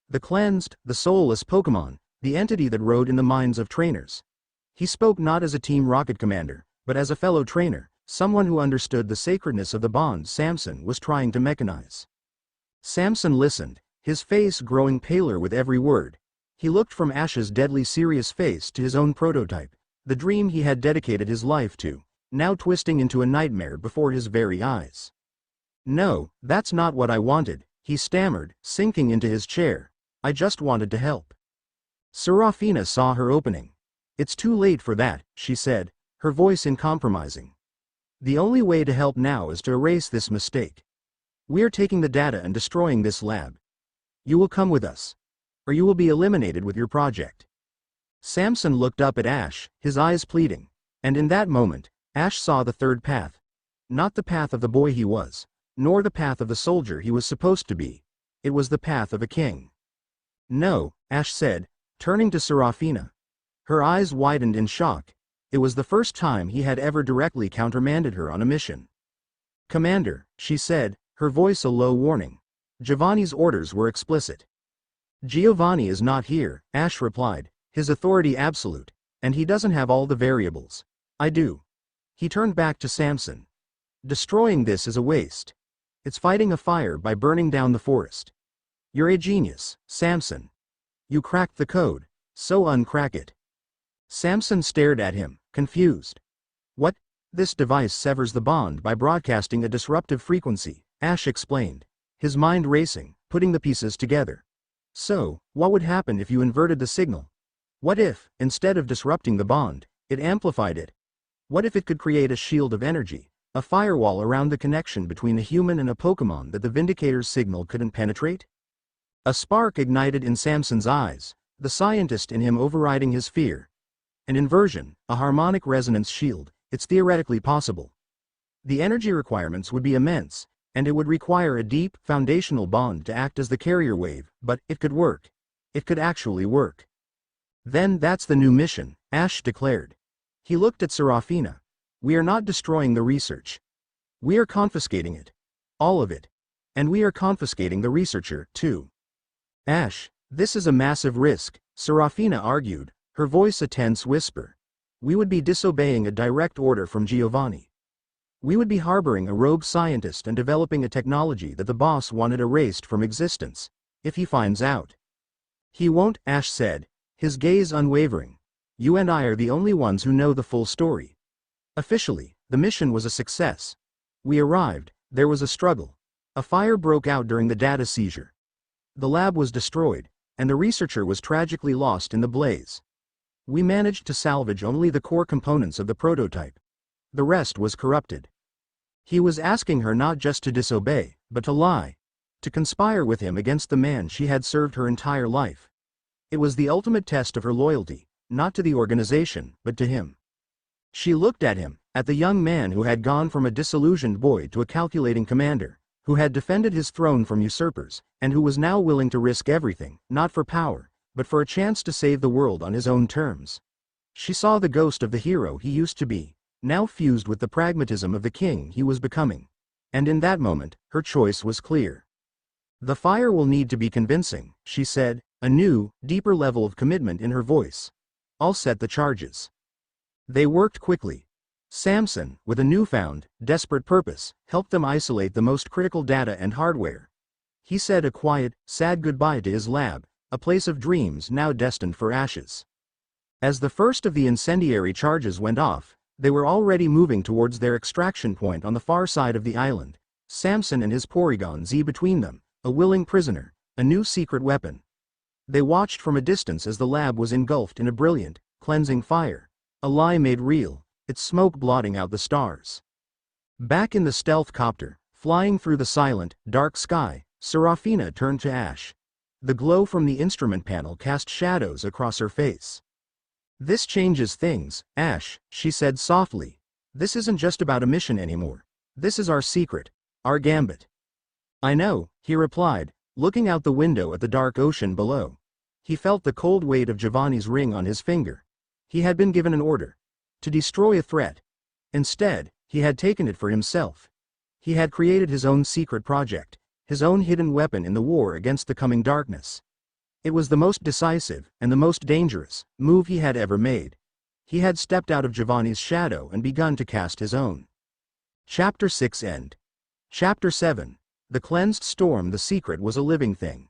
The cleansed, the soulless Pokemon, the entity that rode in the minds of trainers. He spoke not as a Team Rocket commander, but as a fellow trainer, someone who understood the sacredness of the bond Samson was trying to mechanize. Samson listened, his face growing paler with every word. He looked from Ash's deadly serious face to his own prototype, the dream he had dedicated his life to, now twisting into a nightmare before his very eyes. "No, that's not what I wanted," he stammered, sinking into his chair. "I just wanted to help." Serafina saw her opening. "It's too late for that," she said, her voice uncompromising. "The only way to help now is to erase this mistake. We're taking the data and destroying this lab. You will come with us, or you will be eliminated with your project." Samson looked up at Ash, his eyes pleading, and in that moment, Ash saw the third path. Not the path of the boy he was, nor the path of the soldier he was supposed to be. It was the path of a king. "No," Ash said, turning to Serafina. Her eyes widened in shock. It was the first time he had ever directly countermanded her on a mission. "Commander," she said, her voice a low warning. Giovanni's orders were explicit. "Giovanni is not here," Ash replied, his authority absolute, "and he doesn't have all the variables. I do." He turned back to Samson. "Destroying this is a waste. It's fighting a fire by burning down the forest. You're a genius, Samson. You cracked the code, so uncrack it." Samson stared at him, confused. "What? This device severs the bond by broadcasting a disruptive frequency," Ash explained, his mind racing, putting the pieces together. "So, what would happen if you inverted the signal? What if, instead of disrupting the bond, it amplified it? What if it could create a shield of energy, a firewall around the connection between a human and a Pokemon that the Vindicator's signal couldn't penetrate?" A spark ignited in Samson's eyes, the scientist in him overriding his fear. An inversion, a harmonic resonance shield, it's theoretically possible. The energy requirements would be immense, and it would require a deep, foundational bond to act as the carrier wave, but it could work. It could actually work. "Then that's the new mission," Ash declared. He looked at Serafina. "We are not destroying the research. We are confiscating it. All of it. And we are confiscating the researcher, too." "Ash, this is a massive risk," Serafina argued, her voice a tense whisper. "We would be disobeying a direct order from Giovanni. We would be harboring a rogue scientist and developing a technology that the boss wanted erased from existence, if he finds out." "He won't," Ash said, his gaze unwavering. "You and I are the only ones who know the full story. Officially, the mission was a success. We arrived, there was a struggle. A fire broke out during the data seizure. The lab was destroyed, and the researcher was tragically lost in the blaze. We managed to salvage only the core components of the prototype. The rest was corrupted." He was asking her not just to disobey, but to lie. To conspire with him against the man she had served her entire life. It was the ultimate test of her loyalty, not to the organization, but to him. She looked at him, at the young man who had gone from a disillusioned boy to a calculating commander, who had defended his throne from usurpers, and who was now willing to risk everything, not for power, but for a chance to save the world on his own terms. She saw the ghost of the hero he used to be, now fused with the pragmatism of the king he was becoming. And in that moment, her choice was clear. "The fire will need to be convincing," she said, a new, deeper level of commitment in her voice. "I'll set the charges." They worked quickly. Samson, with a newfound, desperate purpose, helped them isolate the most critical data and hardware. He said a quiet, sad goodbye to his lab, a place of dreams now destined for ashes. As the first of the incendiary charges went off, they were already moving towards their extraction point on the far side of the island, Samson and his Porygon Z between them, a willing prisoner, a new secret weapon. They watched from a distance as the lab was engulfed in a brilliant, cleansing fire, a lie made real, its smoke blotting out the stars. Back in the stealth copter, flying through the silent, dark sky, Serafina turned to Ash. The glow from the instrument panel cast shadows across her face. "This changes things, Ash," she said softly. "This isn't just about a mission anymore. This is our secret, our gambit." "I know," he replied, looking out the window at the dark ocean below. He felt the cold weight of Giovanni's ring on his finger. He had been given an order to destroy a threat. Instead, he had taken it for himself. He had created his own secret project, his own hidden weapon in the war against the coming darkness. It was the most decisive, and the most dangerous, move he had ever made. He had stepped out of Giovanni's shadow and begun to cast his own. Chapter 6 End. Chapter 7. The Cleansed Storm. The secret was a living thing.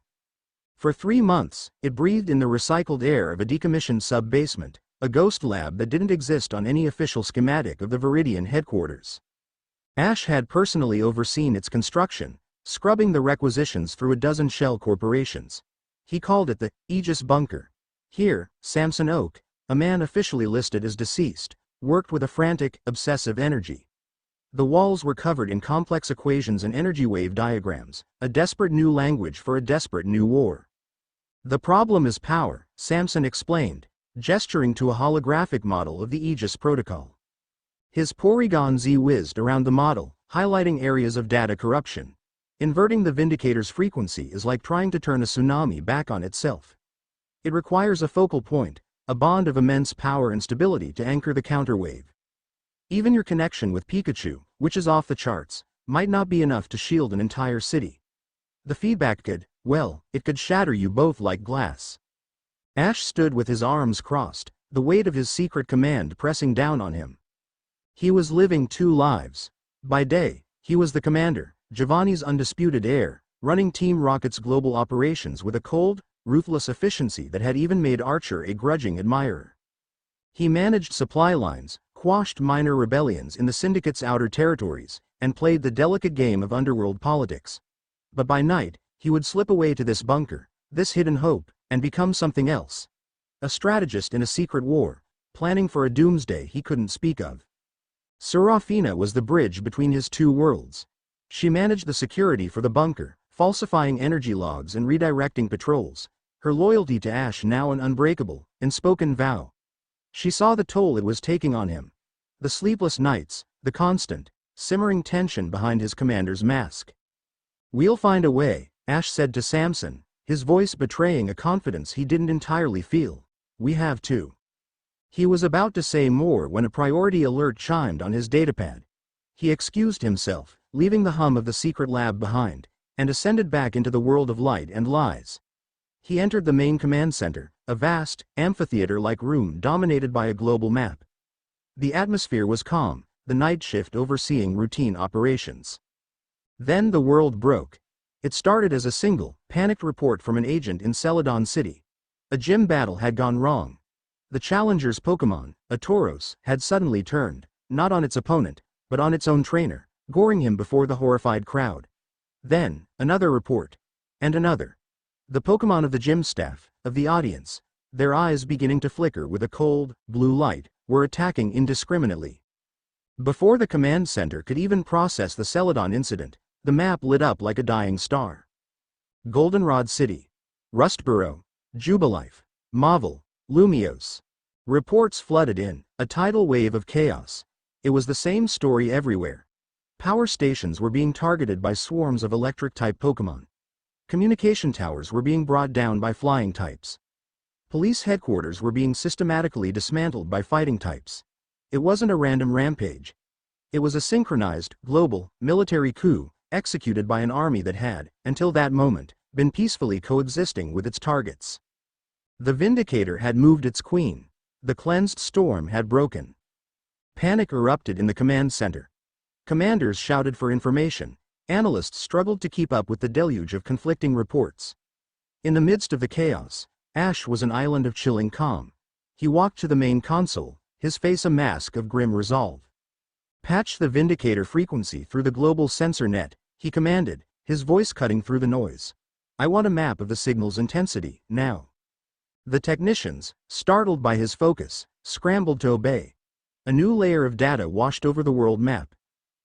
For 3 months, it breathed in the recycled air of a decommissioned sub-basement, a ghost lab that didn't exist on any official schematic of the Viridian headquarters. Ash had personally overseen its construction, scrubbing the requisitions through a dozen shell corporations. He called it the Aegis Bunker. Here, Samson Oak, a man officially listed as deceased, worked with a frantic, obsessive energy. The walls were covered in complex equations and energy wave diagrams, a desperate new language for a desperate new war. The problem is power, Samson explained, gesturing to a holographic model of the Aegis protocol. His Porygon Z whizzed around the model, highlighting areas of data corruption. Inverting the Vindicator's frequency is like trying to turn a tsunami back on itself. It requires a focal point, a bond of immense power and stability to anchor the counterwave. Even your connection with Pikachu, which is off the charts, might not be enough to shield an entire city. The feedback could, well, it could shatter you both like glass. Ash stood with his arms crossed, the weight of his secret command pressing down on him. He was living 2 lives. By day, he was the commander, Giovanni's undisputed heir, running Team Rocket's global operations with a cold, ruthless efficiency that had even made Archer a grudging admirer. He managed supply lines, quashed minor rebellions in the Syndicate's outer territories, and played the delicate game of underworld politics. But by night, he would slip away to this bunker, this hidden hope, and become something else. A strategist in a secret war, planning for a doomsday he couldn't speak of. Serafina was the bridge between his 2 worlds. She managed the security for the bunker, falsifying energy logs and redirecting patrols, her loyalty to Ash now an unbreakable, unspoken vow. She saw the toll it was taking on him. The sleepless nights, the constant, simmering tension behind his commander's mask. "We'll find a way," Ash said to Samson, his voice betraying a confidence he didn't entirely feel. "We have to." He was about to say more when a priority alert chimed on his datapad. He excused himself, leaving the hum of the secret lab behind, and ascended back into the world of light and lies. He entered the main command center, a vast, amphitheater-like room dominated by a global map. The atmosphere was calm, the night shift overseeing routine operations. Then the world broke. It started as a single, panicked report from an agent in Celadon City. A gym battle had gone wrong. The challenger's Pokémon, a Tauros, had suddenly turned, not on its opponent, but on its own trainer, goring him before the horrified crowd. Then, another report. And another. The Pokémon of the gym staff, of the audience, their eyes beginning to flicker with a cold, blue light, were attacking indiscriminately. Before the command center could even process the Celadon incident, the map lit up like a dying star. Goldenrod City, Rustboro, Jubilife, Mauville, Lumiose. Reports flooded in, a tidal wave of chaos. It was the same story everywhere. Power stations were being targeted by swarms of electric-type Pokémon. Communication towers were being brought down by flying types. Police headquarters were being systematically dismantled by fighting types. It wasn't a random rampage. It was a synchronized, global, military coup, executed by an army that had, until that moment, been peacefully coexisting with its targets. The Vindicator had moved its queen. The cleansed storm had broken. Panic erupted in the command center. Commanders shouted for information. Analysts struggled to keep up with the deluge of conflicting reports. In the midst of the chaos, Ash was an island of chilling calm. He walked to the main console, his face a mask of grim resolve. "Patch the Vindicator frequency through the global sensor net," he commanded, his voice cutting through the noise. "I want a map of the signal's intensity, now." The technicians, startled by his focus, scrambled to obey. A new layer of data washed over the world map.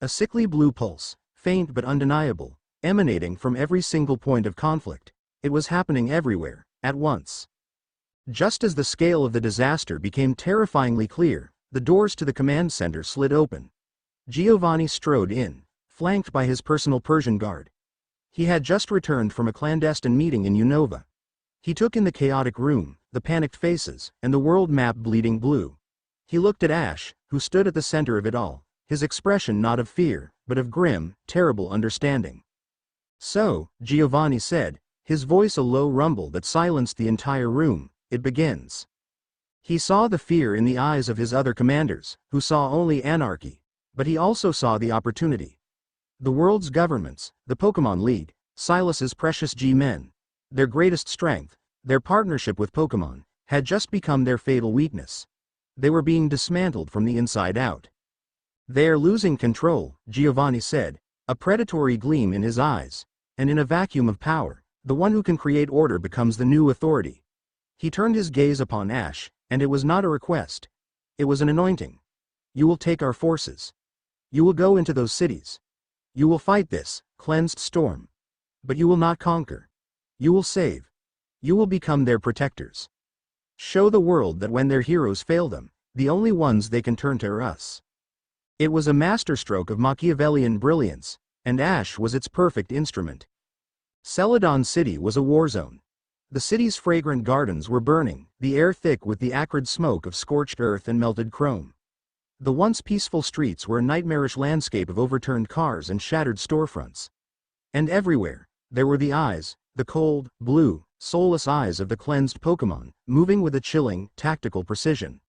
A sickly blue pulse, faint but undeniable, emanating from every single point of conflict. It was happening everywhere, at once. Just as the scale of the disaster became terrifyingly clear, the doors to the command center slid open. Giovanni strode in, flanked by his personal Persian guard. He had just returned from a clandestine meeting in Unova. He took in the chaotic room, the panicked faces, and the world map bleeding blue. He looked at Ash, who stood at the center of it all, his expression not of fear, but of grim, terrible understanding. "So," Giovanni said, his voice a low rumble that silenced the entire room, "it begins." He saw the fear in the eyes of his other commanders, who saw only anarchy, but he also saw the opportunity. The world's governments, the Pokemon League, Silas's precious G-men, their greatest strength, their partnership with Pokemon, had just become their fatal weakness. They were being dismantled from the inside out. "They are losing control," Giovanni said, a predatory gleam in his eyes, "and in a vacuum of power, the one who can create order becomes the new authority." He turned his gaze upon Ash, and it was not a request. It was an anointing. "You will take our forces. You will go into those cities. You will fight this cleansed storm. But you will not conquer. You will save. You will become their protectors. Show the world that when their heroes fail them, the only ones they can turn to are us." It was a masterstroke of Machiavellian brilliance, and Ash was its perfect instrument. Celadon City was a war zone. The city's fragrant gardens were burning, the air thick with the acrid smoke of scorched earth and melted chrome. The once peaceful streets were a nightmarish landscape of overturned cars and shattered storefronts. And everywhere, there were the eyes, the cold, blue, soulless eyes of the cleansed Pokemon, moving with a chilling, tactical precision.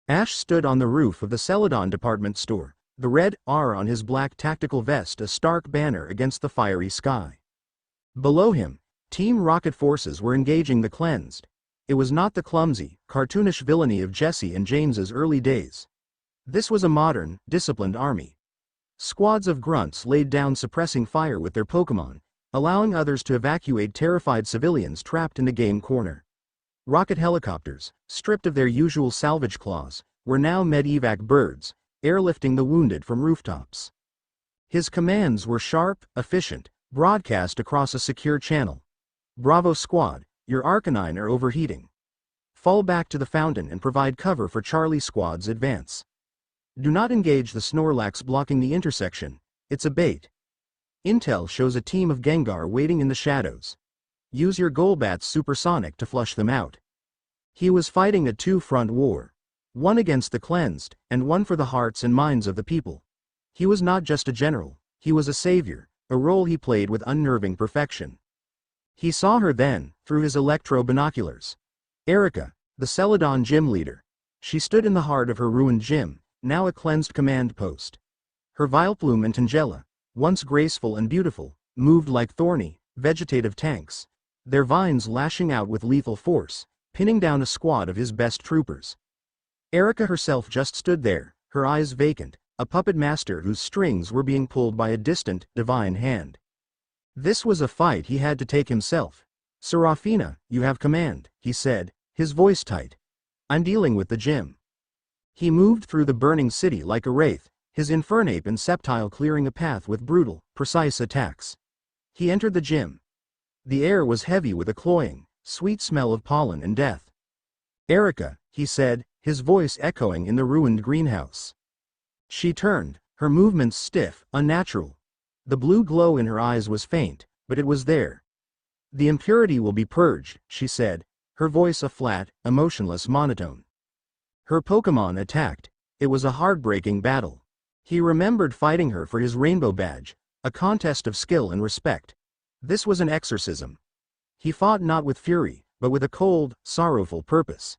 Ash stood on the roof of the Celadon department store, the red R on his black tactical vest a stark banner against the fiery sky. Below him, Team Rocket forces were engaging the cleansed. It was not the clumsy, cartoonish villainy of Jesse and James's early days. This was a modern, disciplined army. Squads of grunts laid down suppressing fire with their Pokemon, allowing others to evacuate terrified civilians trapped in the game corner. Rocket helicopters, stripped of their usual salvage claws, were now medevac birds, airlifting the wounded from rooftops. His commands were sharp, efficient, broadcast across a secure channel. "Bravo Squad, your Arcanine are overheating. Fall back to the fountain and provide cover for Charlie Squad's advance. Do not engage the Snorlax blocking the intersection, it's a bait. Intel shows a team of Gengar waiting in the shadows. Use your Golbat's supersonic to flush them out." He was fighting a two-front war. One against the cleansed, and one for the hearts and minds of the people. He was not just a general, he was a savior, a role he played with unnerving perfection. He saw her then, through his electro-binoculars. Erica, the Celadon gym leader. She stood in the heart of her ruined gym, now a cleansed command post. Her Vileplume and Tangela, once graceful and beautiful, moved like thorny, vegetative tanks, their vines lashing out with lethal force, pinning down a squad of his best troopers. Erica herself just stood there, her eyes vacant, a puppet master whose strings were being pulled by a distant, divine hand. This was a fight he had to take himself. "Serafina, you have command," he said, his voice tight. "I'm dealing with the gym." He moved through the burning city like a wraith, his Infernape and Sceptile clearing a path with brutal, precise attacks. He entered the gym. The air was heavy with a cloying, sweet smell of pollen and death. "Erica," he said, his voice echoing in the ruined greenhouse. She turned, her movements stiff, unnatural. The blue glow in her eyes was faint, but it was there. "The impurity will be purged," she said, her voice a flat, emotionless monotone. Her Pokemon attacked. It was a heartbreaking battle. He remembered fighting her for his Rainbow Badge, a contest of skill and respect. This was an exorcism. He fought not with fury, but with a cold, sorrowful purpose.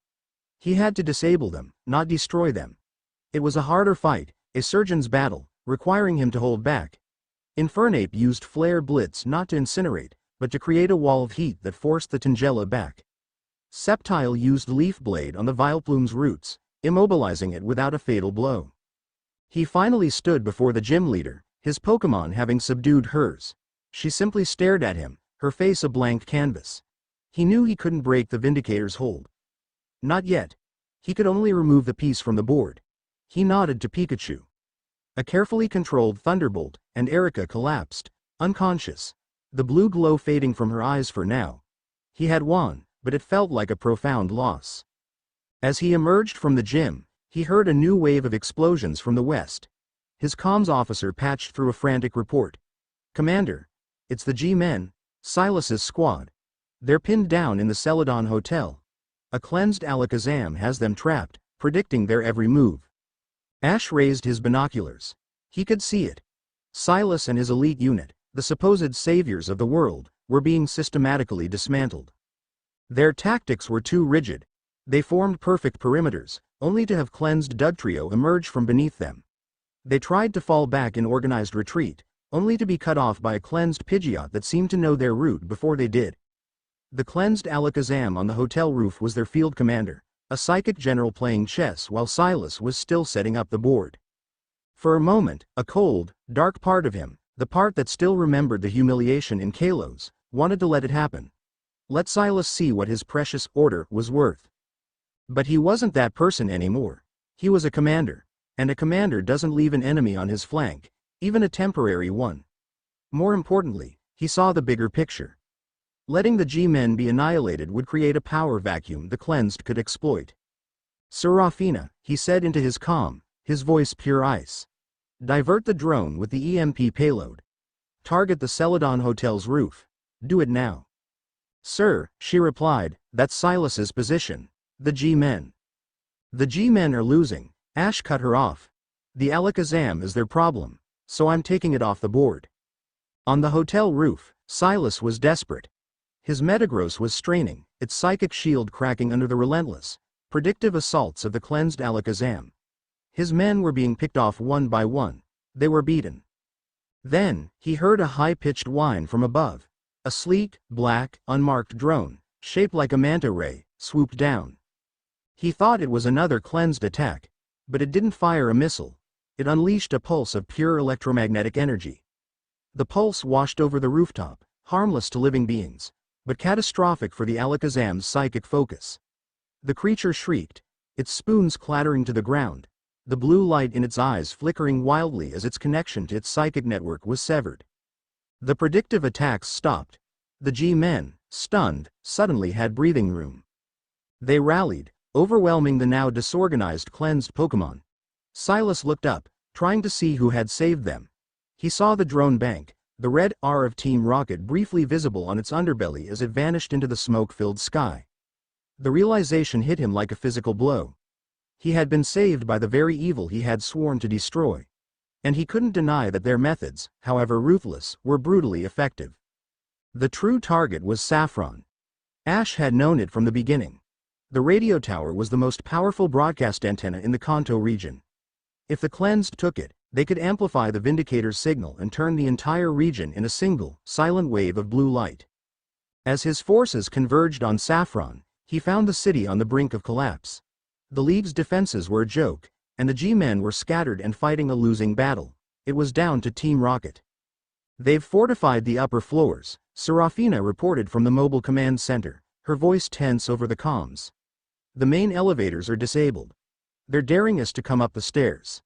He had to disable them, not destroy them. It was a harder fight, a surgeon's battle, requiring him to hold back. Infernape used Flare Blitz not to incinerate, but to create a wall of heat that forced the Tangela back. Sceptile used Leaf Blade on the Vileplume's roots, immobilizing it without a fatal blow. He finally stood before the gym leader, his Pokemon having subdued hers. She simply stared at him, her face a blank canvas. He knew he couldn't break the Vindicator's hold. Not yet. He could only remove the piece from the board. He nodded to Pikachu. A carefully controlled thunderbolt, and Erica collapsed, unconscious, the blue glow fading from her eyes for now. He had won, but it felt like a profound loss. As he emerged from the gym, he heard a new wave of explosions from the west. His comms officer patched through a frantic report. "Commander, it's the G-men, Silas's squad. They're pinned down in the Celadon Hotel. A cleansed Alakazam has them trapped, predicting their every move." Ash raised his binoculars. He could see it. Silas and his elite unit, the supposed saviors of the world, were being systematically dismantled. Their tactics were too rigid. They formed perfect perimeters, only to have cleansed Dugtrio emerge from beneath them. They tried to fall back in organized retreat, only to be cut off by a cleansed Pidgeot that seemed to know their route before they did. The cleansed Alakazam on the hotel roof was their field commander, a psychic general playing chess while Silas was still setting up the board. For a moment, a cold, dark part of him, the part that still remembered the humiliation in Kalos, wanted to let it happen. Let Silas see what his precious order was worth. But he wasn't that person anymore. He was a commander, and a commander doesn't leave an enemy on his flank, even a temporary one. More importantly, he saw the bigger picture. Letting the G-men be annihilated would create a power vacuum the cleansed could exploit. Serafina, he said into his comm, his voice pure ice. Divert the drone with the EMP payload. Target the Celadon Hotel's roof. Do it now. Sir, she replied, that's Silas's position. The G-men. The G-men are losing. Ash cut her off. The Alakazam is their problem, so I'm taking it off the board. On the hotel roof, Silas was desperate. His Metagross was straining, its psychic shield cracking under the relentless, predictive assaults of the cleansed Alakazam. His men were being picked off one by one. They were beaten. Then, he heard a high-pitched whine from above. A sleek, black, unmarked drone, shaped like a manta ray, swooped down. He thought it was another cleansed attack, but it didn't fire a missile. It unleashed a pulse of pure electromagnetic energy. The pulse washed over the rooftop, harmless to living beings, but catastrophic for the Alakazam's psychic focus. The creature shrieked, its spoons clattering to the ground, the blue light in its eyes flickering wildly as its connection to its psychic network was severed. The predictive attacks stopped. The G-men, stunned, suddenly had breathing room. They rallied, overwhelming the now disorganized cleansed Pokémon. Silas looked up, trying to see who had saved them. He saw the drone bank, the red R of Team Rocket briefly visible on its underbelly as it vanished into the smoke-filled sky. The realization hit him like a physical blow. He had been saved by the very evil he had sworn to destroy. And he couldn't deny that their methods, however ruthless, were brutally effective. The true target was Saffron. Ash had known it from the beginning. The radio tower was the most powerful broadcast antenna in the Kanto region. If the cleansed took it, they could amplify the Vindicator's signal and turn the entire region in a single, silent wave of blue light. As his forces converged on Saffron, he found the city on the brink of collapse. The League's defenses were a joke, and the G-men were scattered and fighting a losing battle. It was down to Team Rocket. They've fortified the upper floors, Serafina reported from the mobile command center, her voice tense over the comms. The main elevators are disabled. They're daring us to come up the stairs.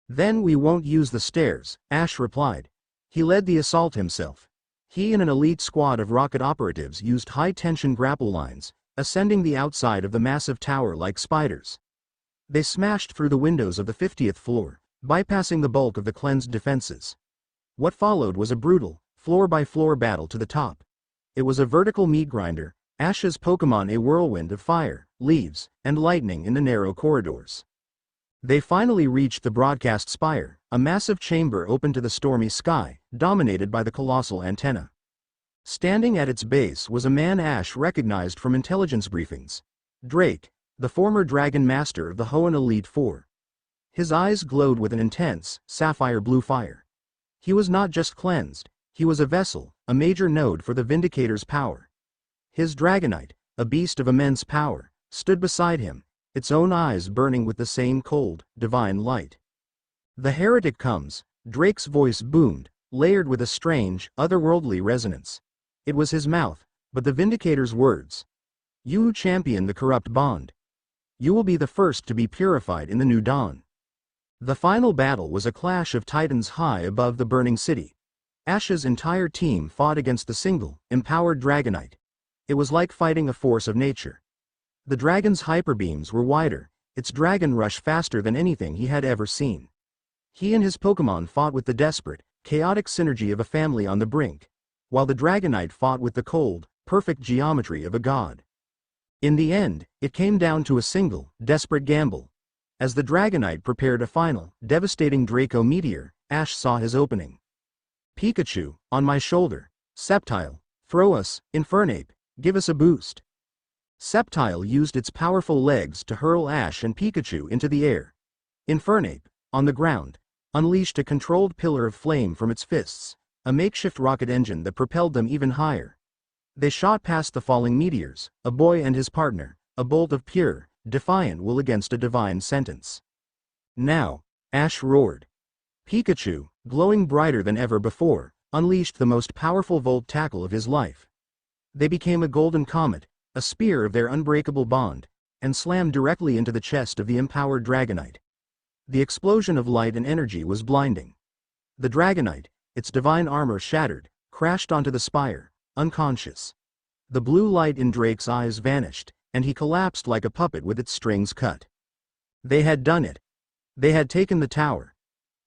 Then we won't use the stairs, Ash replied. He led the assault himself. He and an elite squad of rocket operatives used high-tension grapple lines, ascending the outside of the massive tower like spiders. They smashed through the windows of the 50th floor, bypassing the bulk of the cleansed defenses. What followed was a brutal, floor-by-floor battle to the top. It was a vertical meat grinder, Ash's Pokémon a whirlwind of fire, leaves, and lightning in the narrow corridors. They finally reached the broadcast spire, a massive chamber open to the stormy sky, dominated by the colossal antenna. Standing at its base was a man Ash recognized from intelligence briefings. Drake, the former Dragon Master of the Hoenn Elite Four. His eyes glowed with an intense, sapphire blue fire. He was not just cleansed, he was a vessel, a major node for the Vindicator's power. His Dragonite, a beast of immense power, stood beside him, its own eyes burning with the same cold, divine light. The heretic comes, Drake's voice boomed, layered with a strange, otherworldly resonance. It was his mouth, but the Vindicator's words. You who champion the corrupt bond. You will be the first to be purified in the new dawn. The final battle was a clash of titans high above the burning city. Ash's entire team fought against the single, empowered Dragonite. It was like fighting a force of nature. The dragon's hyperbeams were wider, its dragon rush faster than anything he had ever seen. He and his Pokémon fought with the desperate, chaotic synergy of a family on the brink, while the Dragonite fought with the cold, perfect geometry of a god. In the end, it came down to a single, desperate gamble. As the Dragonite prepared a final, devastating Draco Meteor, Ash saw his opening. Pikachu, on my shoulder. Sceptile, throw us, Infernape, give us a boost. Sceptile used its powerful legs to hurl Ash and Pikachu into the air. Infernape, on the ground, unleashed a controlled pillar of flame from its fists, a makeshift rocket engine that propelled them even higher. They shot past the falling meteors, a boy and his partner, a bolt of pure, defiant will against a divine sentence. Now, Ash roared. Pikachu, glowing brighter than ever before, unleashed the most powerful volt tackle of his life. They became a golden comet, a spear of their unbreakable bond, and slammed directly into the chest of the empowered Dragonite. The explosion of light and energy was blinding. The Dragonite, its divine armor shattered, crashed onto the spire, unconscious. The blue light in Drake's eyes vanished, and he collapsed like a puppet with its strings cut. They had done it. They had taken the tower.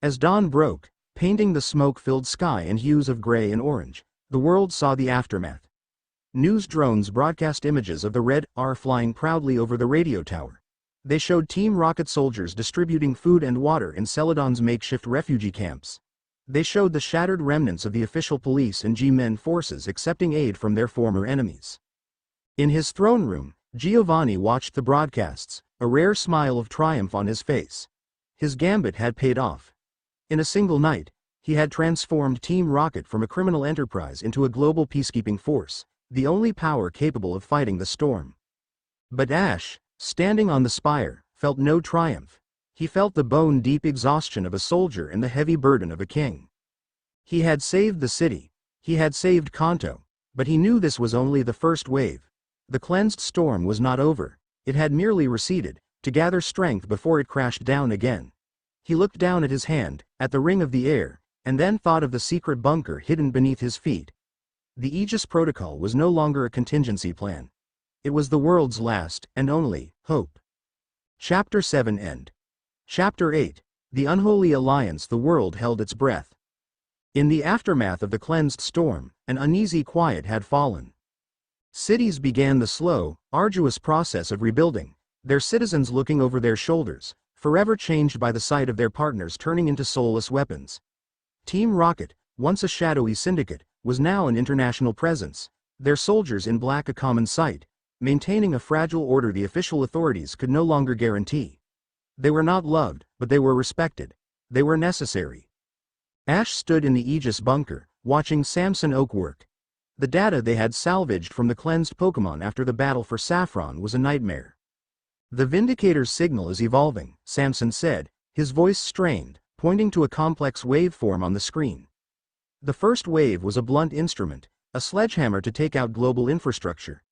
As dawn broke, painting the smoke-filled sky in hues of gray and orange, the world saw the aftermath. News drones broadcast images of the Red R flying proudly over the radio tower. They showed Team Rocket soldiers distributing food and water in Celadon's makeshift refugee camps. They showed the shattered remnants of the official police and G-Men forces accepting aid from their former enemies. In his throne room, Giovanni watched the broadcasts, a rare smile of triumph on his face. His gambit had paid off. In a single night, he had transformed Team Rocket from a criminal enterprise into a global peacekeeping force, the only power capable of fighting the storm. But Ash, standing on the spire, felt no triumph. He felt the bone-deep exhaustion of a soldier and the heavy burden of a king. He had saved the city. He had saved Kanto. But he knew this was only the first wave. The cleansed storm was not over. It had merely receded, to gather strength before it crashed down again. He looked down at his hand, at the ring of the air, and then thought of the secret bunker hidden beneath his feet. The Aegis Protocol was no longer a contingency plan. It was the world's last, and only, hope. Chapter 7 End. Chapter 8. The Unholy Alliance. The world held its breath. In the aftermath of the cleansed storm, an uneasy quiet had fallen. Cities began the slow, arduous process of rebuilding, their citizens looking over their shoulders, forever changed by the sight of their partners turning into soulless weapons. Team Rocket, once a shadowy syndicate, was now an international presence, their soldiers in black a common sight, maintaining a fragile order the official authorities could no longer guarantee. They were not loved, but they were respected. They were necessary. Ash stood in the Aegis bunker, watching Samson Oak work. The data they had salvaged from the cleansed Pokémon after the battle for Saffron was a nightmare. The Vindicator's signal is evolving, Samson said, his voice strained, pointing to a complex waveform on the screen. The first wave was a blunt instrument, a sledgehammer to take out global infrastructure.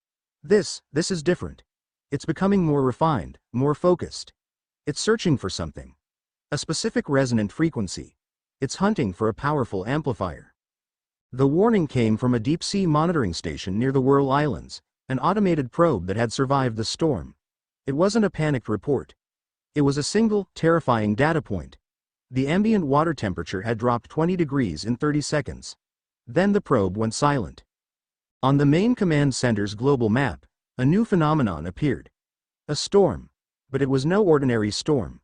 This is different. It's becoming more refined, more focused. It's searching for something. A specific resonant frequency. It's hunting for a powerful amplifier. The warning came from a deep-sea monitoring station near the Whirl Islands, an automated probe that had survived the storm. It wasn't a panicked report. It was a single, terrifying data point. The ambient water temperature had dropped 20 degrees in 30 seconds. Then the probe went silent. On the main command center's global map, a new phenomenon appeared. A storm. But it was no ordinary storm.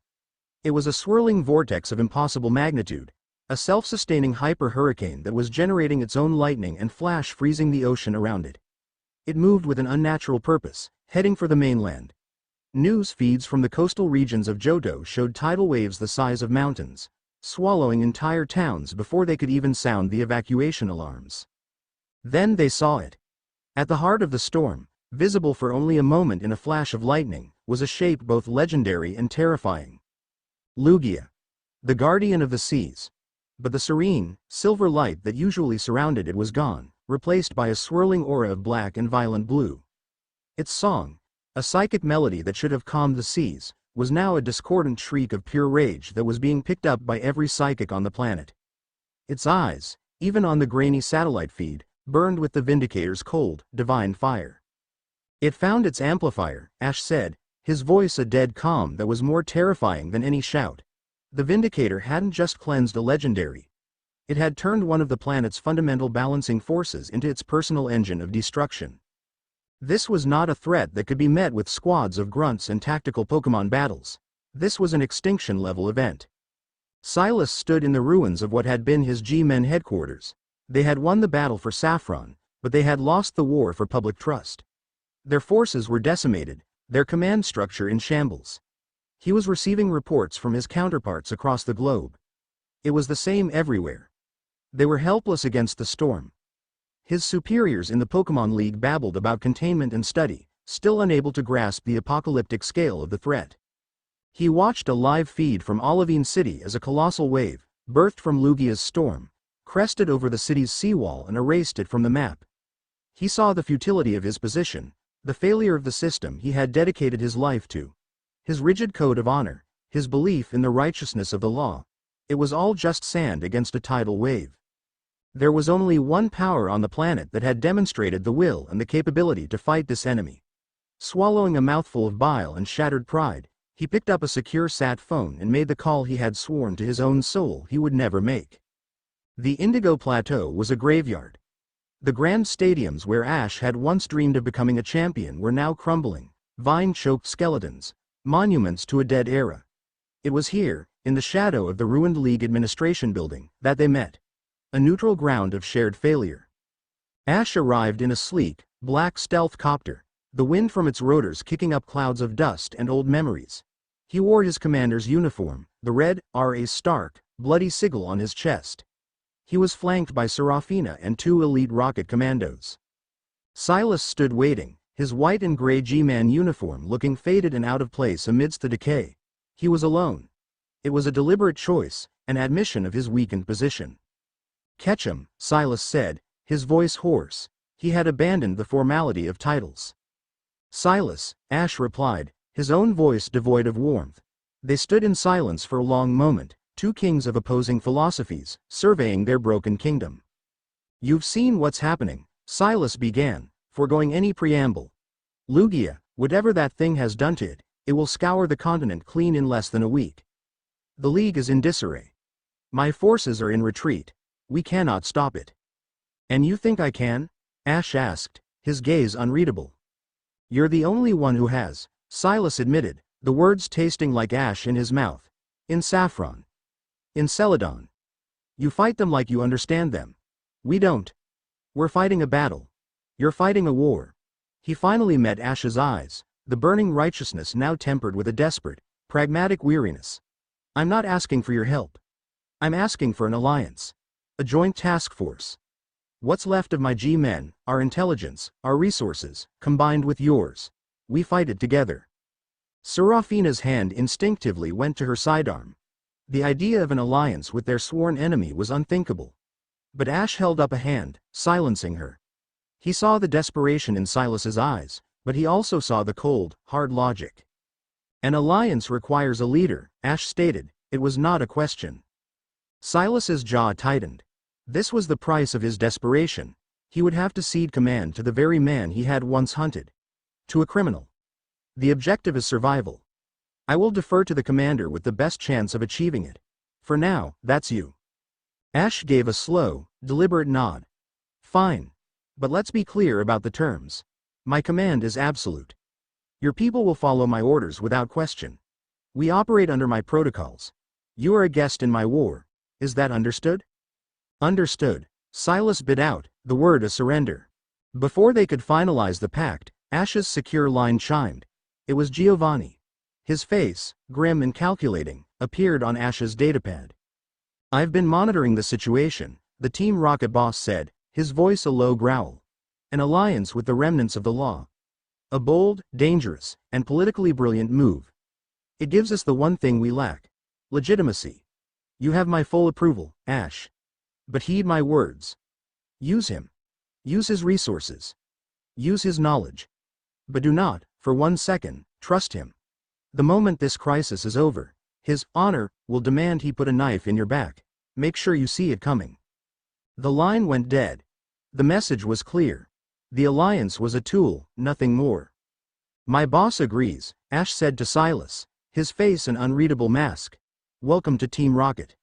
It was a swirling vortex of impossible magnitude, a self-sustaining hyper-hurricane that was generating its own lightning and flash freezing the ocean around it. It moved with an unnatural purpose, heading for the mainland. News feeds from the coastal regions of Johto showed tidal waves the size of mountains, swallowing entire towns before they could even sound the evacuation alarms. Then they saw it. At the heart of the storm, visible for only a moment in a flash of lightning, was a shape both legendary and terrifying. Lugia. The guardian of the seas. But the serene, silver light that usually surrounded it was gone, replaced by a swirling aura of black and violent blue. Its song, a psychic melody that should have calmed the seas, was now a discordant shriek of pure rage that was being picked up by every psychic on the planet. Its eyes, even on the grainy satellite feed, burned with the Vindicator's cold, divine fire. It found its amplifier, Ash said, his voice a dead calm that was more terrifying than any shout. The Vindicator hadn't just cleansed a legendary. It had turned one of the planet's fundamental balancing forces into its personal engine of destruction. This was not a threat that could be met with squads of grunts and tactical Pokémon battles. This was an extinction-level event. Silas stood in the ruins of what had been his G-Men headquarters. They had won the battle for Saffron, but they had lost the war for public trust. Their forces were decimated, their command structure in shambles. He was receiving reports from his counterparts across the globe. It was the same everywhere. They were helpless against the storm. His superiors in the Pokemon League babbled about containment and study, still unable to grasp the apocalyptic scale of the threat. He watched a live feed from Olivine City as a colossal wave, birthed from Lugia's storm, crested over the city's seawall and erased it from the map. He saw the futility of his position, the failure of the system he had dedicated his life to. His rigid code of honor, his belief in the righteousness of the law. It was all just sand against a tidal wave. There was only one power on the planet that had demonstrated the will and the capability to fight this enemy. Swallowing a mouthful of bile and shattered pride, he picked up a secure sat phone and made the call he had sworn to his own soul he would never make. The Indigo Plateau was a graveyard. The grand stadiums where Ash had once dreamed of becoming a champion were now crumbling, vine-choked skeletons, monuments to a dead era. It was here, in the shadow of the ruined League administration building, that they met. A neutral ground of shared failure. Ash arrived in a sleek, black stealth copter, the wind from its rotors kicking up clouds of dust and old memories. He wore his commander's uniform, the red, R.A. Stark, bloody sigil on his chest. He was flanked by Serafina and 2 elite rocket commandos. Silas stood waiting, his white and gray G-Man uniform looking faded and out of place amidst the decay. He was alone. It was a deliberate choice, an admission of his weakened position. "Catch him," Silas said, his voice hoarse. He had abandoned the formality of titles. "Silas," Ash replied, his own voice devoid of warmth. They stood in silence for a long moment, 2 kings of opposing philosophies, surveying their broken kingdom. "You've seen what's happening," Silas began, foregoing any preamble. "Lugia, whatever that thing has done to it, it will scour the continent clean in less than a week. The League is in disarray. My forces are in retreat. We cannot stop it." "And you think I can?" Ash asked, his gaze unreadable. "You're the only one who has," Silas admitted, the words tasting like ash in his mouth. "In Saffron. In Celadon. You fight them like you understand them. We don't. We're fighting a battle. You're fighting a war." He finally met Ash's eyes, the burning righteousness now tempered with a desperate, pragmatic weariness. "I'm not asking for your help. I'm asking for an alliance. A joint task force. What's left of my G-Men, our intelligence, our resources, combined with yours. We fight it together." Serafina's hand instinctively went to her sidearm. The idea of an alliance with their sworn enemy was unthinkable. But Ash held up a hand, silencing her. He saw the desperation in Silas's eyes, but he also saw the cold, hard logic. "An alliance requires a leader," Ash stated. It was not a question. Silas's jaw tightened. This was the price of his desperation. He would have to cede command to the very man he had once hunted. To a criminal. The objective is survival. "I will defer to the commander with the best chance of achieving it. For now, that's you." Ash gave a slow, deliberate nod. "Fine. But let's be clear about the terms. My command is absolute. Your people will follow my orders without question. We operate under my protocols. You are a guest in my war. Is that understood?" "Understood." Silas bit out, the word a surrender. Before they could finalize the pact, Ash's secure line chimed. It was Giovanni. His face, grim and calculating, appeared on Ash's datapad. "I've been monitoring the situation," the Team Rocket boss said, his voice a low growl. "An alliance with the remnants of the law. A bold, dangerous, and politically brilliant move. It gives us the one thing we lack. Legitimacy. You have my full approval, Ash. But heed my words. Use him. Use his resources. Use his knowledge. But do not, for 1 second, trust him. The moment this crisis is over, his honor will demand he put a knife in your back. Make sure you see it coming." The line went dead. The message was clear. The alliance was a tool, nothing more. "My boss agrees," Ash said to Silas, his face an unreadable mask. "Welcome to Team Rocket."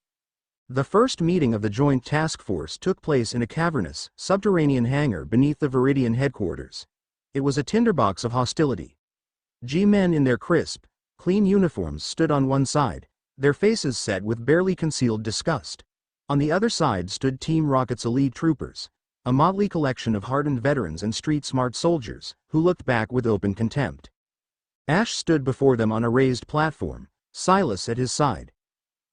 The first meeting of the Joint Task Force took place in a cavernous, subterranean hangar beneath the Viridian headquarters. It was a tinderbox of hostility. G-men in their crisp, clean uniforms stood on one side, their faces set with barely concealed disgust. On the other side stood Team Rocket's elite troopers, a motley collection of hardened veterans and street-smart soldiers, who looked back with open contempt. Ash stood before them on a raised platform, Silas at his side.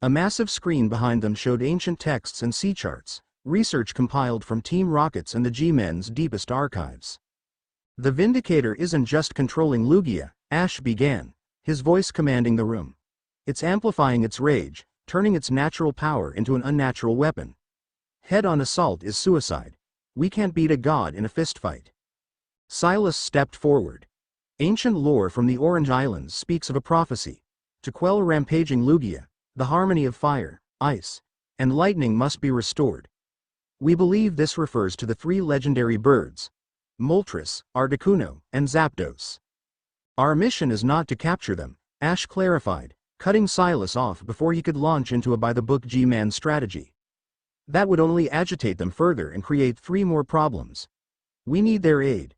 A massive screen behind them showed ancient texts and sea charts, research compiled from Team Rocket's and the G-Men's deepest archives. The Vindicator isn't just controlling Lugia, Ash began, his voice commanding the room. It's amplifying its rage, turning its natural power into an unnatural weapon. Head-on assault is suicide. We can't beat a god in a fistfight. Silas stepped forward. Ancient lore from the Orange Islands speaks of a prophecy. To quell rampaging Lugia, the harmony of fire, ice, and lightning must be restored. We believe this refers to the three legendary birds, Moltres, Articuno, and Zapdos. Our mission is not to capture them, Ash clarified, cutting Silas off before he could launch into a by-the-book G-Man strategy. That would only agitate them further and create 3 more problems. We need their aid.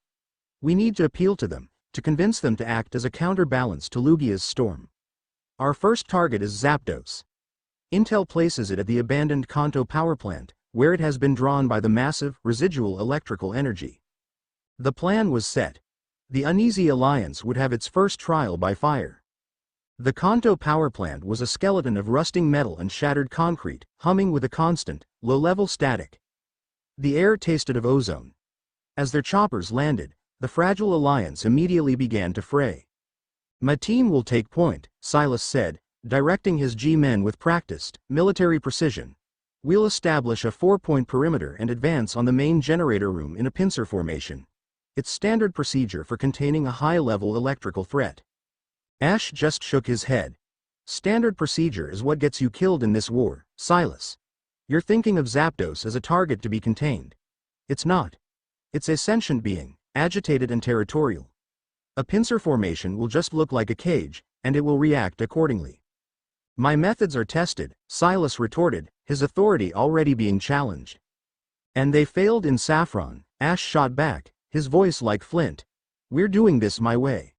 We need to appeal to them, to convince them to act as a counterbalance to Lugia's storm. Our first target is Zapdos. Intel places it at the abandoned Kanto power plant, where it has been drawn by the massive, residual electrical energy. The plan was set. The Uneasy Alliance would have its first trial by fire. The Kanto power plant was a skeleton of rusting metal and shattered concrete, humming with a constant, low-level static. The air tasted of ozone. As their choppers landed, the fragile alliance immediately began to fray. My team will take point, Silas said, directing his G-men with practiced, military precision. We'll establish a 4-point perimeter and advance on the main generator room in a pincer formation. It's standard procedure for containing a high-level electrical threat. Ash just shook his head. Standard procedure is what gets you killed in this war, Silas. You're thinking of Zapdos as a target to be contained. It's not. It's a sentient being, agitated and territorial. A pincer formation will just look like a cage, and it will react accordingly. My methods are tested, Silas retorted, his authority already being challenged. And they failed in Saffron, Ash shot back, his voice like flint. We're doing this my way.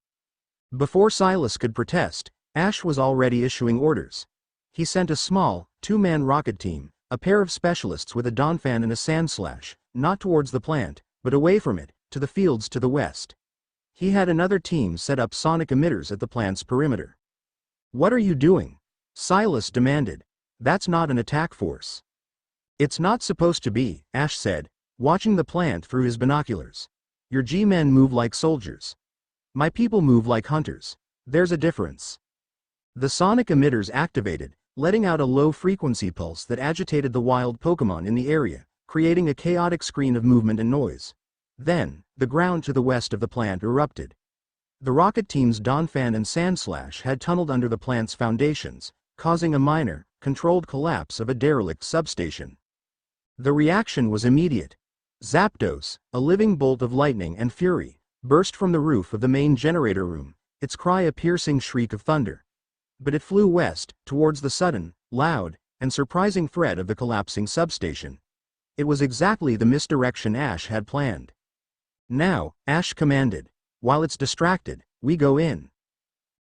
Before Silas could protest, Ash was already issuing orders. He sent a small, 2-man rocket team, a pair of specialists with a Donphan and a Sandslash, not towards the plant, but away from it, to the fields to the west. He had another team set up sonic emitters at the plant's perimeter. What are you doing? Silas demanded. That's not an attack force. It's not supposed to be, Ash said, watching the plant through his binoculars. Your G-men move like soldiers. My people move like hunters. There's a difference. The sonic emitters activated, letting out a low-frequency pulse that agitated the wild Pokémon in the area, creating a chaotic screen of movement and noise. Then, the ground to the west of the plant erupted. The rocket team's Donphan and Sandslash had tunneled under the plant's foundations, causing a minor, controlled collapse of a derelict substation. The reaction was immediate. Zapdos, a living bolt of lightning and fury, burst from the roof of the main generator room, its cry a piercing shriek of thunder. But it flew west, towards the sudden, loud, and surprising threat of the collapsing substation. It was exactly the misdirection Ash had planned. Now, Ash commanded, while it's distracted, we go in.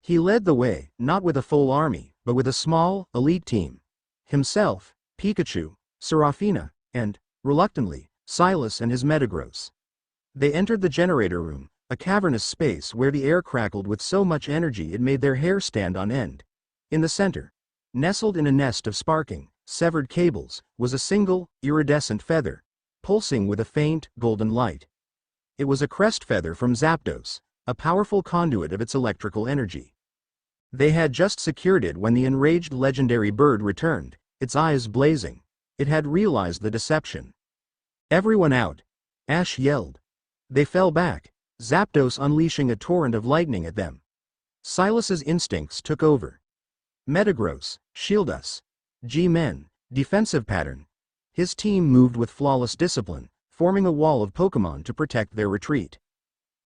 He led the way, not with a full army, but with a small, elite team. Himself, Pikachu, Serafina, and, reluctantly, Silas and his Metagross. They entered the generator room, a cavernous space where the air crackled with so much energy it made their hair stand on end. In the center, nestled in a nest of sparking, severed cables, was a single, iridescent feather, pulsing with a faint, golden light. It was a crest feather from Zapdos, a powerful conduit of its electrical energy. They had just secured it when the enraged legendary bird returned, its eyes blazing. It had realized the deception. Everyone out! Ash yelled. They fell back, Zapdos unleashing a torrent of lightning at them. Silas's instincts took over. Metagross, shield us. G-Men, defensive pattern. His team moved with flawless discipline, forming a wall of Pokémon to protect their retreat.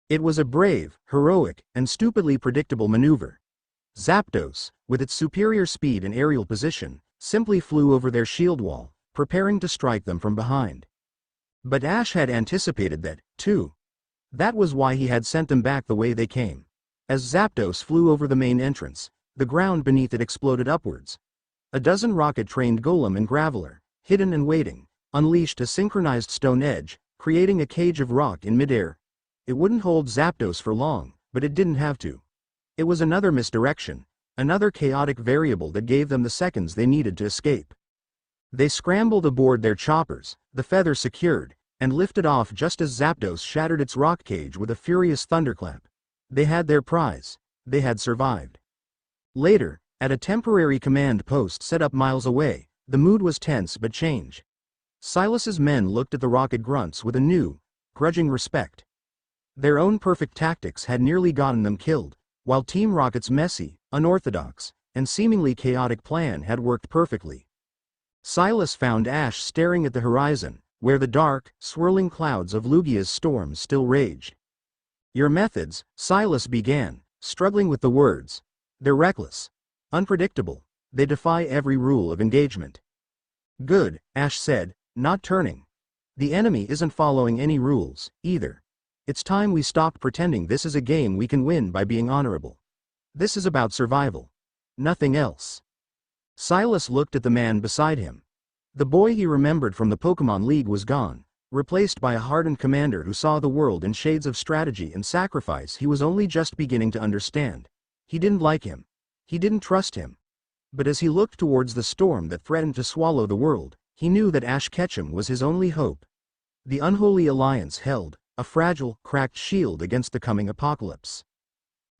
It was a brave, heroic, and stupidly predictable maneuver. Zapdos, with its superior speed and aerial position, simply flew over their shield wall, preparing to strike them from behind. But Ash had anticipated that, too. That was why he had sent them back the way they came. As Zapdos flew over the main entrance, The ground beneath it exploded upwards. A dozen rocket-trained golem and graveler, hidden and waiting, unleashed a synchronized stone edge, creating a cage of rock in midair. It wouldn't hold Zapdos for long, but it didn't have to. It was another misdirection, another chaotic variable that gave them the seconds they needed to escape. They scrambled aboard their choppers, the feather secured, and lifted off just as Zapdos shattered its rock cage with a furious thunderclap. They had their prize. They had survived. Later, at a temporary command post set up miles away, the mood was tense but changed. Silas's men looked at the rocket grunts with a new, grudging respect. Their own perfect tactics had nearly gotten them killed, while Team Rocket's messy, unorthodox, and seemingly chaotic plan had worked perfectly. Silas found Ash staring at the horizon, where the dark, swirling clouds of Lugia's storm still raged. "Your methods," Silas began, struggling with the words. "They're reckless. Unpredictable. They defy every rule of engagement." "Good," Ash said, not turning. "The enemy isn't following any rules, either. It's time we stopped pretending this is a game we can win by being honorable. This is about survival. Nothing else." Silas looked at the man beside him. The boy he remembered from the Pokemon League was gone, replaced by a hardened commander who saw the world in shades of strategy and sacrifice he was only just beginning to understand. He didn't like him. He didn't trust him. But as he looked towards the storm that threatened to swallow the world, he knew that Ash Ketchum was his only hope. The Unholy Alliance held a fragile, cracked shield against the coming apocalypse.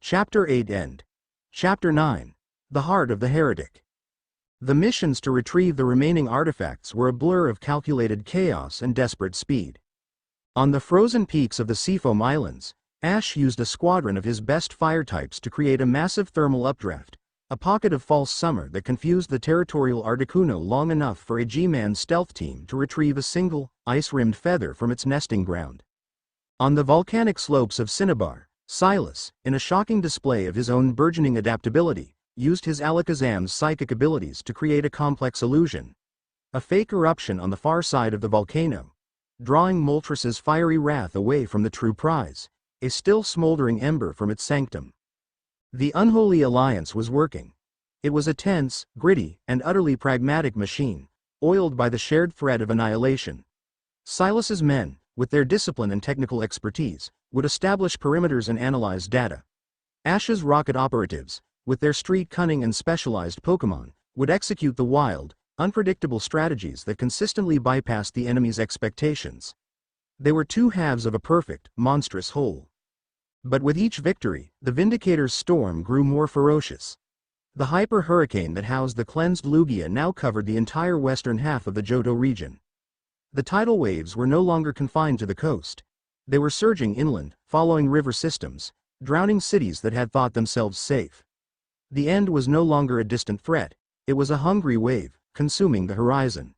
Chapter 8 End. Chapter 9. The Heart of the Heretic. The missions to retrieve the remaining artifacts were a blur of calculated chaos and desperate speed. On the frozen peaks of the Seafoam Islands, Ash used a squadron of his best fire types to create a massive thermal updraft, a pocket of false summer that confused the territorial Articuno long enough for a G-Man stealth team to retrieve a single, ice-rimmed feather from its nesting ground. On the volcanic slopes of Cinnabar, Silas, in a shocking display of his own burgeoning adaptability, used his Alakazam's psychic abilities to create a complex illusion. A fake eruption on the far side of the volcano, drawing Moltres' fiery wrath away from the true prize, a still smoldering ember from its sanctum. The Unholy Alliance was working. It was a tense, gritty, and utterly pragmatic machine, oiled by the shared thread of annihilation. Silas's men, with their discipline and technical expertise, would establish perimeters and analyze data. Ash's rocket operatives, with their street cunning and specialized Pokemon, would execute the wild, unpredictable strategies that consistently bypassed the enemy's expectations. They were two halves of a perfect, monstrous whole. But with each victory, the Vindicator's storm grew more ferocious. The hyper hurricane that housed the cleansed Lugia now covered the entire western half of the Johto region. The tidal waves were no longer confined to the coast. They were surging inland, following river systems, drowning cities that had thought themselves safe. The end was no longer a distant threat, it was a hungry wave, consuming the horizon.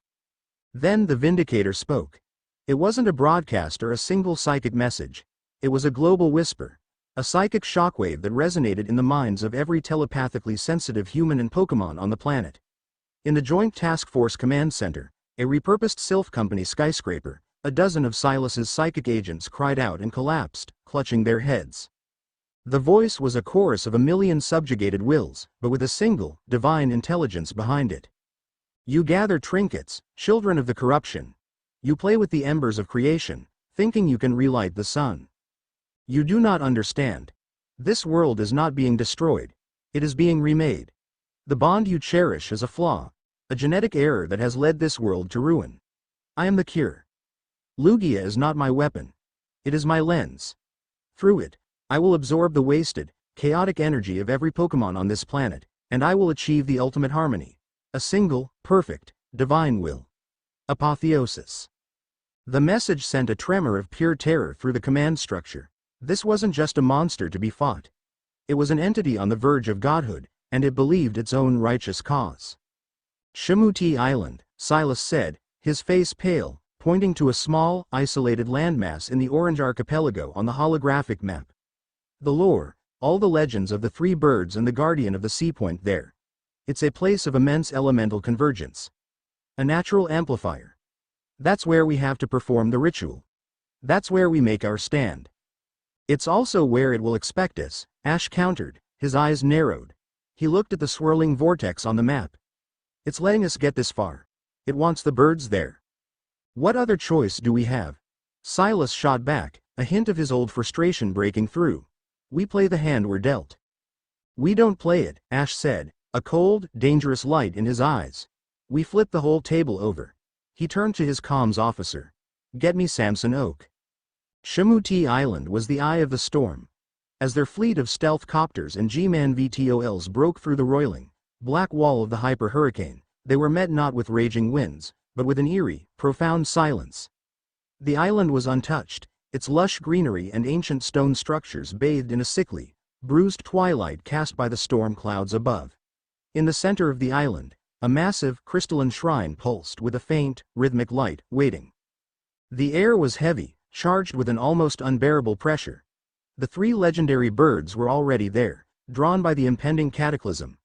Then the Vindicator spoke. It wasn't a broadcast or a single psychic message. It was a global whisper, a psychic shockwave that resonated in the minds of every telepathically sensitive human and Pokemon on the planet. In the Joint Task Force Command Center, a repurposed Sylph Company skyscraper, a dozen of Silas's psychic agents cried out and collapsed, clutching their heads. The voice was a chorus of a million subjugated wills, but with a single, divine intelligence behind it. You gather trinkets, children of the corruption. You play with the embers of creation, thinking you can relight the sun. You do not understand. This world is not being destroyed. It is being remade. The bond you cherish is a flaw, a genetic error that has led this world to ruin. I am the cure. Lugia is not my weapon. It is my lens. Through it, I will absorb the wasted, chaotic energy of every Pokemon on this planet, and I will achieve the ultimate harmony. A single, perfect, divine will. Apotheosis. The message sent a tremor of pure terror through the command structure. This wasn't just a monster to be fought. It was an entity on the verge of godhood, and it believed its own righteous cause. Shamuti Island, Silas said, his face pale, pointing to a small, isolated landmass in the Orange Archipelago on the holographic map. The lore, all the legends of the three birds and the guardian of the sea point there. It's a place of immense elemental convergence. A natural amplifier. That's where we have to perform the ritual. That's where we make our stand. It's also where it will expect us, Ash countered, his eyes narrowed. He looked at the swirling vortex on the map. It's letting us get this far. It wants the birds there. What other choice do we have? Silas shot back, a hint of his old frustration breaking through. We play the hand we're dealt. We don't play it, Ash said, a cold, dangerous light in his eyes. We flip the whole table over. He turned to his comms officer. Get me Samson Oak. Shamuti Island was the eye of the storm. As their fleet of stealth copters and G-Man VTOLs broke through the roiling, black wall of the hyper-hurricane, they were met not with raging winds, but with an eerie, profound silence. The island was untouched, its lush greenery and ancient stone structures bathed in a sickly, bruised twilight cast by the storm clouds above. In the center of the island, a massive, crystalline shrine pulsed with a faint, rhythmic light, waiting. The air was heavy, charged with an almost unbearable pressure. The three legendary birds were already there, drawn by the impending cataclysm.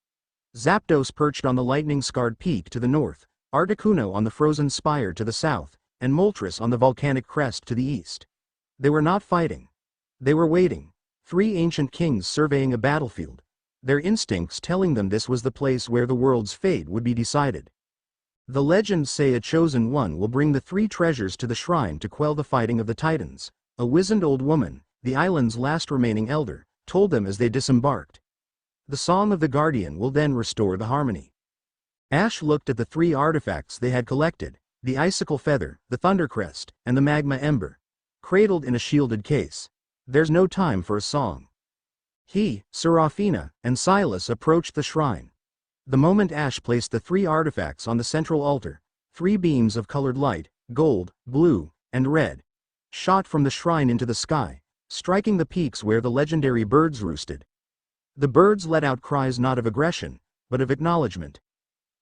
Zapdos perched on the lightning-scarred peak to the north, Articuno on the frozen spire to the south, and Moltres on the volcanic crest to the east. They were not fighting. They were waiting. Three ancient kings surveying a battlefield, their instincts telling them this was the place where the world's fate would be decided. The legends say a chosen one will bring the three treasures to the shrine to quell the fighting of the titans. A wizened old woman, the island's last remaining elder, told them as they disembarked. The song of the guardian will then restore the harmony. Ash looked at the three artifacts they had collected, the icicle feather, the thundercrest, and the magma ember, cradled in a shielded case. There's no time for a song. He, Serafina, and Silas approached the shrine. The moment Ash placed the three artifacts on the central altar, three beams of colored light, gold, blue, and red, shot from the shrine into the sky, striking the peaks where the legendary birds roosted. The birds let out cries not of aggression, but of acknowledgement.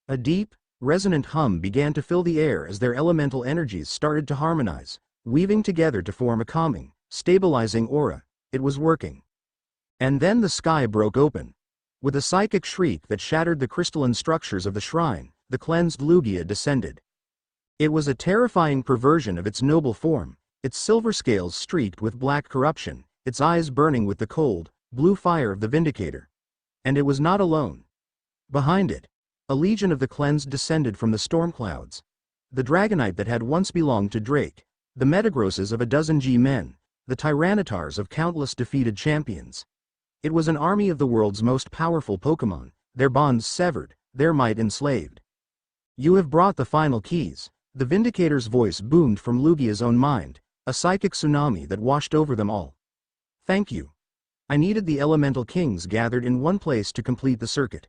A deep, resonant hum began to fill the air as their elemental energies started to harmonize, weaving together to form a calming, stabilizing aura. It was working. And then the sky broke open. With a psychic shriek that shattered the crystalline structures of the shrine, the cleansed Lugia descended. It was a terrifying perversion of its noble form, its silver scales streaked with black corruption, its eyes burning with the cold, blue fire of the Vindicator. And it was not alone. Behind it, a legion of the cleansed descended from the storm clouds. The Dragonite that had once belonged to Drake, the Metagrosses of a dozen G-men, the Tyrannitars of countless defeated champions. It was an army of the world's most powerful Pokémon, their bonds severed, their might enslaved. You have brought the final keys, the Vindicator's voice boomed from Lugia's own mind, a psychic tsunami that washed over them all. Thank you. I needed the elemental kings gathered in one place to complete the circuit.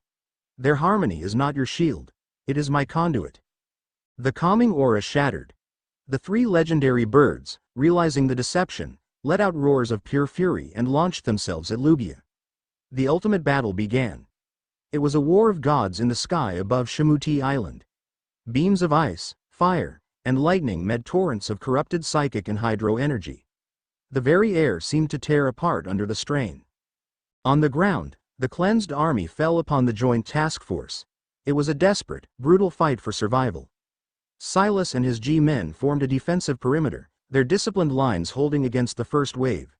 Their harmony is not your shield, it is my conduit. The calming aura shattered. The three legendary birds, realizing the deception, let out roars of pure fury and launched themselves at Lugia. The ultimate battle began. It was a war of gods in the sky above Shamuti Island. Beams of ice, fire, and lightning met torrents of corrupted psychic and hydro energy. The very air seemed to tear apart under the strain. On the ground, the cleansed army fell upon the joint task force. It was a desperate, brutal fight for survival. Silas and his G-men formed a defensive perimeter, their disciplined lines holding against the first wave.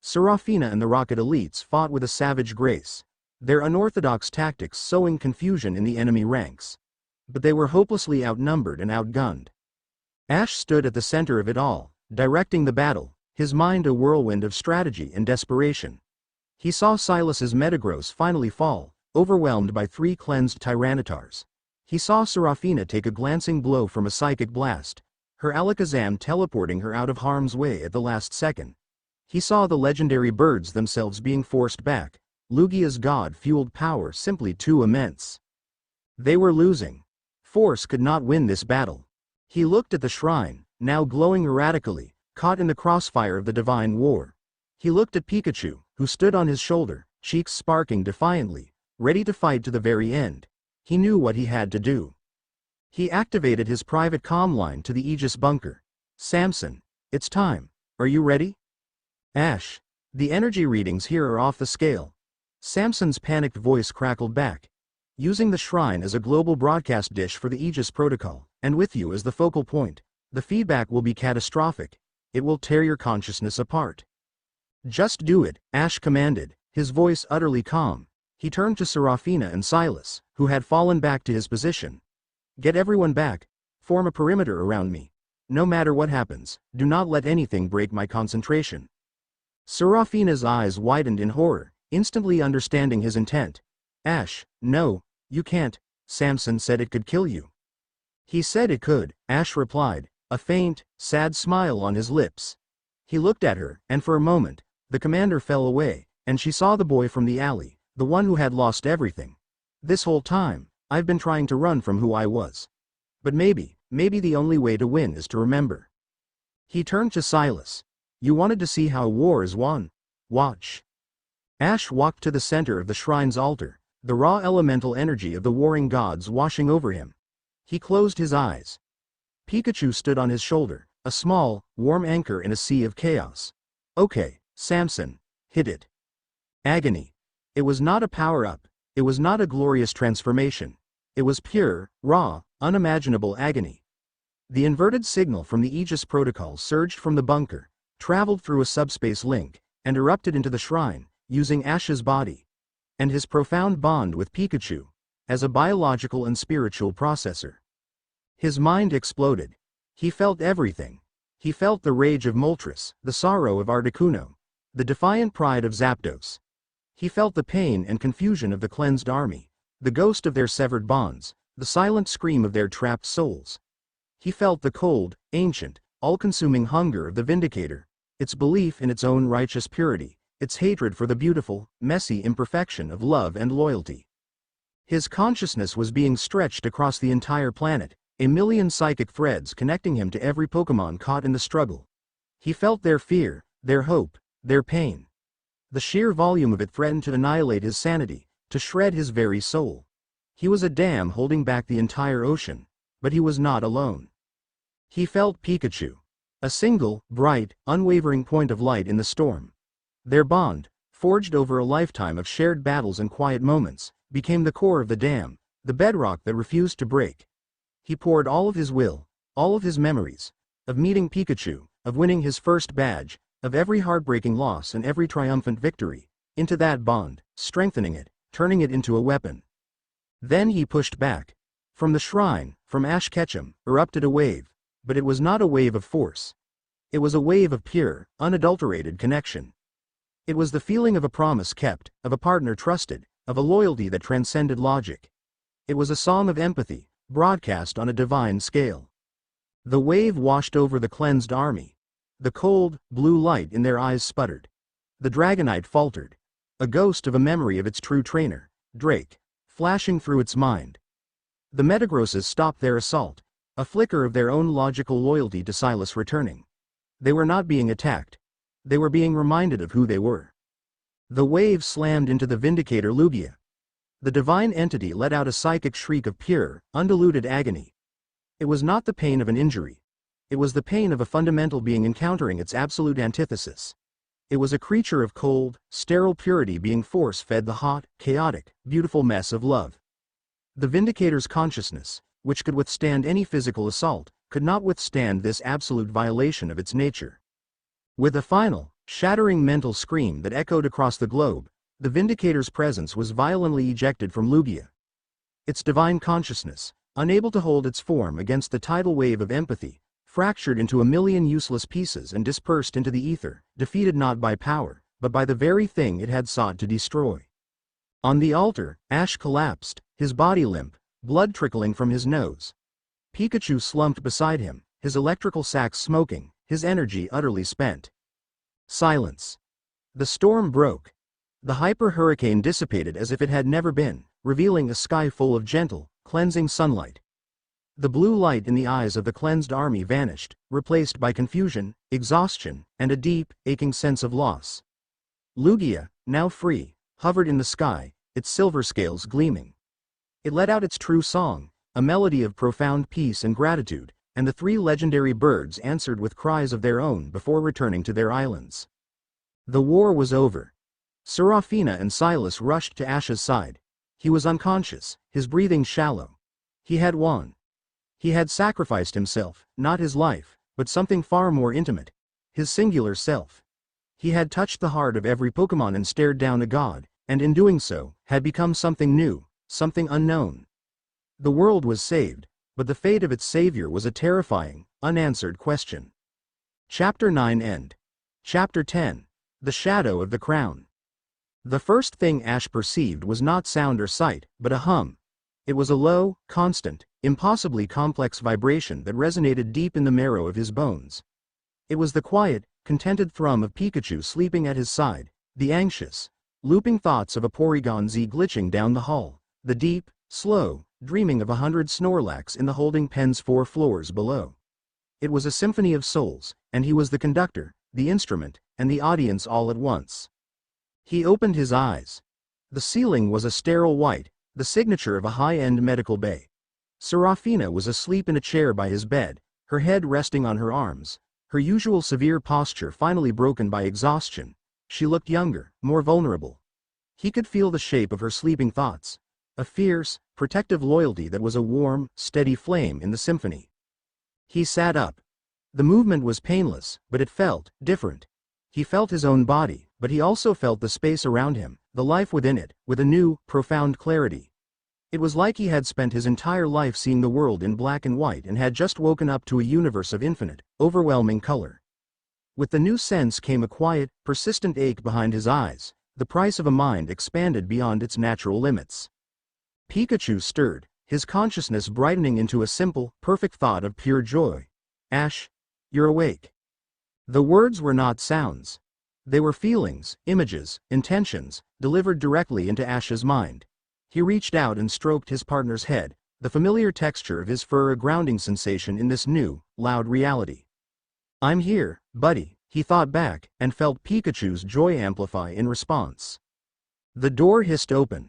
Serafina and the Rocket Elites fought with a savage grace, their unorthodox tactics sowing confusion in the enemy ranks. But they were hopelessly outnumbered and outgunned. Ash stood at the center of it all, directing the battle, his mind a whirlwind of strategy and desperation. He saw Silas's Metagross finally fall, overwhelmed by three cleansed Tyrannitars. He saw Serafina take a glancing blow from a psychic blast, her Alakazam teleporting her out of harm's way at the last second. He saw the legendary birds themselves being forced back, Lugia's god-fueled power simply too immense. They were losing. Force could not win this battle. He looked at the shrine, now glowing erratically, caught in the crossfire of the divine war. He looked at Pikachu, who stood on his shoulder, cheeks sparking defiantly, ready to fight to the very end. He knew what he had to do. He activated his private comm line to the Aegis bunker. Samson, it's time. Are you ready? Ash, the energy readings here are off the scale. Samson's panicked voice crackled back. Using the shrine as a global broadcast dish for the Aegis protocol, and with you as the focal point, the feedback will be catastrophic. It will tear your consciousness apart. Just do it, Ash commanded, his voice utterly calm. He turned to Serafina and Silas, who had fallen back to his position. Get everyone back. Form a perimeter around me. No matter what happens, do not let anything break my concentration. Serafina's eyes widened in horror, instantly understanding his intent. Ash, no, you can't. Samson said it could kill you. He said it could, Ash replied, a faint, sad smile on his lips. He looked at her, and for a moment, the commander fell away, and she saw the boy from the alley, the one who had lost everything. This whole time, I've been trying to run from who I was. But maybe the only way to win is to remember. He turned to Silas. You wanted to see how war is won? Watch. Ash walked to the center of the shrine's altar, the raw elemental energy of the warring gods washing over him. He closed his eyes. Pikachu stood on his shoulder, a small, warm anchor in a sea of chaos. Okay, Samson, hit it. Agony. It was not a power-up, it was not a glorious transformation. It was pure, raw, unimaginable agony. The inverted signal from the Aegis protocol surged from the bunker, traveled through a subspace link, and erupted into the shrine, using Ash's body and his profound bond with Pikachu as a biological and spiritual processor. His mind exploded. He felt everything. He felt the rage of Moltres, the sorrow of Articuno, the defiant pride of Zapdos. He felt the pain and confusion of the cleansed army, the ghost of their severed bonds, the silent scream of their trapped souls. He felt the cold, ancient, all-consuming hunger of the Vindicator, its belief in its own righteous purity, its hatred for the beautiful, messy imperfection of love and loyalty. His consciousness was being stretched across the entire planet, a million psychic threads connecting him to every Pokémon caught in the struggle. He felt their fear, their hope, their pain. The sheer volume of it threatened to annihilate his sanity, to shred his very soul. He was a dam holding back the entire ocean, but he was not alone. He felt Pikachu, a single, bright, unwavering point of light in the storm. Their bond, forged over a lifetime of shared battles and quiet moments, became the core of the dam, the bedrock that refused to break. He poured all of his will, all of his memories, of meeting Pikachu, of winning his first badge, of every heartbreaking loss and every triumphant victory, into that bond, strengthening it, turning it into a weapon. Then he pushed back. From the shrine, from Ash Ketchum, erupted a wave, but it was not a wave of force. It was a wave of pure, unadulterated connection. It was the feeling of a promise kept, of a partner trusted, of a loyalty that transcended logic. It was a song of empathy, broadcast on a divine scale. The wave washed over the cleansed army. The cold, blue light in their eyes sputtered. The Dragonite faltered. A ghost of a memory of its true trainer, Drake, flashing through its mind. The Metagrosses stopped their assault, a flicker of their own logical loyalty to Silas returning. They were not being attacked. They were being reminded of who they were. The wave slammed into the Vindicator Lugia. The divine entity let out a psychic shriek of pure, undiluted agony. It was not the pain of an injury. It was the pain of a fundamental being encountering its absolute antithesis. It was a creature of cold, sterile purity being force-fed the hot, chaotic, beautiful mess of love. The Vindicator's consciousness, which could withstand any physical assault, could not withstand this absolute violation of its nature. With a final, shattering mental scream that echoed across the globe, the Vindicator's presence was violently ejected from Lugia. Its divine consciousness, unable to hold its form against the tidal wave of empathy, fractured into a million useless pieces and dispersed into the ether, defeated not by power, but by the very thing it had sought to destroy. On the altar, Ash collapsed, his body limp, blood trickling from his nose. Pikachu slumped beside him, his electrical sac smoking, his energy utterly spent. Silence. The storm broke. The hyper-hurricane dissipated as if it had never been, revealing a sky full of gentle, cleansing sunlight. The blue light in the eyes of the cleansed army vanished, replaced by confusion, exhaustion, and a deep, aching sense of loss. Lugia, now free, hovered in the sky, its silver scales gleaming. It let out its true song, a melody of profound peace and gratitude, and the three legendary birds answered with cries of their own before returning to their islands. The war was over. Serafina and Silas rushed to Ash's side. He was unconscious, his breathing shallow. He had won. He had sacrificed himself, not his life, but something far more intimate, his singular self. He had touched the heart of every Pokémon and stared down a god, and in doing so, had become something new, something unknown. The world was saved, but the fate of its savior was a terrifying, unanswered question. Chapter 9 End. Chapter 10. The Shadow of the Crown. The first thing Ash perceived was not sound or sight, but a hum. It was a low, constant, impossibly complex vibration that resonated deep in the marrow of his bones. It was the quiet, contented thrum of Pikachu sleeping at his side, the anxious, looping thoughts of a Porygon Z glitching down the hall, the deep, slow, dreaming of 100 Snorlax in the holding pen's 4 floors below. It was a symphony of souls, and he was the conductor, the instrument, and the audience all at once. He opened his eyes. The ceiling was a sterile white, the signature of a high-end medical bay. Serafina was asleep in a chair by his bed, her head resting on her arms, her usual severe posture finally broken by exhaustion. She looked younger, more vulnerable. He could feel the shape of her sleeping thoughts, a fierce, protective loyalty that was a warm, steady flame in the symphony. He sat up. The movement was painless, but it felt different. He felt his own body, but he also felt the space around him, the life within it, with a new, profound clarity. It was like he had spent his entire life seeing the world in black and white and had just woken up to a universe of infinite, overwhelming color. With the new sense came a quiet, persistent ache behind his eyes, the price of a mind expanded beyond its natural limits. Pikachu stirred, his consciousness brightening into a simple, perfect thought of pure joy. Ash, you're awake. The words were not sounds. They were feelings, images, intentions, delivered directly into Ash's mind. He reached out and stroked his partner's head, the familiar texture of his fur a grounding sensation in this new, loud reality. I'm here, buddy, he thought back, and felt Pikachu's joy amplify in response. The door hissed open.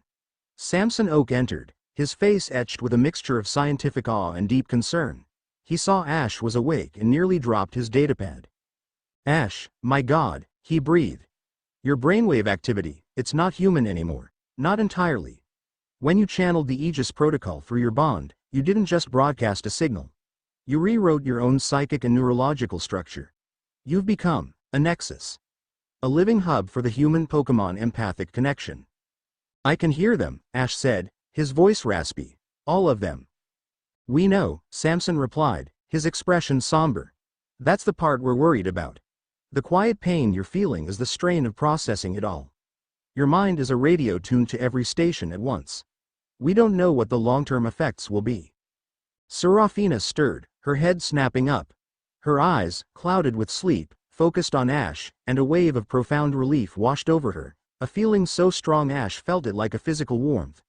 Samson Oak entered, his face etched with a mixture of scientific awe and deep concern. He saw Ash was awake and nearly dropped his datapad. Ash, my God, he breathed. Your brainwave activity, it's not human anymore. Not entirely. When you channeled the Aegis protocol through your bond, you didn't just broadcast a signal. You rewrote your own psychic and neurological structure. You've become a nexus. A living hub for the human-Pokemon empathic connection. I can hear them, Ash said, his voice raspy. All of them. We know, Samson replied, his expression somber. That's the part we're worried about. The quiet pain you're feeling is the strain of processing it all. Your mind is a radio tuned to every station at once. We don't know what the long-term effects will be. Serafina stirred, her head snapping up. Her eyes, clouded with sleep, focused on Ash, and a wave of profound relief washed over her, a feeling so strong Ash felt it like a physical warmth.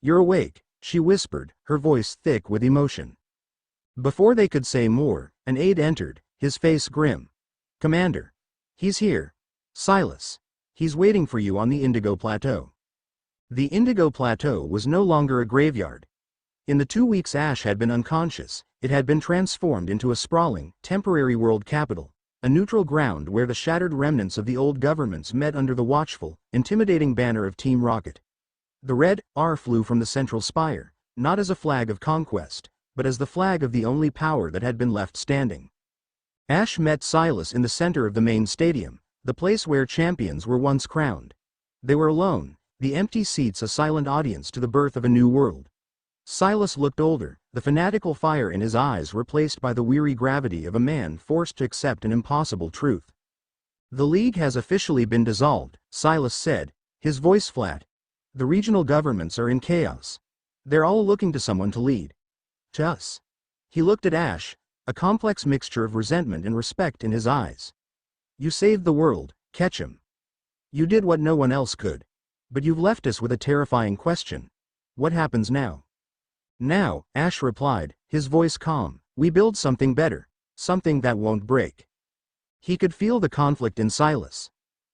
You're awake, she whispered, her voice thick with emotion. Before they could say more, an aide entered, his face grim. Commander. He's here. Silas. He's waiting for you on the Indigo Plateau. The Indigo Plateau was no longer a graveyard. In the 2 weeks Ash had been unconscious, it had been transformed into a sprawling, temporary world capital, a neutral ground where the shattered remnants of the old governments met under the watchful, intimidating banner of Team Rocket. The red R flew from the central spire, not as a flag of conquest, but as the flag of the only power that had been left standing. Ash met Silas in the center of the main stadium, the place where champions were once crowned. They were alone, the empty seats a silent audience to the birth of a new world. Silas looked older, the fanatical fire in his eyes replaced by the weary gravity of a man forced to accept an impossible truth. The League has officially been dissolved, Silas said, his voice flat. The regional governments are in chaos. They're all looking to someone to lead. To us. He looked at Ash, a complex mixture of resentment and respect in his eyes. You saved the world, Ketchum. You did what no one else could. But you've left us with a terrifying question. What happens now? Now, Ash replied, his voice calm, we build something better, something that won't break. He could feel the conflict in Silas.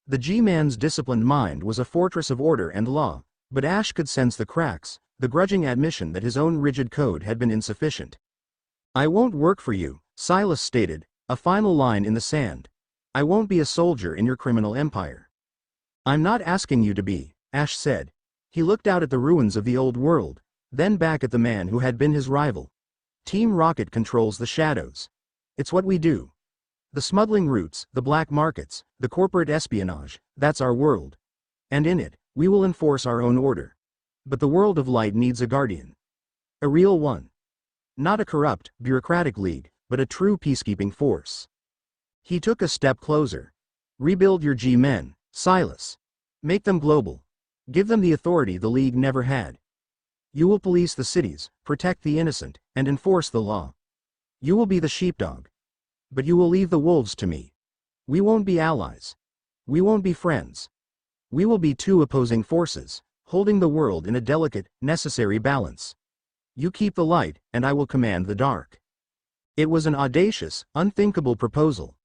The G-man's disciplined mind was a fortress of order and law, but Ash could sense the cracks, the grudging admission that his own rigid code had been insufficient. I won't work for you, Silas stated, a final line in the sand. I won't be a soldier in your criminal empire. I'm not asking you to be, Ash said. He looked out at the ruins of the old world, then back at the man who had been his rival. Team Rocket controls the shadows. It's what we do. The smuggling routes, the black markets, the corporate espionage, that's our world. And in it, We will enforce our own order. But the world of light needs a guardian. A real one. Not a corrupt, bureaucratic league, but a true peacekeeping force. He took a step closer. Rebuild your G-men, Silas. Make them global. Give them the authority the League never had. You will police the cities, protect the innocent, and enforce the law. You will be the sheepdog. But you will leave the wolves to me. We won't be allies. We won't be friends. We will be two opposing forces, holding the world in a delicate, necessary balance. You keep the light, and I will command the dark. It was an audacious, unthinkable proposal.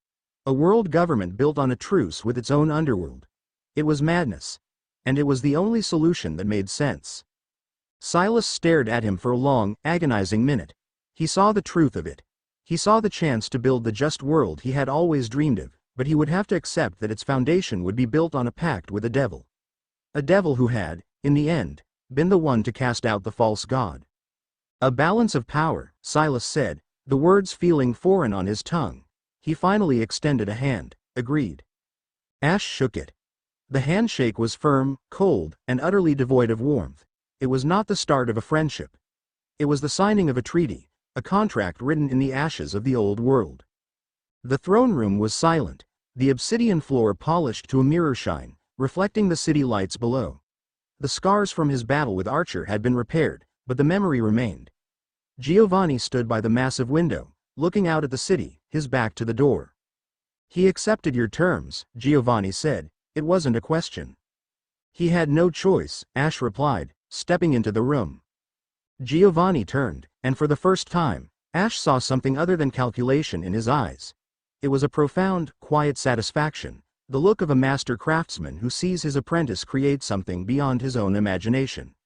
A world government built on a truce with its own underworld. It was madness. And it was the only solution that made sense. Silas stared at him for a long, agonizing minute. He saw the truth of it. He saw the chance to build the just world he had always dreamed of, but he would have to accept that its foundation would be built on a pact with a devil. A devil who had, in the end, been the one to cast out the false god. A balance of power, Silas said, the words feeling foreign on his tongue. He finally extended a hand, agreed. Ash shook it. The handshake was firm, cold, and utterly devoid of warmth. It was not the start of a friendship. It was the signing of a treaty, a contract written in the ashes of the old world. The throne room was silent, the obsidian floor polished to a mirror shine, reflecting the city lights below. The scars from his battle with Archer had been repaired, but the memory remained. Giovanni stood by the massive window, looking out at the city, his back to the door. He accepted your terms, Giovanni said. It wasn't a question. He had no choice, Ash replied, stepping into the room. Giovanni turned, and for the first time, Ash saw something other than calculation in his eyes. It was a profound, quiet satisfaction, the look of a master craftsman who sees his apprentice create something beyond his own imagination.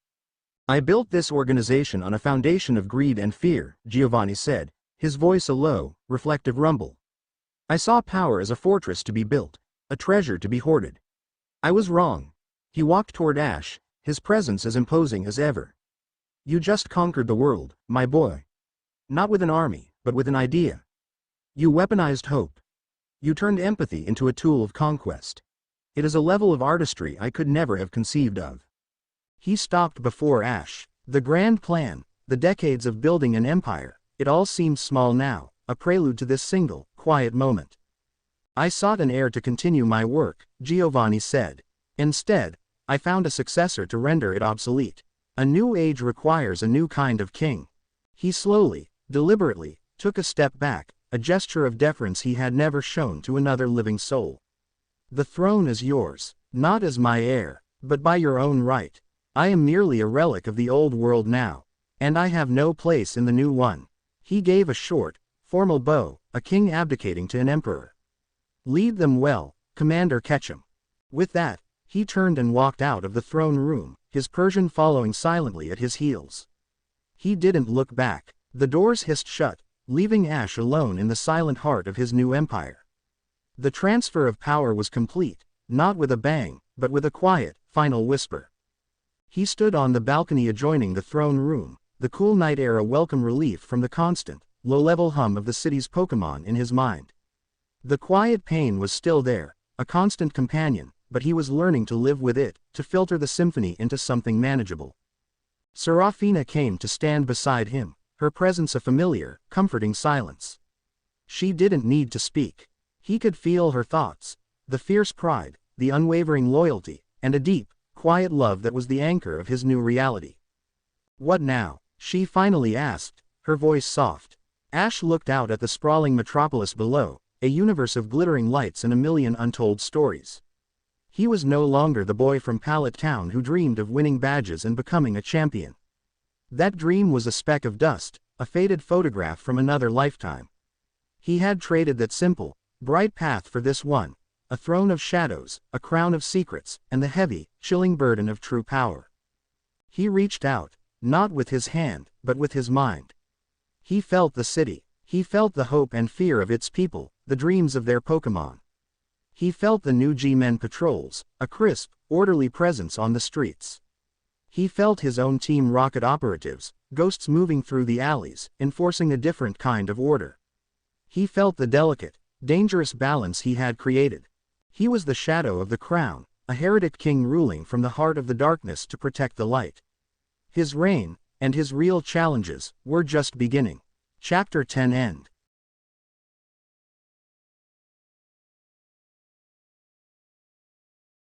I built this organization on a foundation of greed and fear, Giovanni said, his voice a low, reflective rumble. I saw power as a fortress to be built, a treasure to be hoarded. I was wrong. He walked toward Ash, his presence as imposing as ever. You just conquered the world, my boy. Not with an army, but with an idea. You weaponized hope. You turned empathy into a tool of conquest. It is a level of artistry I could never have conceived of. He stopped before Ash. The grand plan, the decades of building an empire, it all seemed small now, a prelude to this single, quiet moment. I sought an heir to continue my work, Giovanni said. Instead, I found a successor to render it obsolete. A new age requires a new kind of king. He slowly, deliberately, took a step back, a gesture of deference he had never shown to another living soul. The throne is yours, not as my heir, but by your own right. I am merely a relic of the old world now, and I have no place in the new one. He gave a short, formal bow, a king abdicating to an emperor. Lead them well, Commander Ketchum. With that, he turned and walked out of the throne room, his Persian following silently at his heels. He didn't look back. The doors hissed shut, leaving Ash alone in the silent heart of his new empire. The transfer of power was complete, not with a bang, but with a quiet, final whisper. He stood on the balcony adjoining the throne room, the cool night air a welcome relief from the constant, low-level hum of the city's Pokémon in his mind. The quiet pain was still there, a constant companion, but he was learning to live with it, to filter the symphony into something manageable. Serafina came to stand beside him, her presence a familiar, comforting silence. She didn't need to speak. He could feel her thoughts, the fierce pride, the unwavering loyalty, and a deep, quiet love that was the anchor of his new reality. What now? She finally asked, her voice soft. Ash looked out at the sprawling metropolis below, a universe of glittering lights and a million untold stories. He was no longer the boy from Pallet Town who dreamed of winning badges and becoming a champion. That dream was a speck of dust, a faded photograph from another lifetime. He had traded that simple, bright path for this one, a throne of shadows, a crown of secrets, and the heavy, chilling burden of true power. He reached out, not with his hand, but with his mind. He felt the city. He felt the hope and fear of its people, the dreams of their Pokémon. He felt the new G-Men patrols, a crisp, orderly presence on the streets. He felt his own Team Rocket operatives, ghosts moving through the alleys, enforcing a different kind of order. He felt the delicate, dangerous balance he had created. He was the shadow of the crown, a heretic king ruling from the heart of the darkness to protect the light. His reign, and his real challenges, were just beginning. Chapter 10 End.